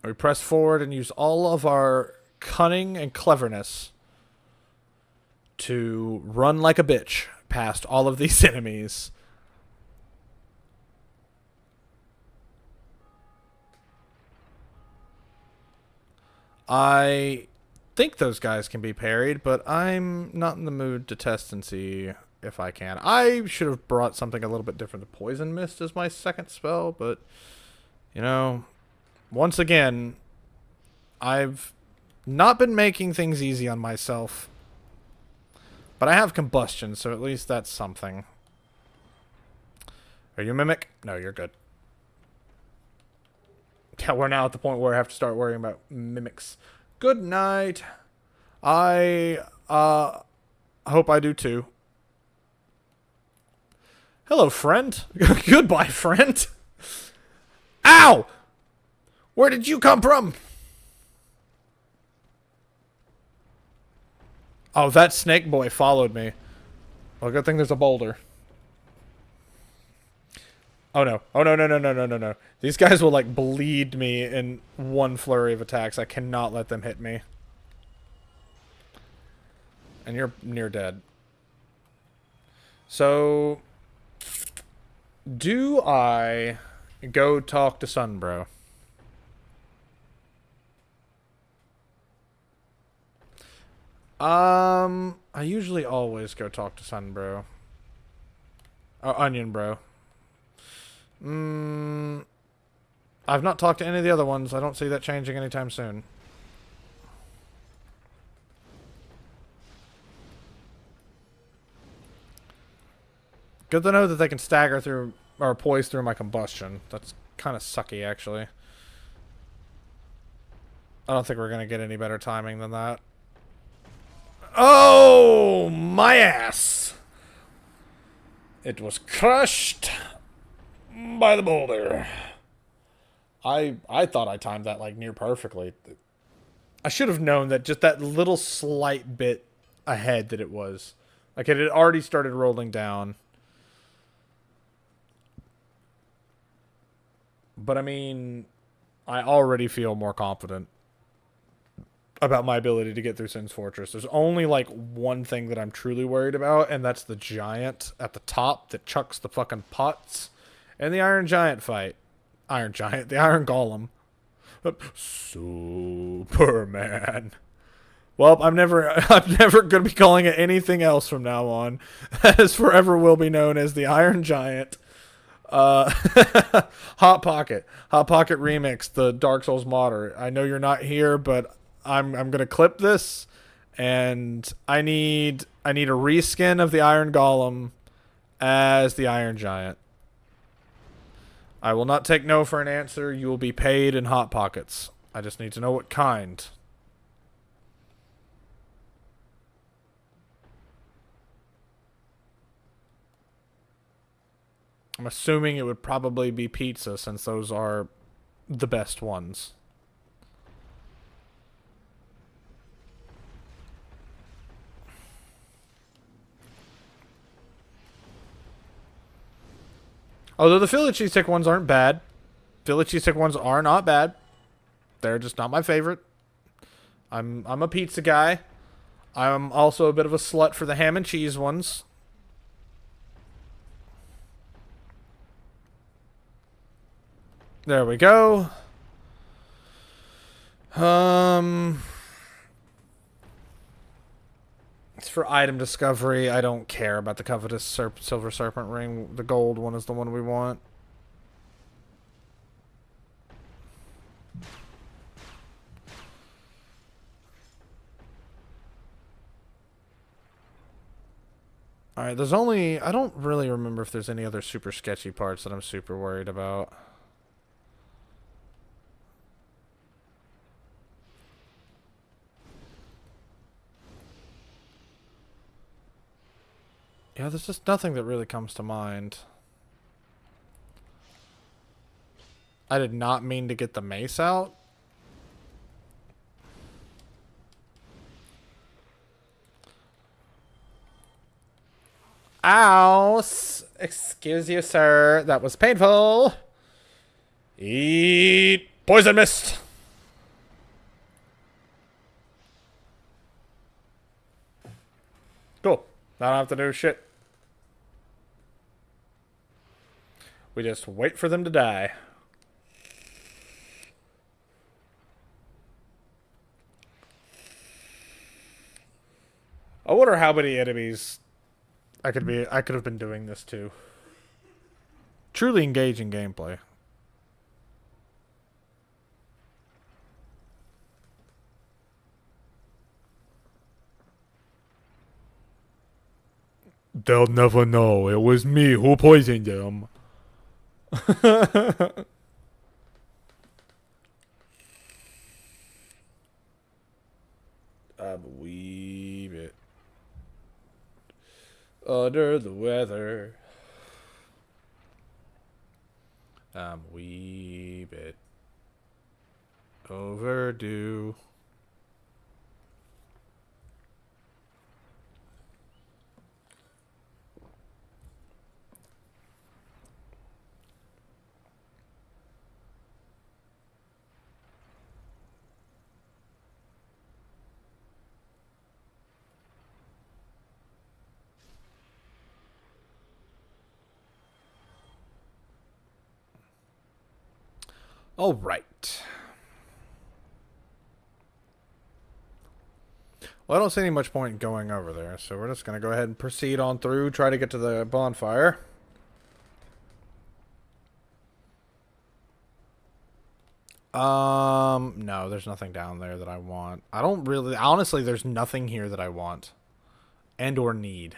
Speaker 1: We press forward and use all of our cunning and cleverness to run like a bitch past all of these enemies. I think those guys can be parried, but I'm not in the mood to test and see if I can. I should have brought something a little bit different. The Poison Mist as my second spell, but, you know, once again, I've not been making things easy on myself. But I have Combustion, so at least that's something. Are you a Mimic? No, you're good. Yeah, we're now at the point where I have to start worrying about mimics. Good night. I hope I do too. Hello, friend. Goodbye, friend. Ow! Where did you come from? Oh, that snake boy followed me. Well, good thing there's a boulder. Oh no. Oh no, no, no, no, no, no, no. These guys will like bleed me in one flurry of attacks. I cannot let them hit me. And you're near dead. So, do I go talk to Sunbro? I usually always go talk to Sunbro. Oh, Onion Bro. I've not talked to any of the other ones. I don't see that changing anytime soon. Good to know that they can stagger through, or poise through my combustion. That's kind of sucky, actually. I don't think we're going to get any better timing than that. Oh, my ass! It was crushed by the boulder. I thought I timed that like near perfectly. I should have known that just that little slight bit ahead that it was. Like it had already started rolling down. But I mean, I already feel more confident. about my ability to get through Sin's Fortress. There's only like one thing that I'm truly worried about, and that's the giant at the top that chucks the fucking pots and the Iron Giant fight. Iron Giant, the Iron Golem. Superman. Well, I'm never going to be calling it anything else from now on. As forever will be known as the Iron Giant. Hot Pocket remix, the Dark Souls modder. I know you're not here, but I'm gonna clip this, and I need a reskin of the Iron Golem as the Iron Giant. I will not take no for an answer. You will be paid in Hot Pockets. I just need to know what kind. I'm assuming it would probably be pizza, since those are the best ones. Although the Philly cheesesteak ones aren't bad. Philly cheesesteak ones are not bad. They're just not my favorite. I'm a pizza guy. I'm also a bit of a slut for the ham and cheese ones. There we go. It's for item discovery. I don't care about the covetous silver serpent ring. The gold one is the one we want. Alright, there's only... I don't really remember if there's any other super sketchy parts that I'm super worried about. Yeah, there's just nothing that really comes to mind. I did not mean to get the mace out. Ow! Excuse you, sir. That was painful. Eat poison mist. Cool. I don't have to do shit. We just wait for them to die. I wonder how many enemies I could have been doing this to. Truly engaging gameplay. They'll never know. It was me who poisoned them. I'm a wee bit under the weather. I'm a wee bit overdue. All right. Well, I don't see any much point in going over there, so we're just going to go ahead and proceed on through, try to get to the bonfire. No, there's nothing down there that I want. I don't really, honestly, there's nothing here that I want and or need.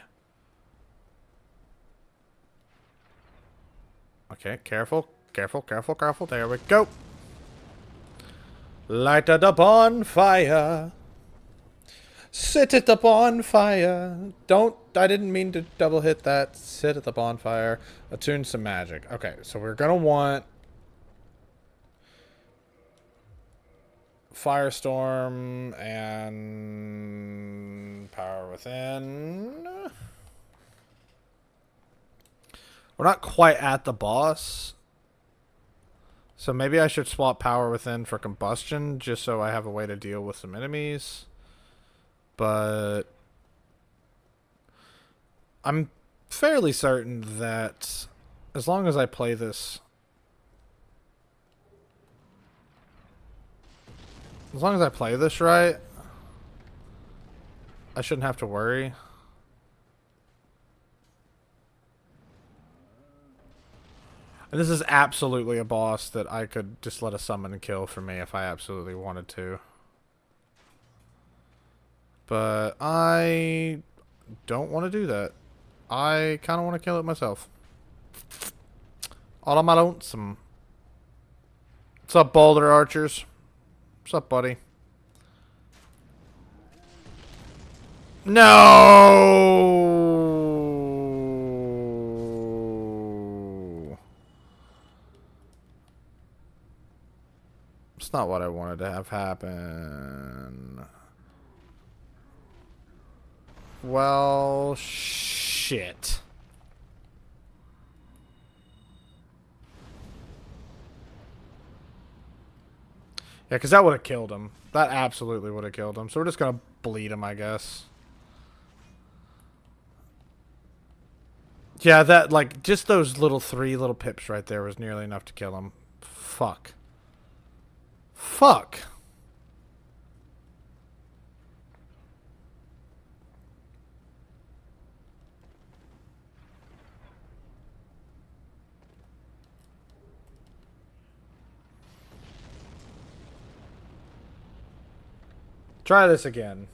Speaker 1: Okay, careful. Careful, careful, careful. There we go. Light the bonfire. Sit at the bonfire. I didn't mean to double hit that. Sit at the bonfire. Attune some magic. Okay, so we're gonna want Firestorm and Power Within. We're not quite at the boss, So maybe I should swap power within for combustion just so I have a way to deal with some enemies. But I'm fairly certain that as long as I play this... As long as I play this right, I shouldn't have to worry. And this is absolutely a boss that I could just let a summon and kill for me if I absolutely wanted to. But I don't want to do that. I kind of want to kill it myself. All on my lonesome. What's up, Boulder Archers? What's up, buddy? No! It's not what I wanted to have happen. Well, shit. Yeah, because that would have killed him. That absolutely would have killed him. So we're just going to bleed him, I guess. Yeah, that, like, just those three little pips right there was nearly enough to kill him. Fuck. Fuck. Try this again.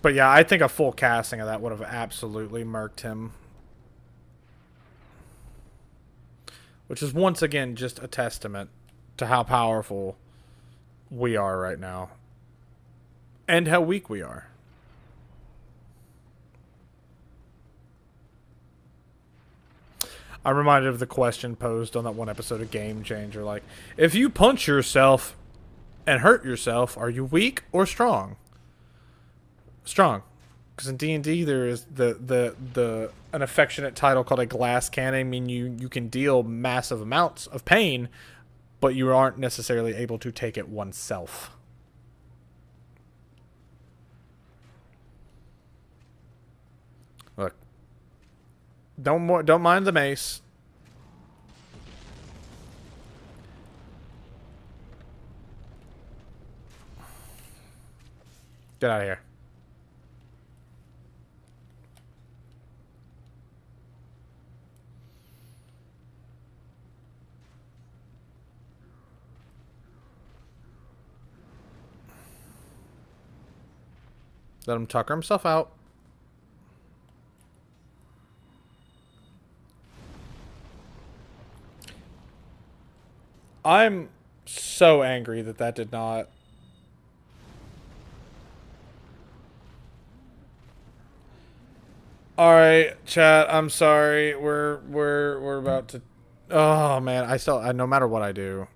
Speaker 1: But yeah, I think a full casting of that would have absolutely murked him. Which is once again just a testament to how powerful we are right now. And how weak we are. I'm reminded of the question posed on that one episode of Game Changer. Like, if you punch yourself and hurt yourself, are you weak or strong? Strong. Because in D&D there is an affectionate title called a glass cannon. I mean, you can deal massive amounts of pain, but you aren't necessarily able to take it oneself. Look. Don't mind the mace. Get out of here. Let him tucker himself out. I'm so angry that that did not. All right, chat. I'm sorry. We're about to. Oh man, no matter what I do.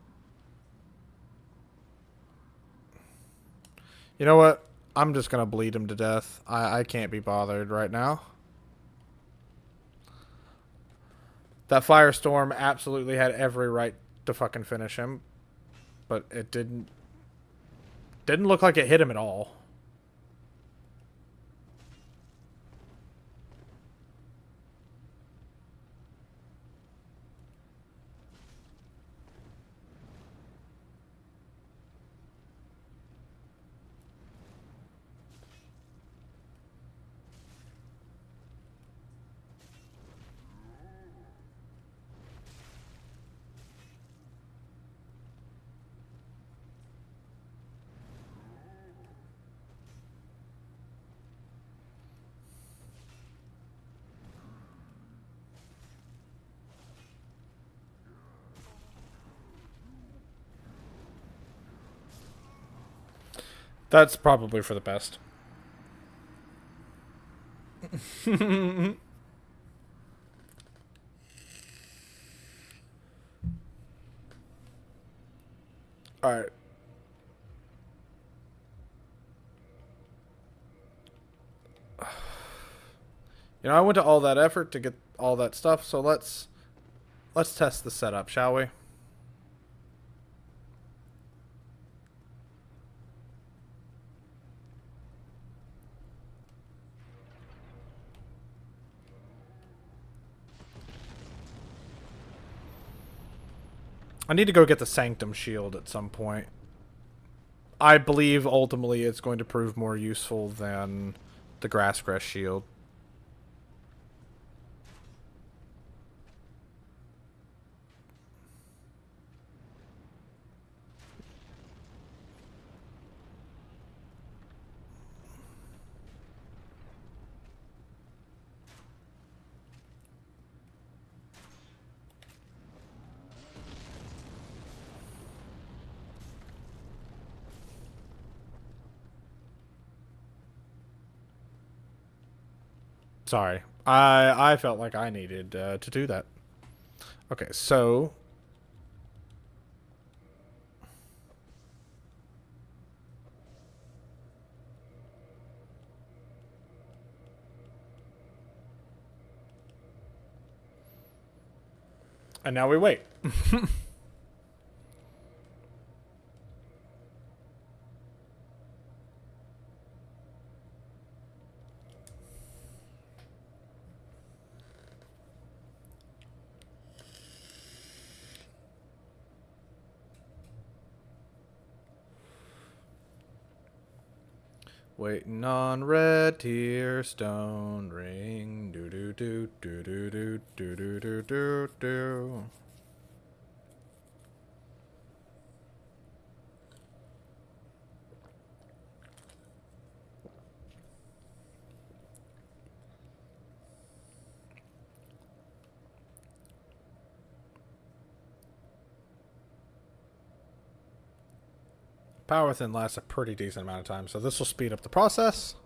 Speaker 1: You know what? I'm just gonna bleed him to death. I can't be bothered right now. That firestorm absolutely had every right to fucking finish him, but it didn't look like it hit him at all. That's probably for the best. All right. You know, I went to all that effort to get all that stuff, so let's test the setup, shall we? I need to go get the Sanctum Shield at some point. I believe ultimately it's going to prove more useful than the Grasscrest Shield. Sorry. I felt like I needed to do that. Okay, so... And now we wait. Waiting on red tear stone ring. Do do do do do do do do do do do. Power within lasts a pretty decent amount of time, so this will speed up the process.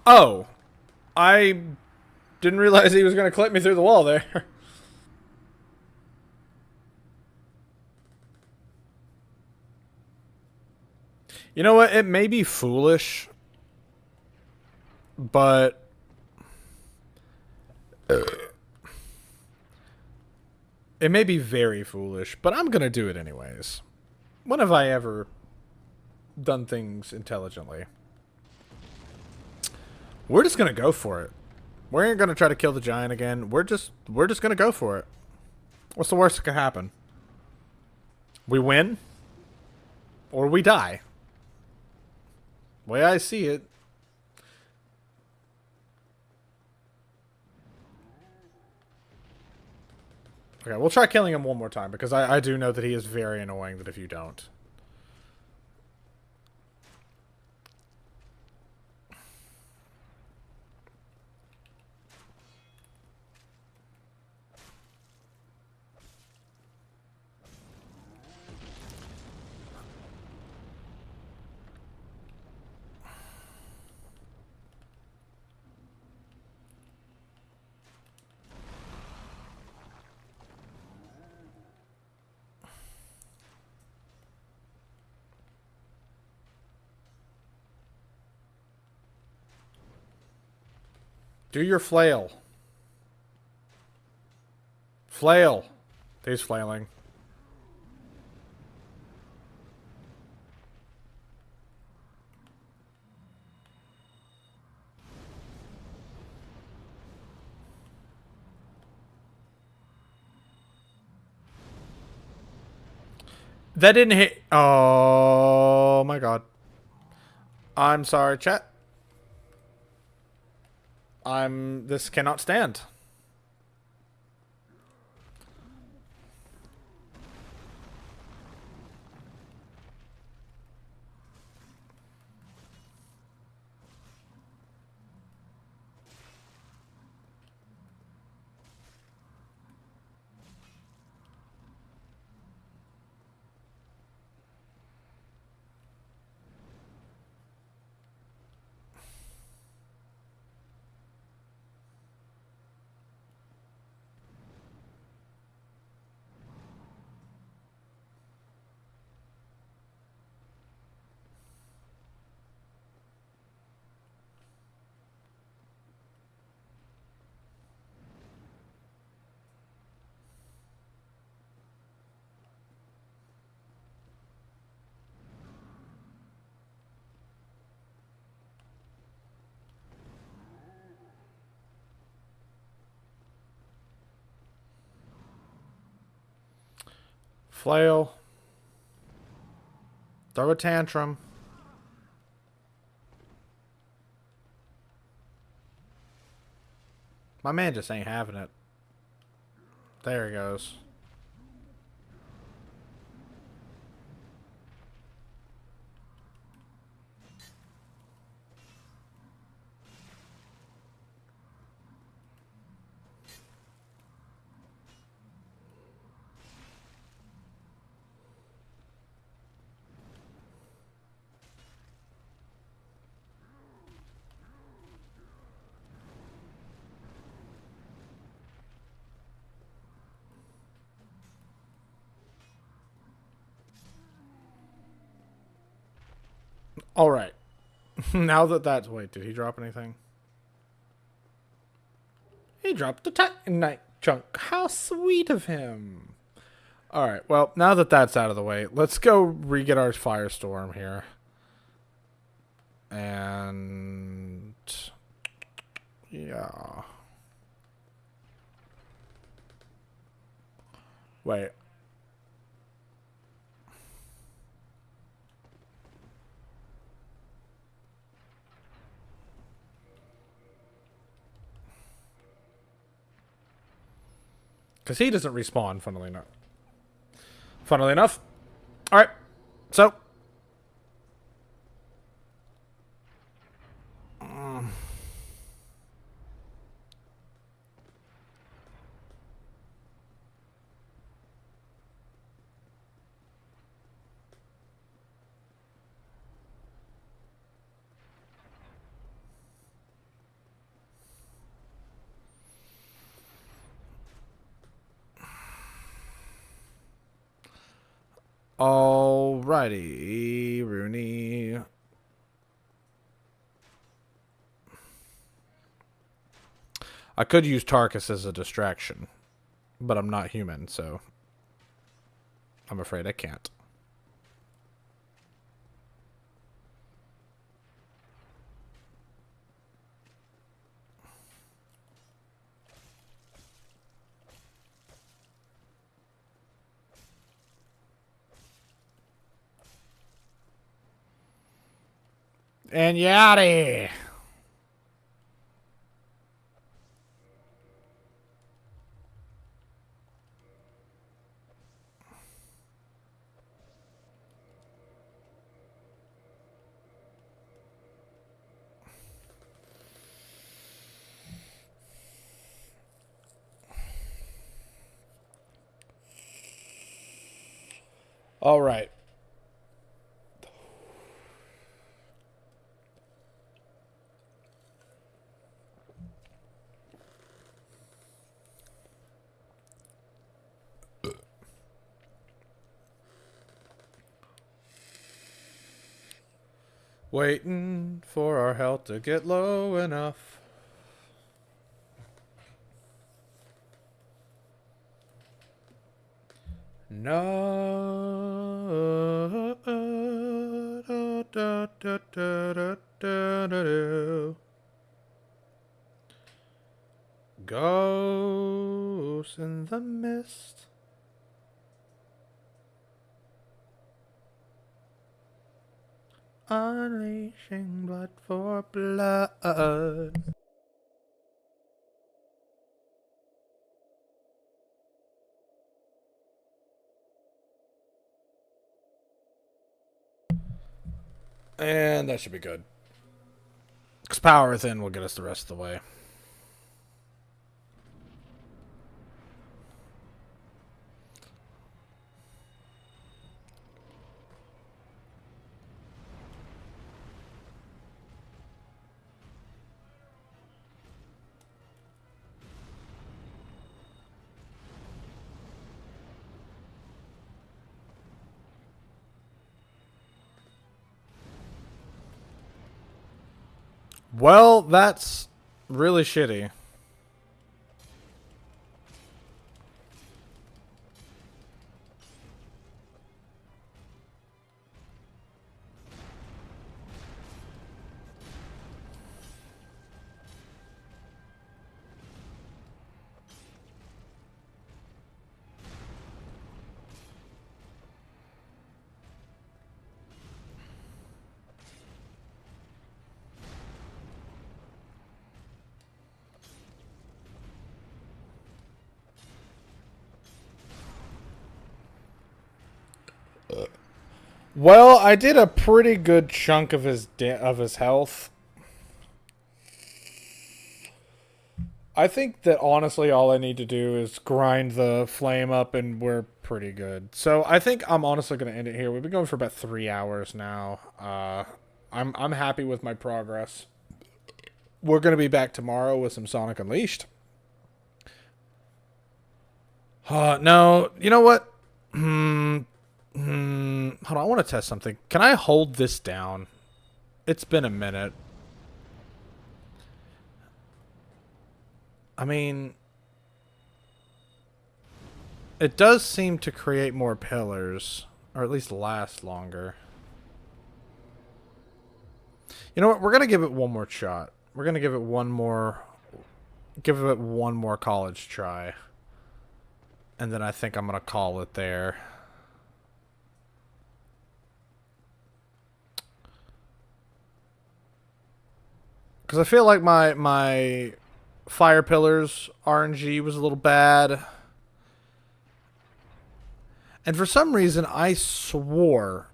Speaker 1: Oh, I didn't realize he was going to clip me through the wall there. You know what? It may be foolish, but it may be very foolish, but I'm going to do it anyways. When have I ever done things intelligently? We're just going to go for it. We ain't going to try to kill the giant again. We're just going to go for it. What's the worst that could happen? We win or we die. The way I see it. Okay, we'll try killing him one more time because I do know that he is very annoying that if you don't. Do your flail. Flail. He's flailing. That didn't hit. Oh my god. I'm sorry, chat. This cannot stand. Flail. Throw a tantrum. My man just ain't having it. There he goes. All right. Now that that's... Wait, did he drop anything? He dropped the Titanite chunk. How sweet of him. All right. Well, now that that's out of the way, let's go re-get our Firestorm here. And... yeah. Wait. Because he doesn't respawn, funnily enough. Funnily enough. Alright. So. Alrighty, Rooney. I could use Tarkus as a distraction, but I'm not human, so I'm afraid I can't. And yaddy. All right. Waiting for our health to get low enough. No. Ghosts in the mist. Unleashing blood for blood. And that should be good. Because Power Within will get us the rest of the way. Well, that's really shitty. Well, I did a pretty good chunk of his health. I think that honestly, all I need to do is grind the flame up, and we're pretty good. So I think I'm honestly going to end it here. We've been going for about 3 hours now. I'm happy with my progress. We're going to be back tomorrow with some Sonic Unleashed. No, you know what? Hold on, I want to test something. Can I hold this down? It's been a minute. I mean, it does seem to create more pillars, or at least last longer. You know what? We're gonna give it one more shot. We're gonna give it one more college try. And then I think I'm gonna call it there. Because I feel like my fire pillars RNG was a little bad. And for some reason, I swore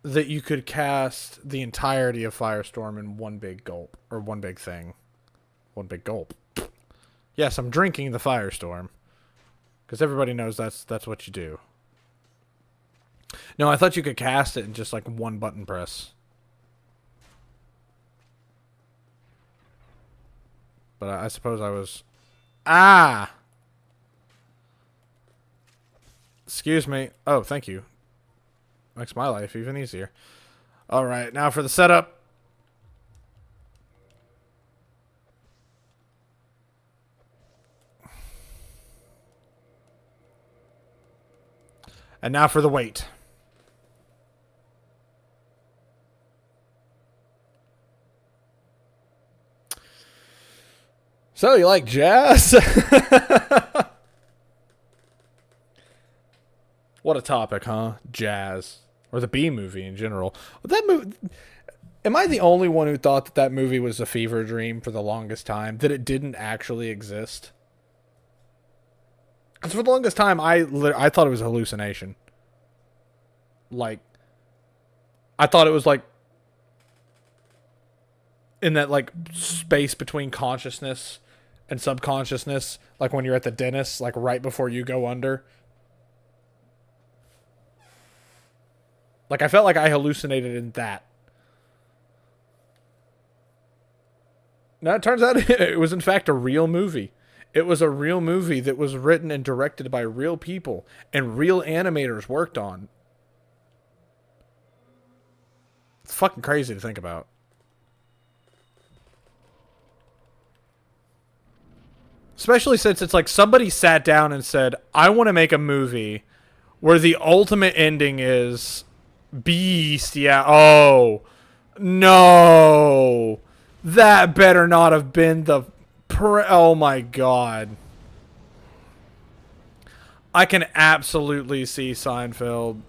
Speaker 1: that you could cast the entirety of Firestorm in one big gulp. Or one big thing. One big gulp. Yes, I'm drinking the Firestorm. Because everybody knows that's what you do. No, I thought you could cast it in just like one button press. But I suppose I was... Ah! Excuse me. Oh, thank you. Makes my life even easier. Alright, now for the setup. And now for the wait. So, you like jazz? What a topic, huh? Jazz. Or the Bee Movie in general. That movie... Am I the only one who thought that that movie was a fever dream for the longest time? That it didn't actually exist? Because for the longest time, I thought it was a hallucination. Like... I thought it was like... in that, like, space between consciousness and subconsciousness. Like when you're at the dentist, like right before you go under. Like, I felt like I hallucinated in that. Now, it turns out it was, in fact, a real movie. It was a real movie that was written and directed by real people and real animators worked on. It's fucking crazy to think about. Especially since it's like somebody sat down and said, I want to make a movie where the ultimate ending is Beast. Yeah. Oh, no. That better not have been the... Oh, my God. I can absolutely see Seinfeld.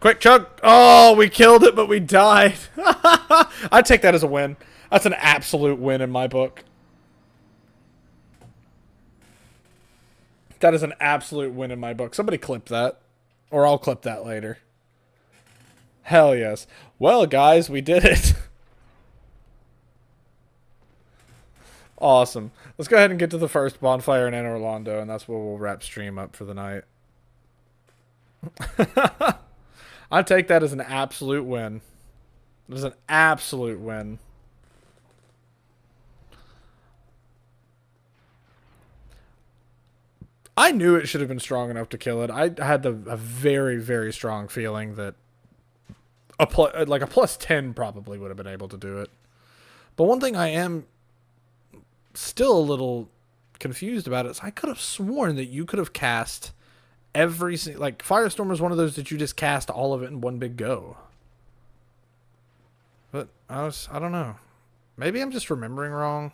Speaker 1: Quick chug. Oh, we killed it, but we died. I'd take that as a win. That's an absolute win in my book. That is an absolute win in my book. Somebody clip that. Or I'll clip that later. Hell yes. Well, guys, we did it. Awesome. Let's go ahead and get to the first bonfire in Anne Orlando, and that's where we'll wrap stream up for the night. I take that as an absolute win. It is an absolute win. I knew it should have been strong enough to kill it. I had a very, very strong feeling that a plus 10 probably would have been able to do it. But one thing I am still a little confused about is I could have sworn that you could have cast every... Like, Firestorm is one of those that you just cast all of it in one big go. But I don't know. Maybe I'm just remembering wrong.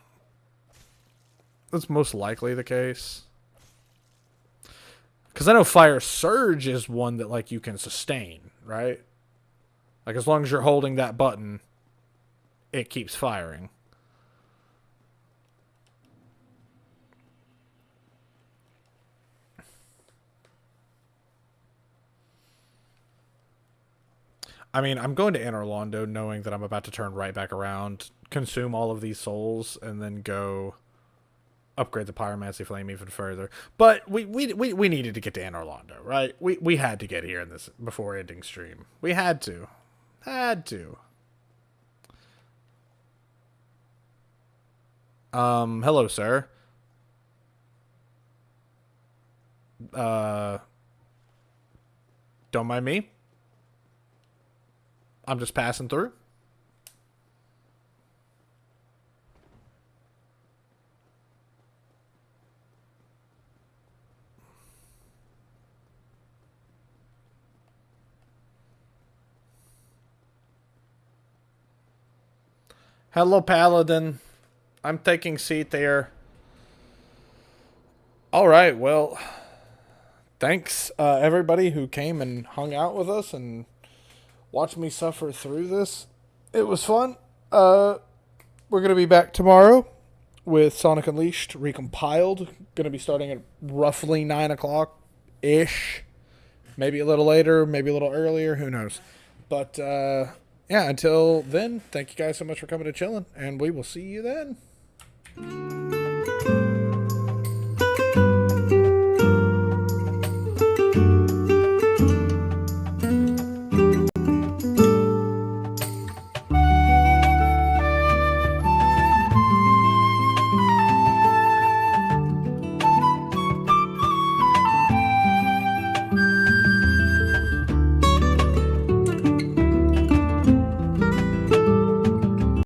Speaker 1: That's most likely the case. Because I know Fire Surge is one that, like, you can sustain, right? Like, as long as you're holding that button, it keeps firing. I mean, I'm going to Anor Londo knowing that I'm about to turn right back around, consume all of these souls, and then go upgrade the Pyromancy Flame even further. But we needed to get to Anor Londo, right? We had to get here in this before ending stream. We had to. Had to. Hello, sir. Don't mind me. I'm just passing through. Hello, Paladin. I'm taking seat there. All right, well, thanks everybody who came and hung out with us and watched me suffer through this. It was fun. We're gonna be back tomorrow with Sonic Unleashed recompiled. Gonna be starting at roughly 9 o'clock ish, maybe a little later, maybe a little earlier. Who knows? But yeah, until then, thank you guys so much for coming to chillin', and we will see you then.